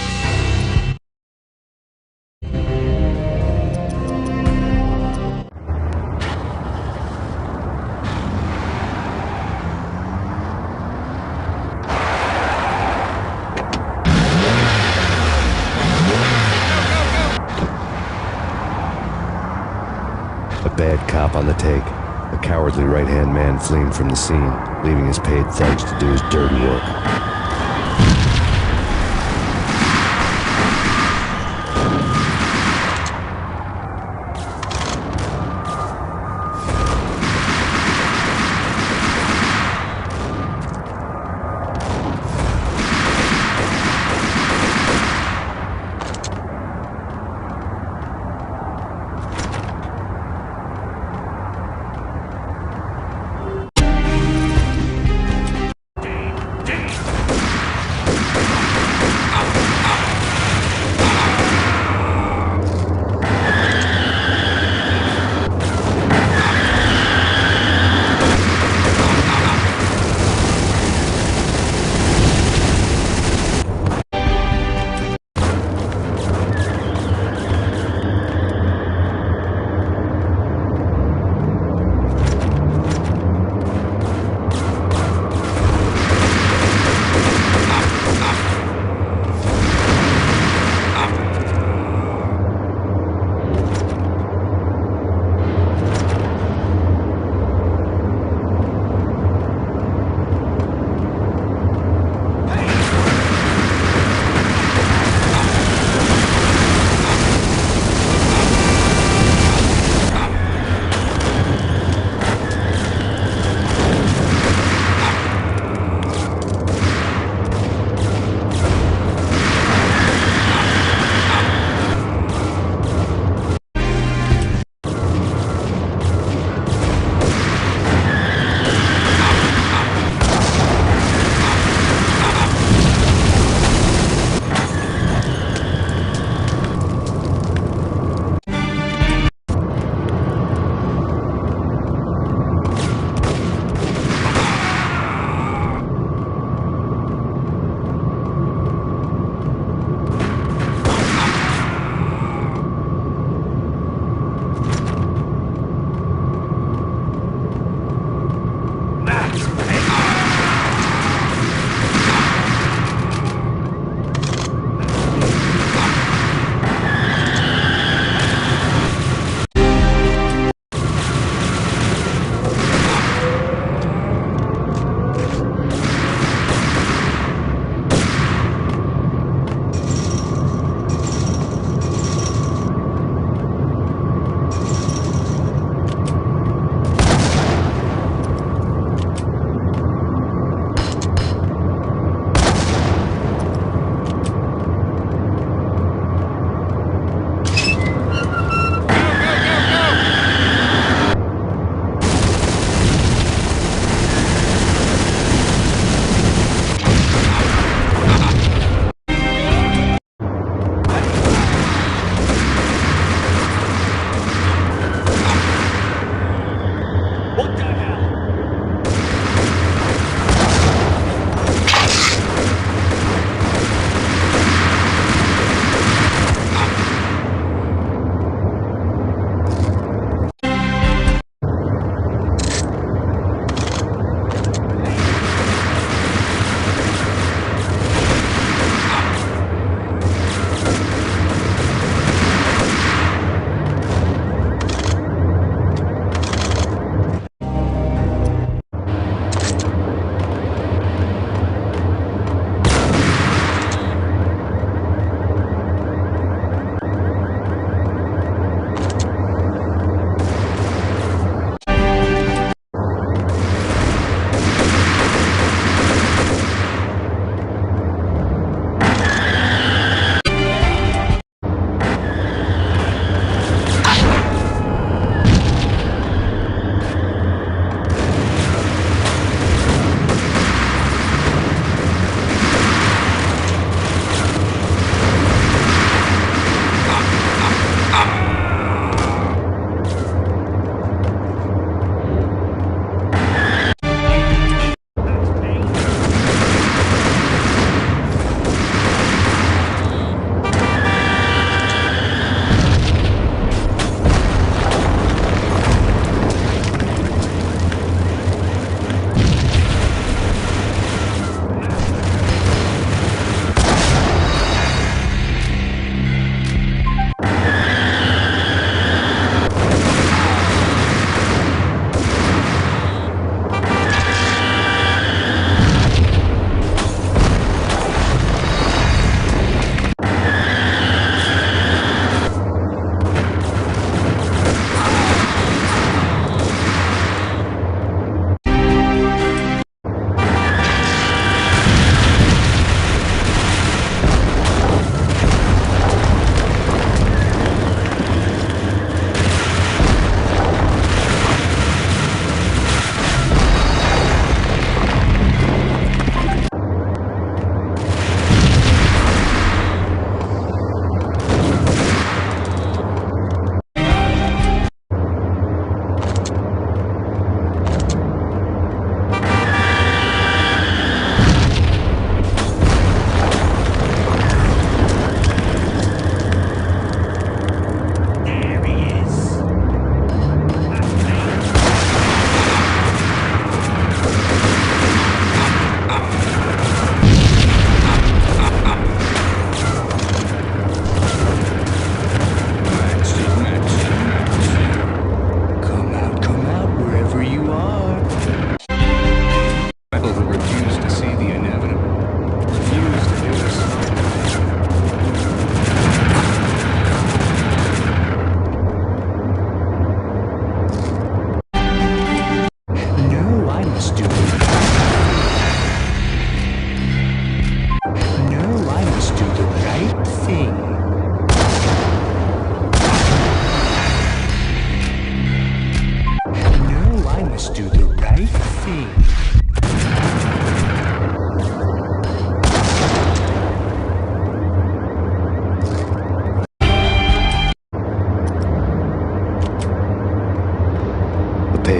A bad cop on the take. A cowardly right-hand man fleeing from the scene, leaving his paid thugs to do his dirty work.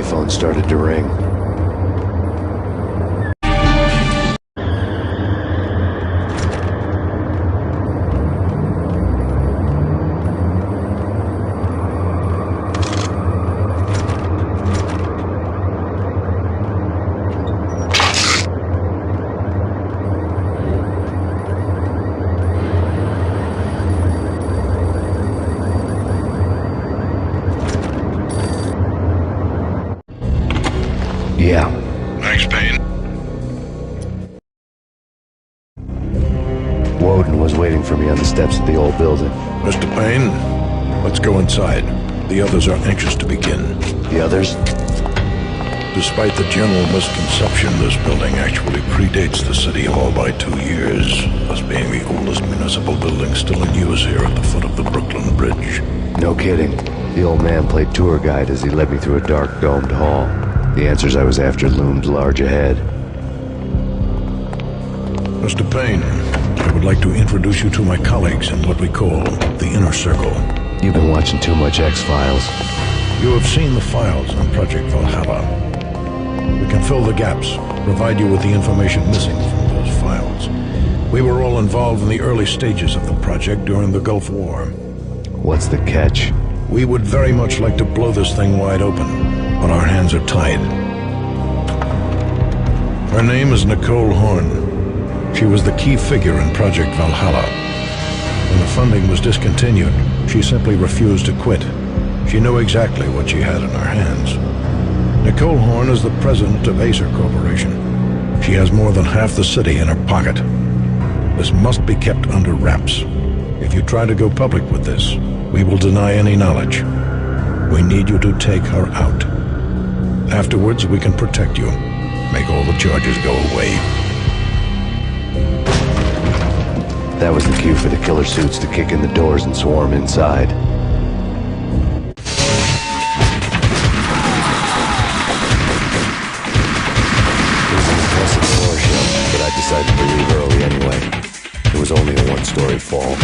payphone started to ring. Yeah. Thanks, Payne. Woden was waiting for me on the steps of the old building. Mr. Payne, let's go inside. The others are anxious to begin. The others? Despite the general misconception, this building actually predates the City Hall by 2 years, thus being the oldest municipal building still in use here at the foot of the Brooklyn Bridge. No kidding. The old man played tour guide as he led me through a dark domed hall. The answers I was after loomed large ahead. Mr. Payne, I would like to introduce you to my colleagues in what we call the Inner Circle. You've been watching too much X-Files. You have seen the files on Project Valhalla. We can fill the gaps, provide you with the information missing from those files. We were all involved in the early stages of the project during the Gulf War. What's the catch? We would very much like to blow this thing wide open, but our hands are tied. Her name is Nicole Horn. She was the key figure in Project Valhalla. When the funding was discontinued, she simply refused to quit. She knew exactly what she had in her hands. Nicole Horn is the president of Acer Corporation. She has more than half the city in her pocket. This must be kept under wraps. If you try to go public with this, we will deny any knowledge. We need you to take her out. Afterwards, we can protect you. Make all the charges go away. That was the cue for the killer suits to kick in the doors and swarm inside. It was an impressive floor show, but I decided to leave early anyway. It was only a one-story fall.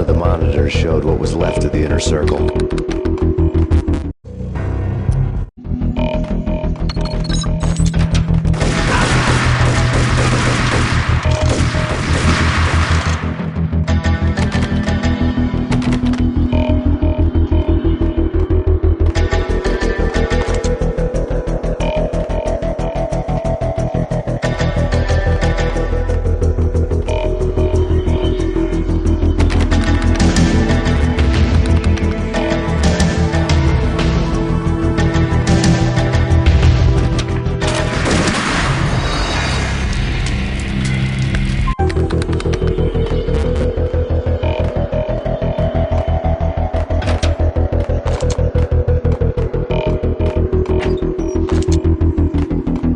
of the monitors showed what was left of the inner circle.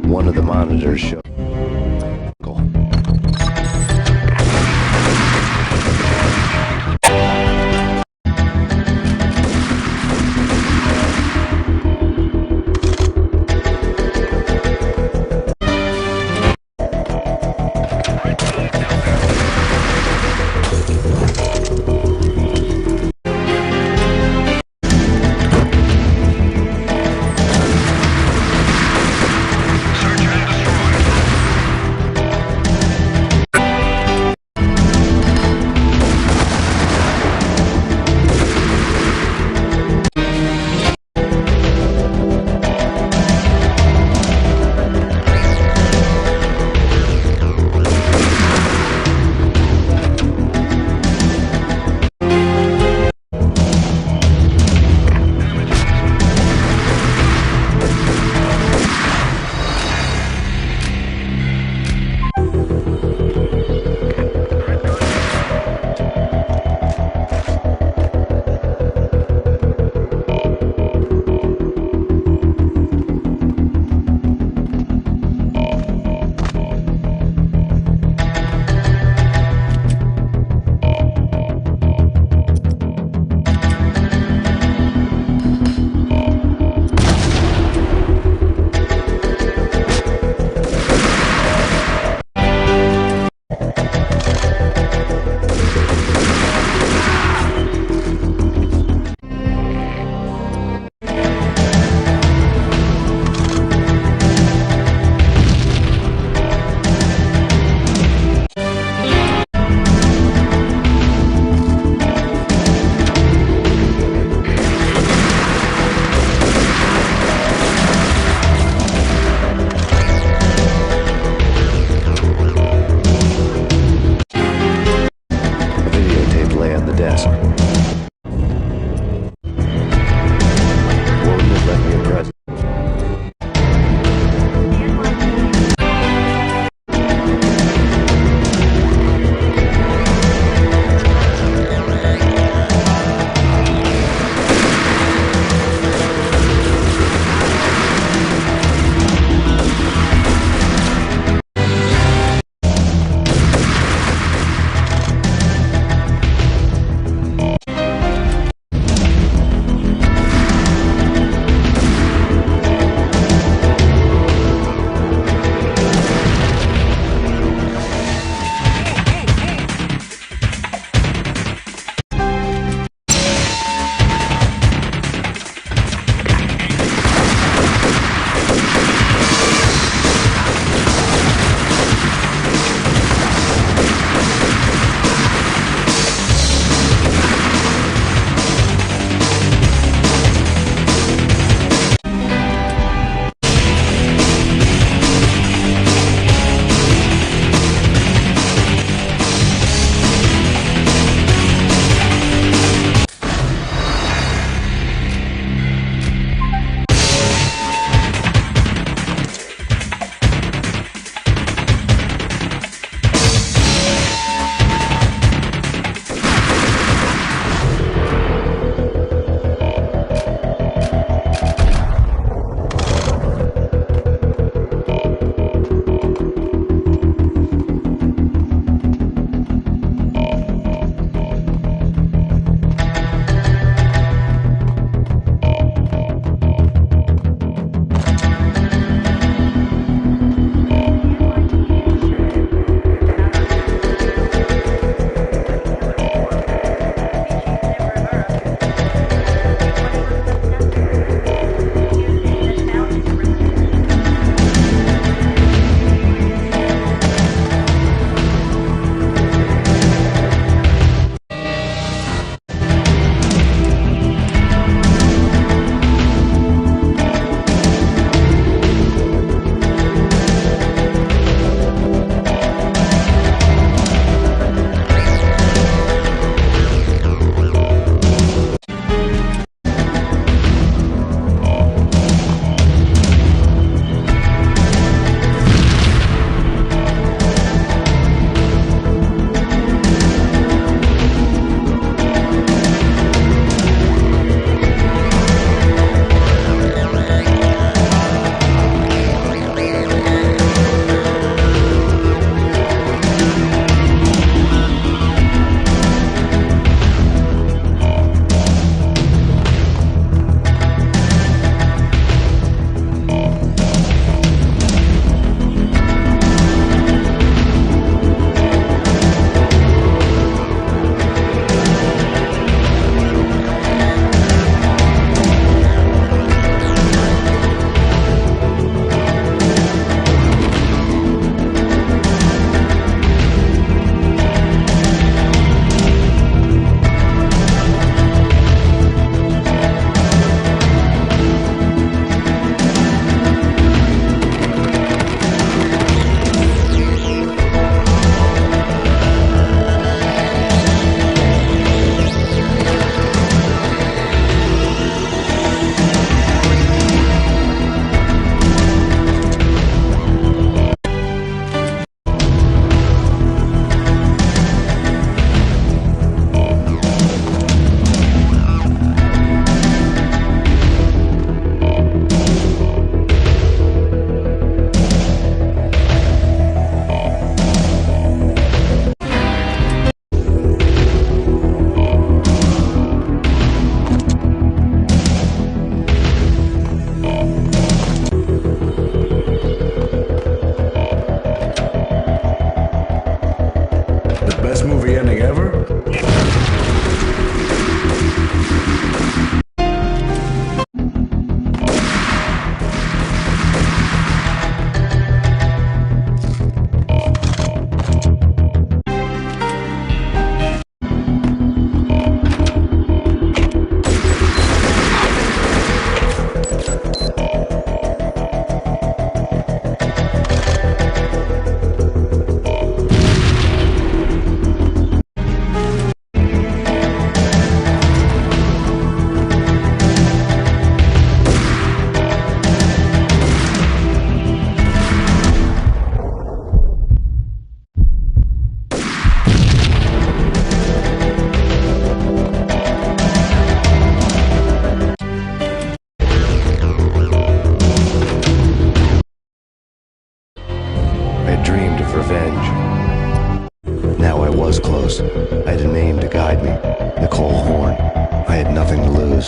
One of the monitors showed.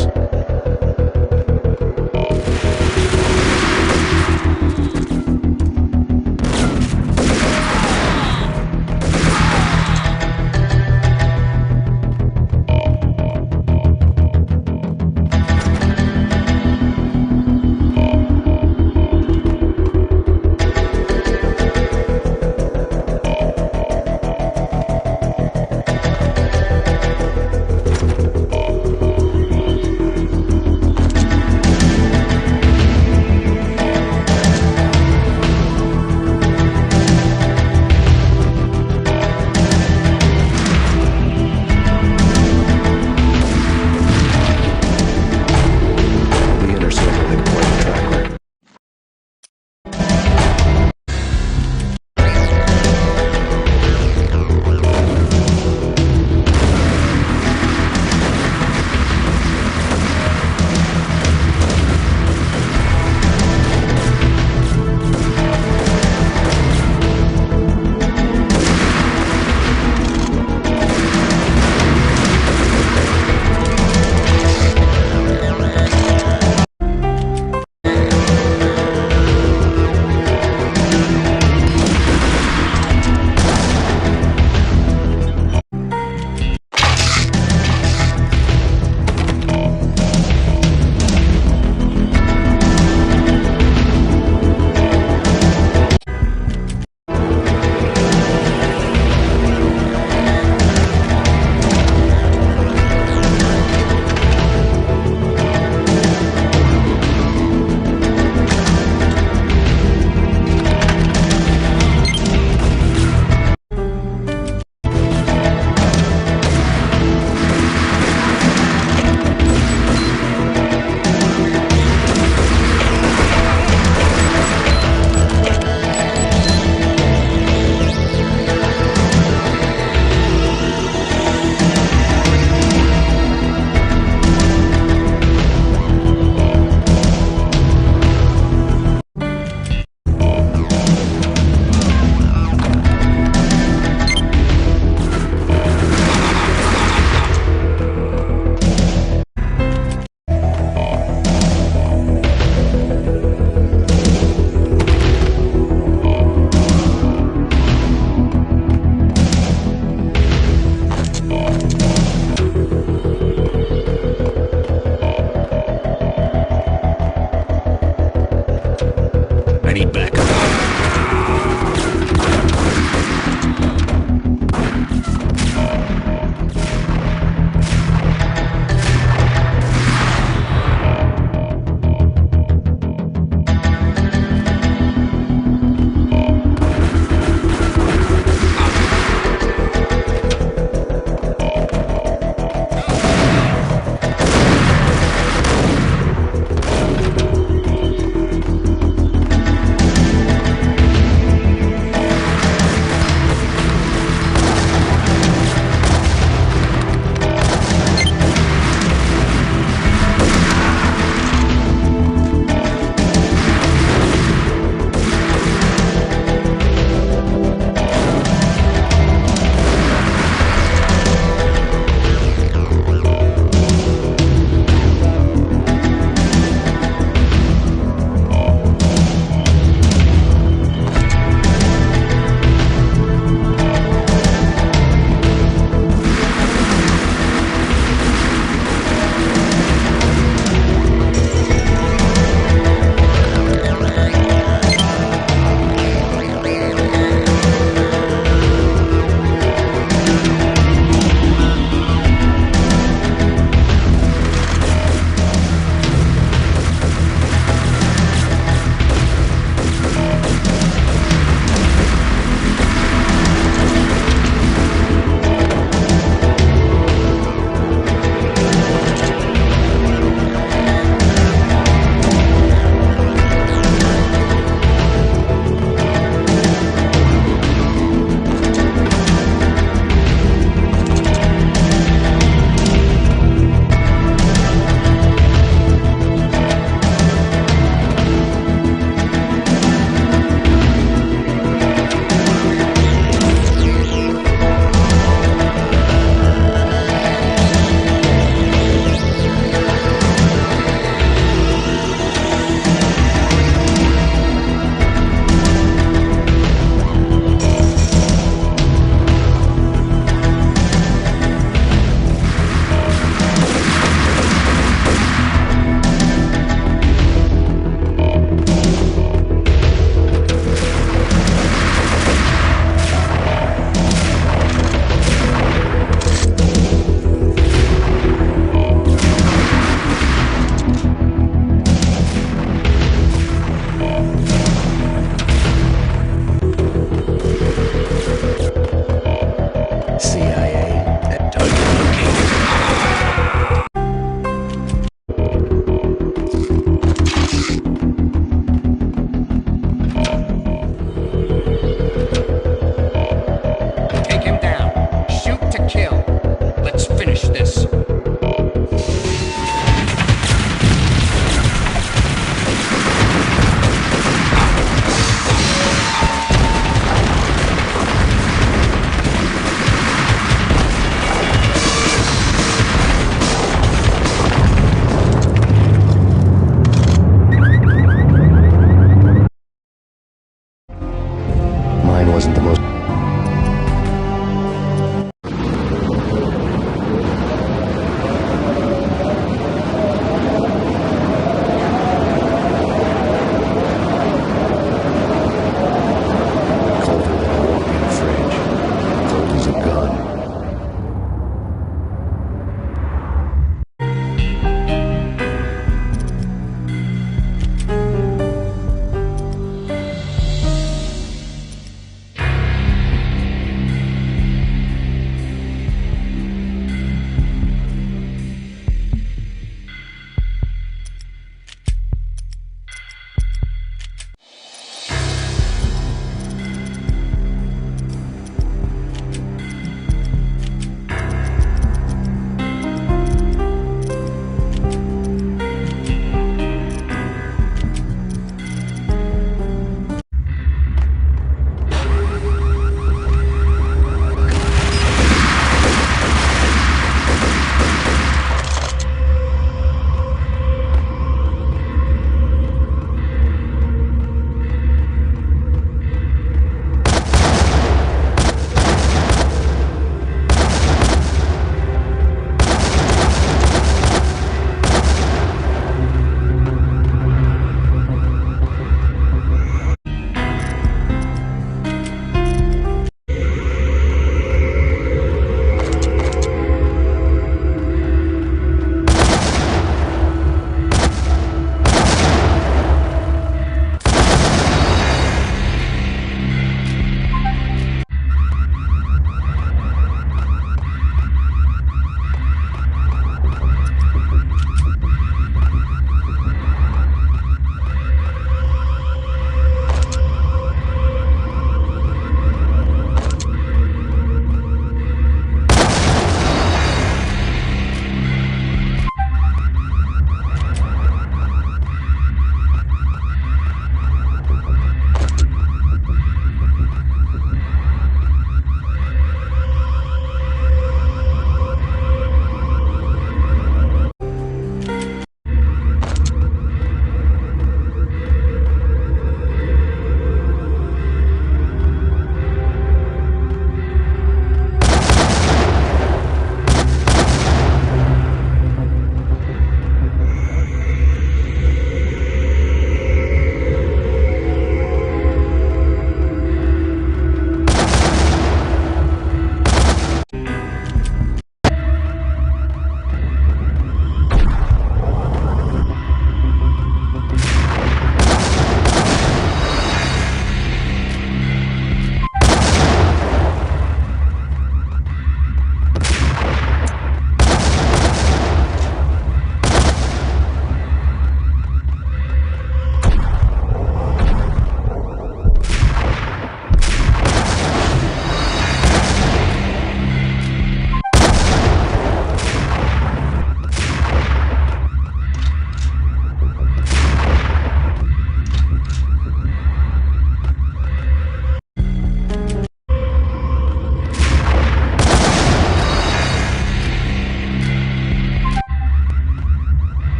is.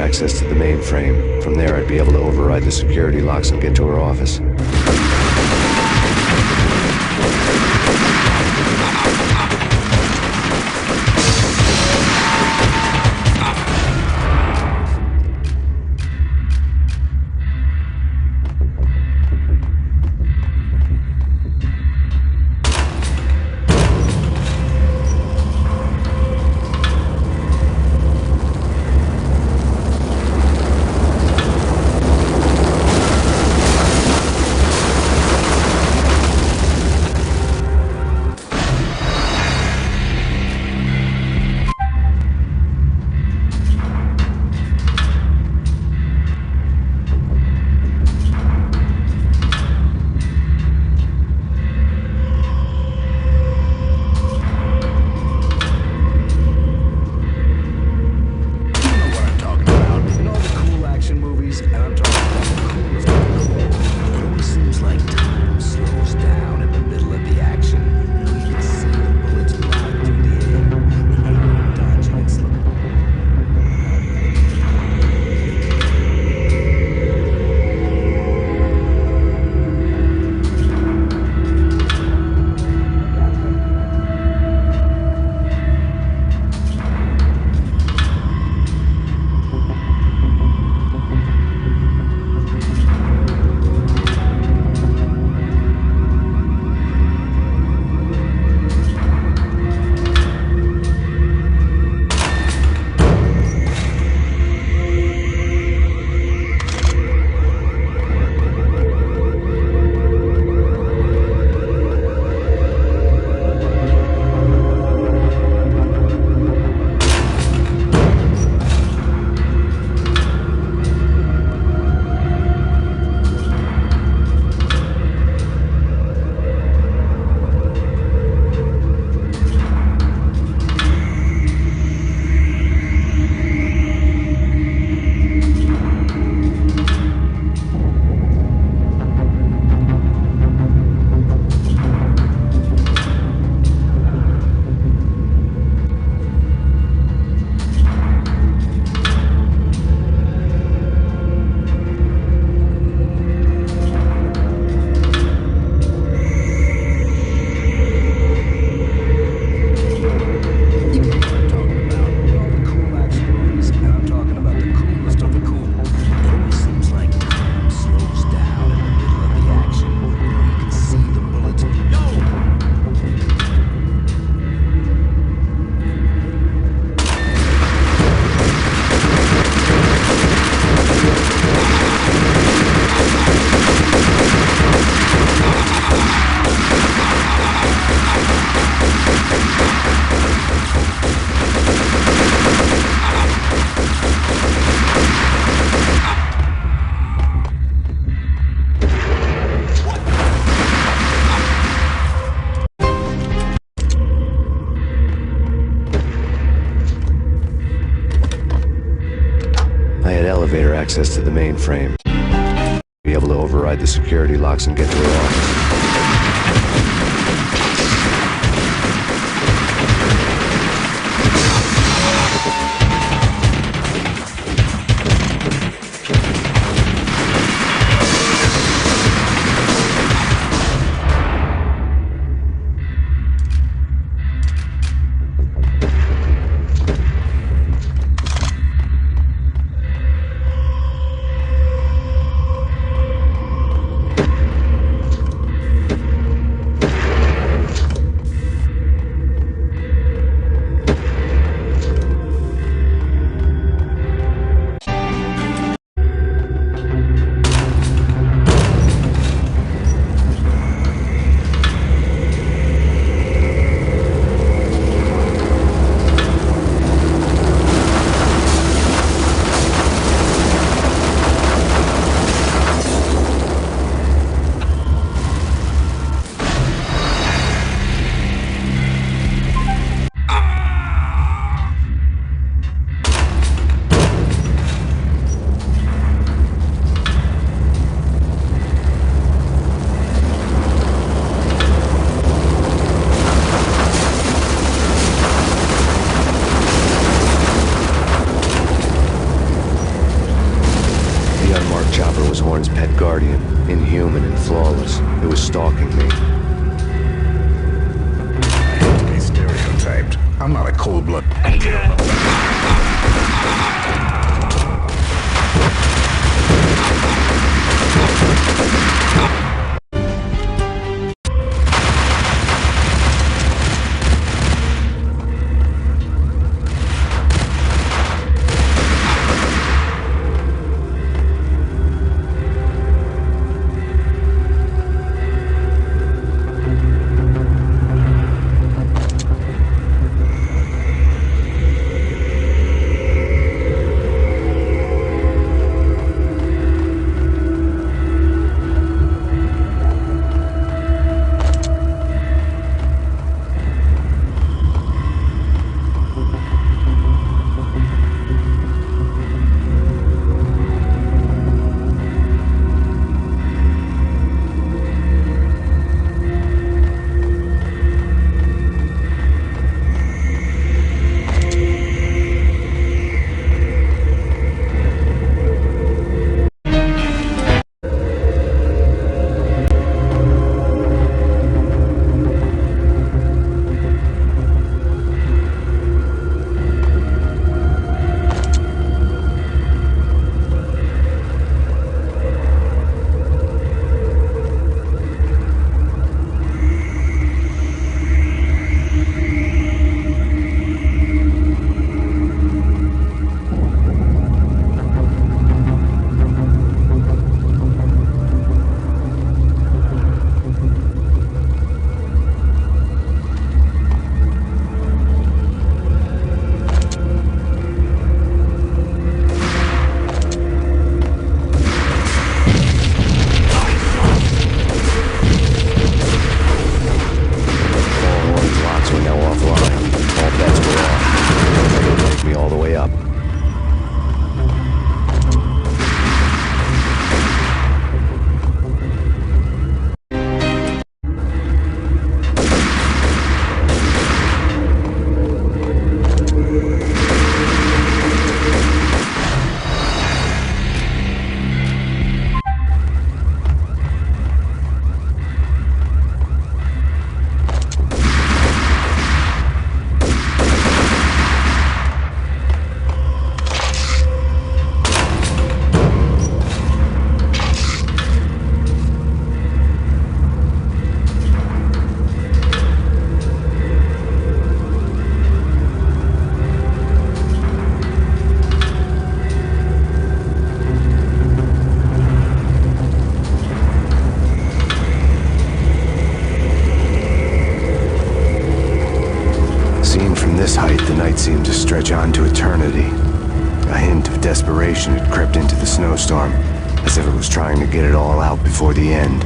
access to the mainframe. From there, I'd be able to override the security locks and get to her office. Elevator access to the mainframe. Be able to override the security locks and get to her office. chopper was Horn's pet guardian, inhuman and flawless. It was stalking me. I hate to be stereotyped. I'm not a cold-blooded... this height, the night seemed to stretch on to eternity. A hint of desperation had crept into the snowstorm, as if it was trying to get it all out before the end.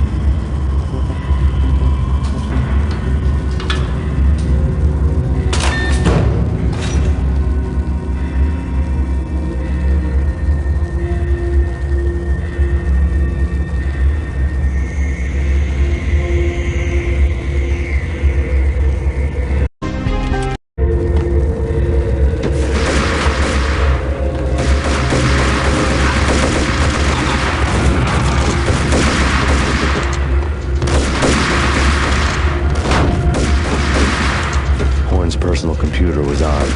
Personal computer was on.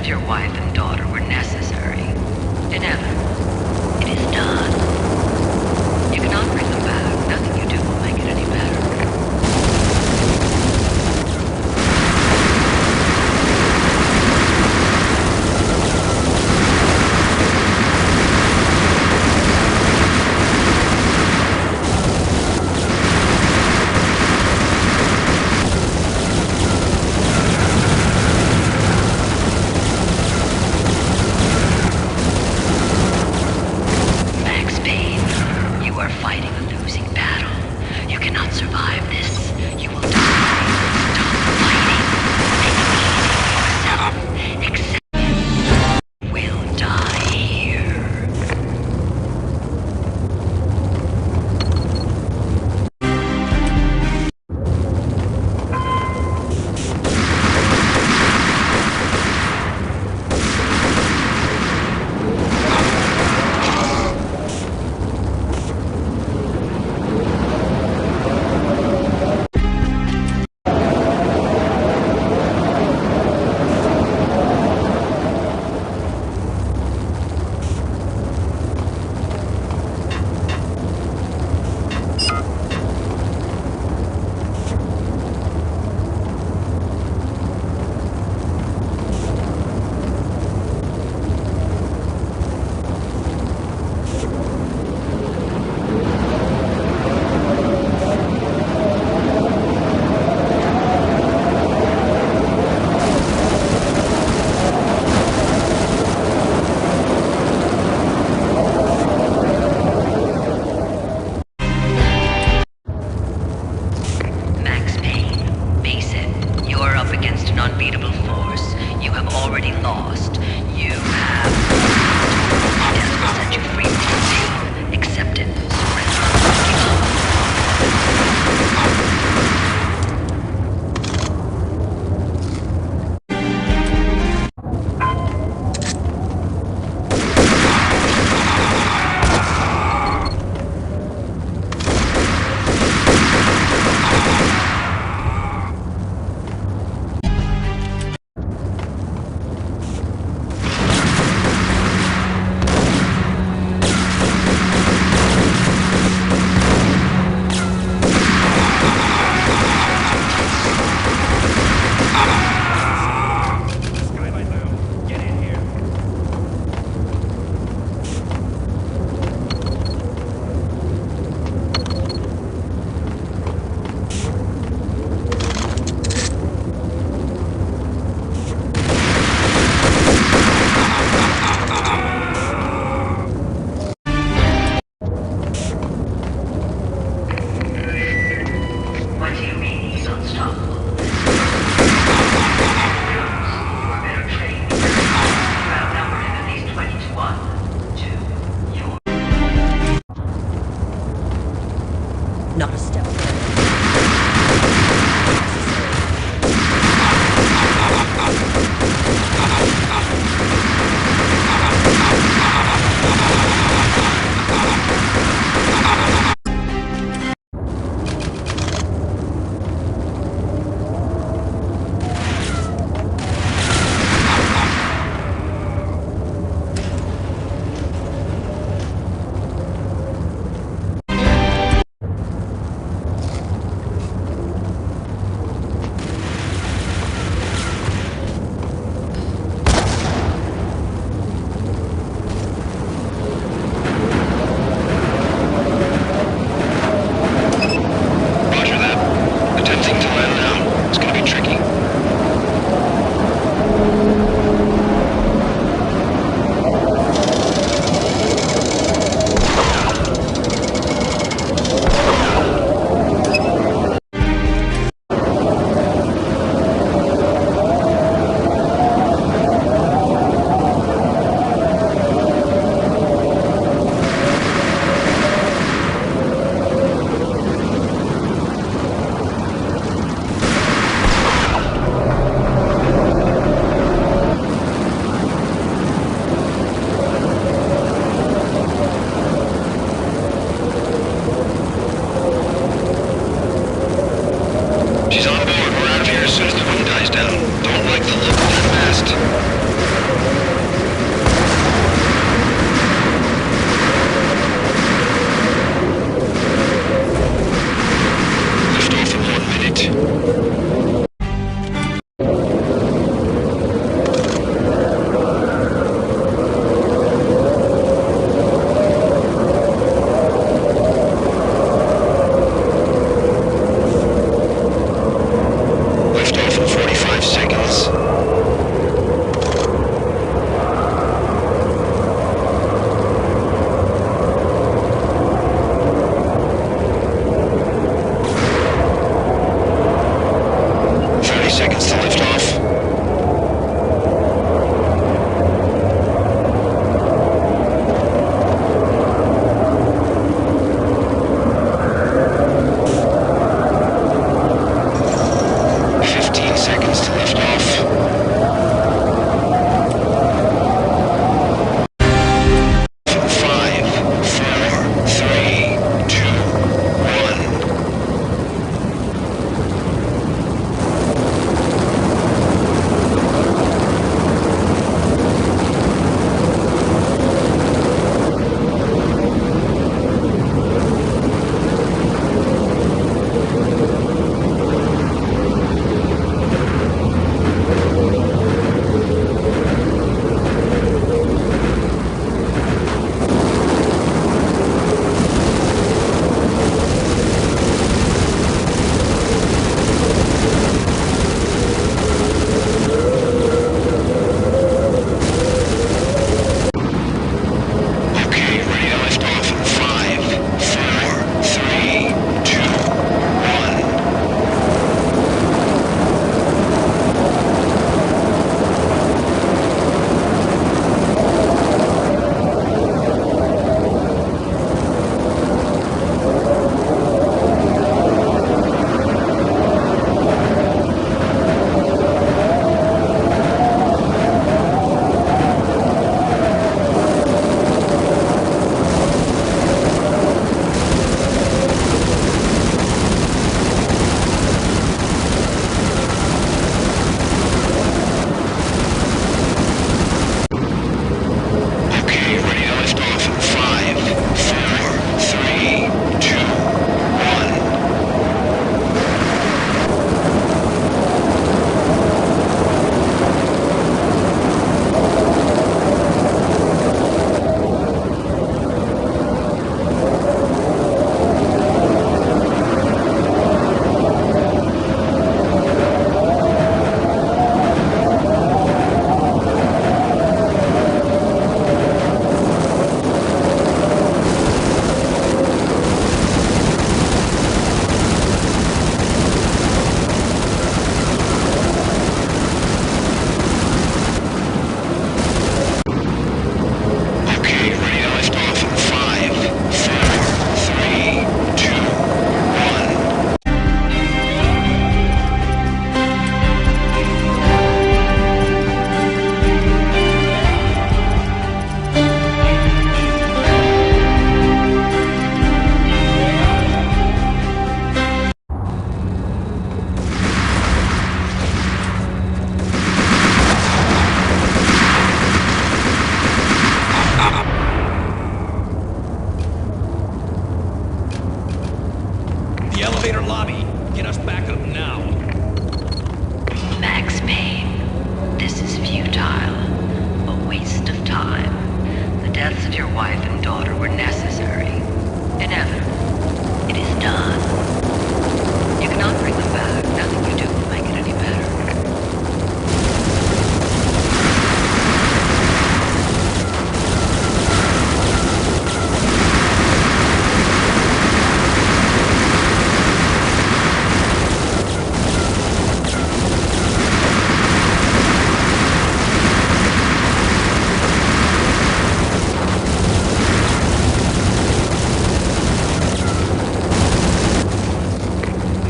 protect your wife and daughter were necessary. In heaven, it is done. You cannot bring them back. Nothing you do will make it any better. Max Payne, you are fighting a losing battle. You cannot survive this. You will die. Stop fighting. Make peace with yourself. Accept you will die here. Max Payne, face it. You are up against an unbeatable force. You have already lost. You have lost. Death will set you free from your pain. Accept it. Surrender. Give up. time. The deaths of your wife and daughter were necessary. Inevitable. It is done. You cannot bring them back. Nothing you do will make it any better.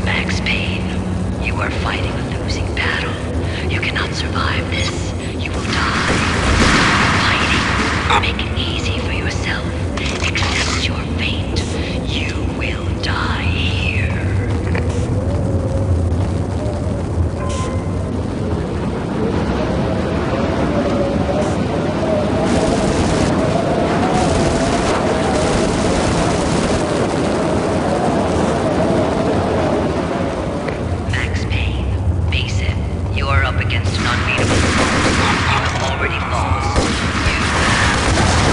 Max Payne, you are fighting a losing battle. You cannot survive this. You will die. Fighting. Make it easy for yourself. Accept your fate. You will die here. Max Payne, face it. You are up against an unbeatable opponent. You have already lost. You have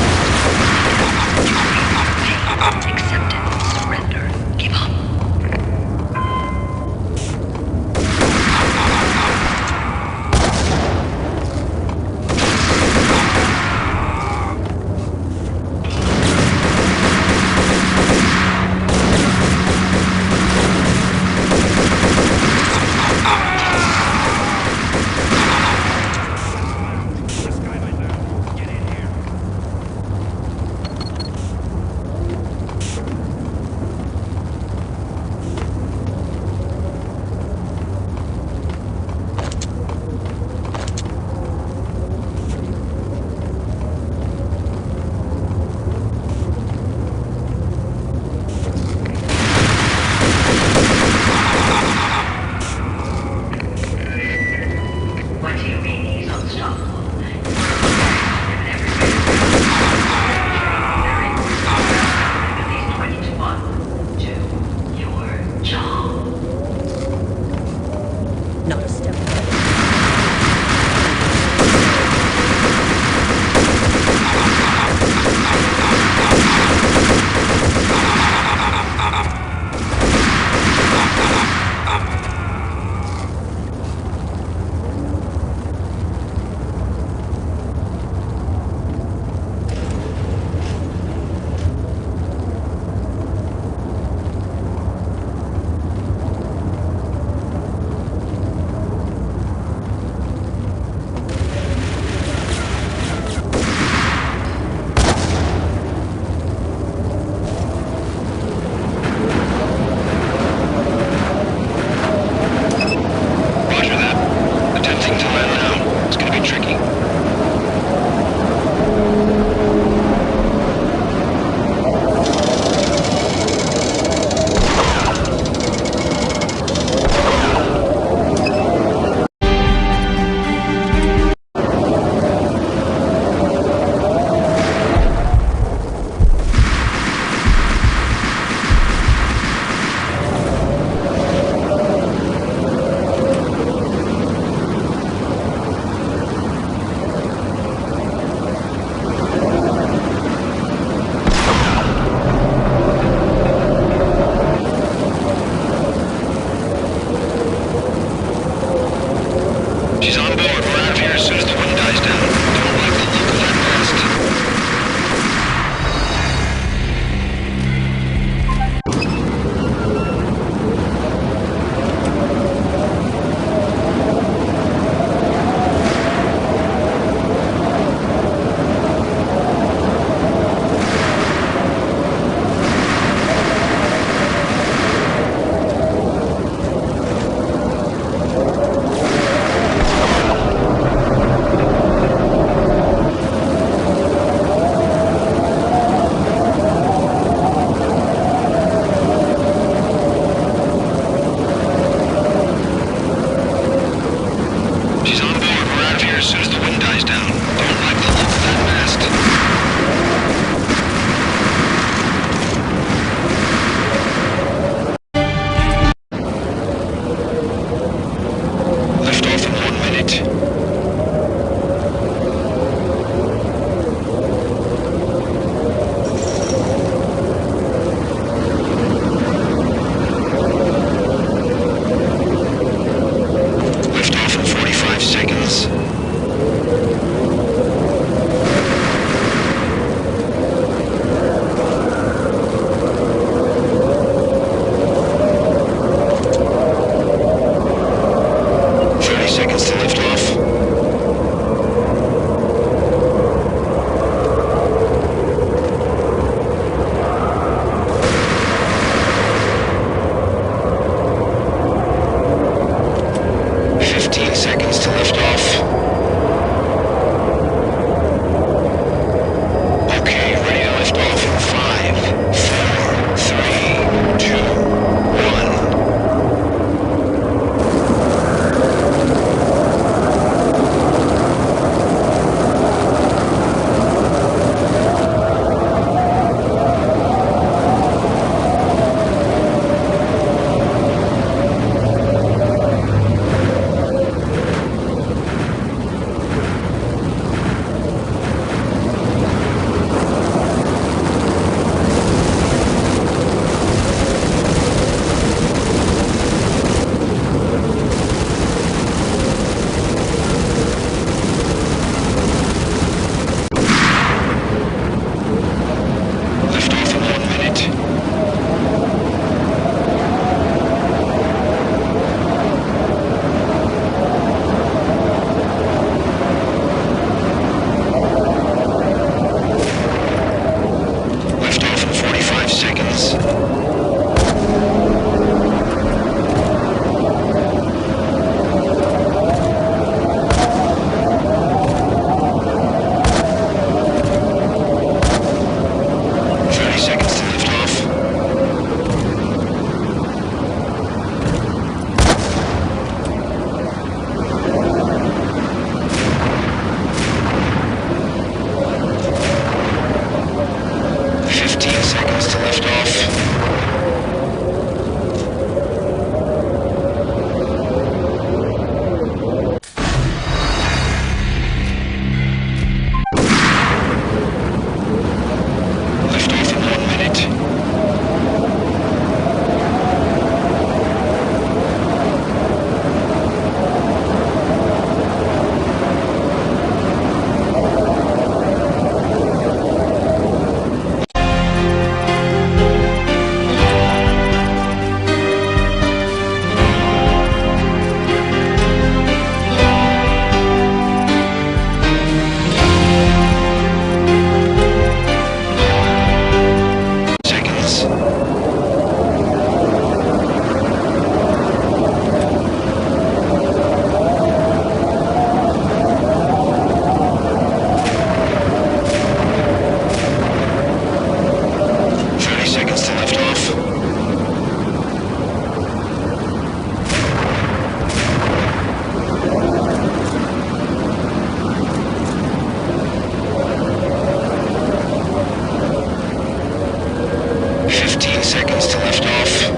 seconds to lift off.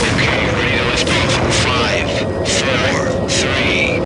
Okay, ready to lift off in 5, 4, 3.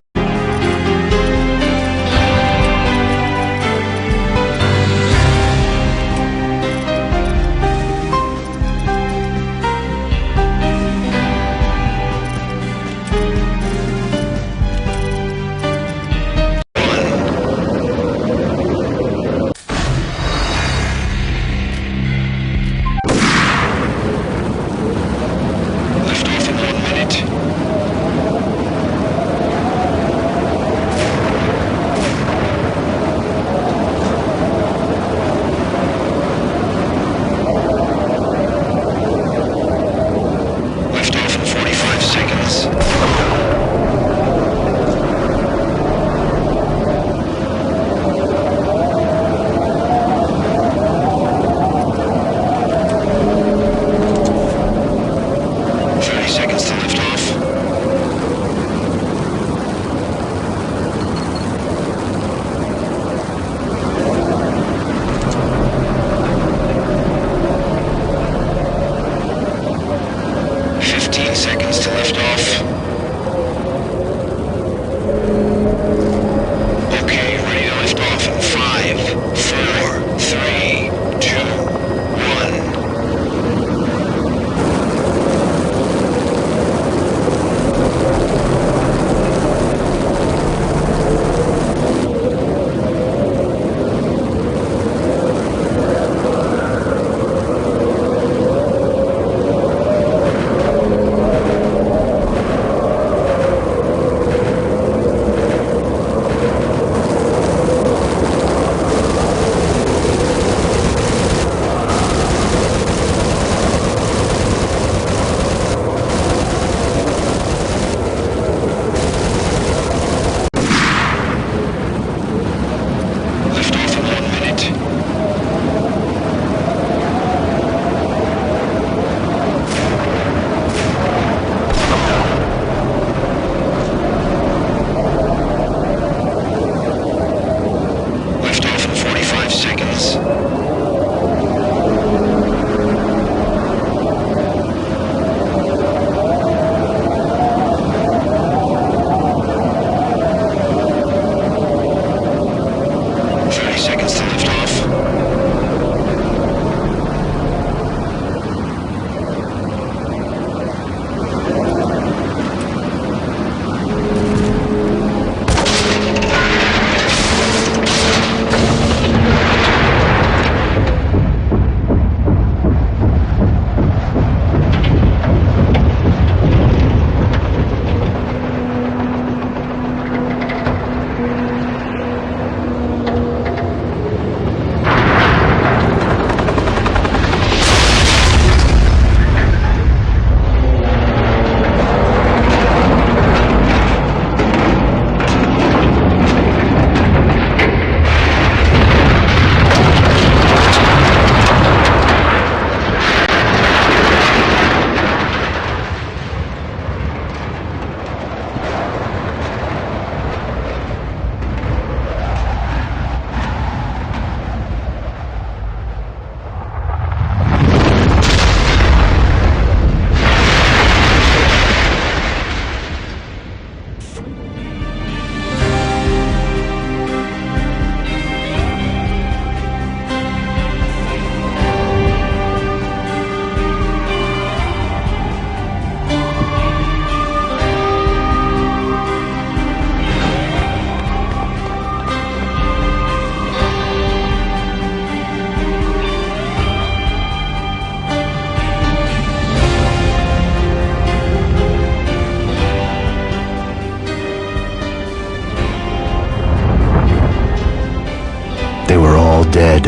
Dead.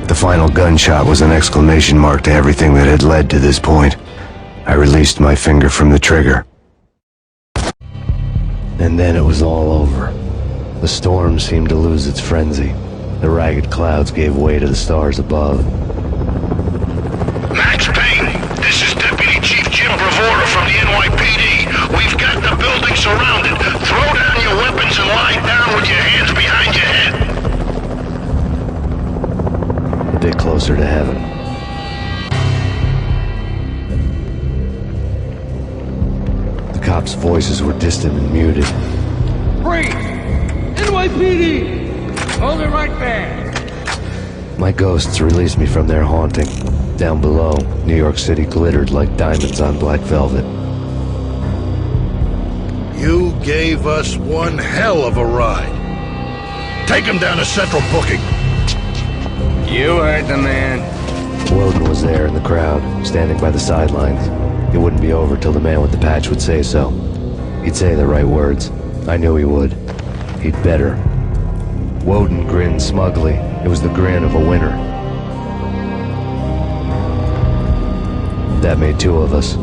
The final gunshot was an exclamation mark to everything that had led to this point. I released my finger from the trigger. And then it was all over. The storm seemed to lose its frenzy. The ragged clouds gave way to the stars above. Max Payne, this is Deputy Chief Jim Bravura from the NYPD. We've got the building surrounded. Throw down your weapons and lie down with your hands behind your head. closer to heaven. The cops' voices were distant and muted. Freeze! NYPD! Hold it right there! My ghosts released me from their haunting. Down below, New York City glittered like diamonds on black velvet. You gave us one hell of a ride. Take him down to Central Booking. You heard the man. Woden was there in the crowd, standing by the sidelines. It wouldn't be over till the man with the patch would say so. He'd say the right words. I knew he would. He'd better. Woden grinned smugly. It was the grin of a winner. That made two of us.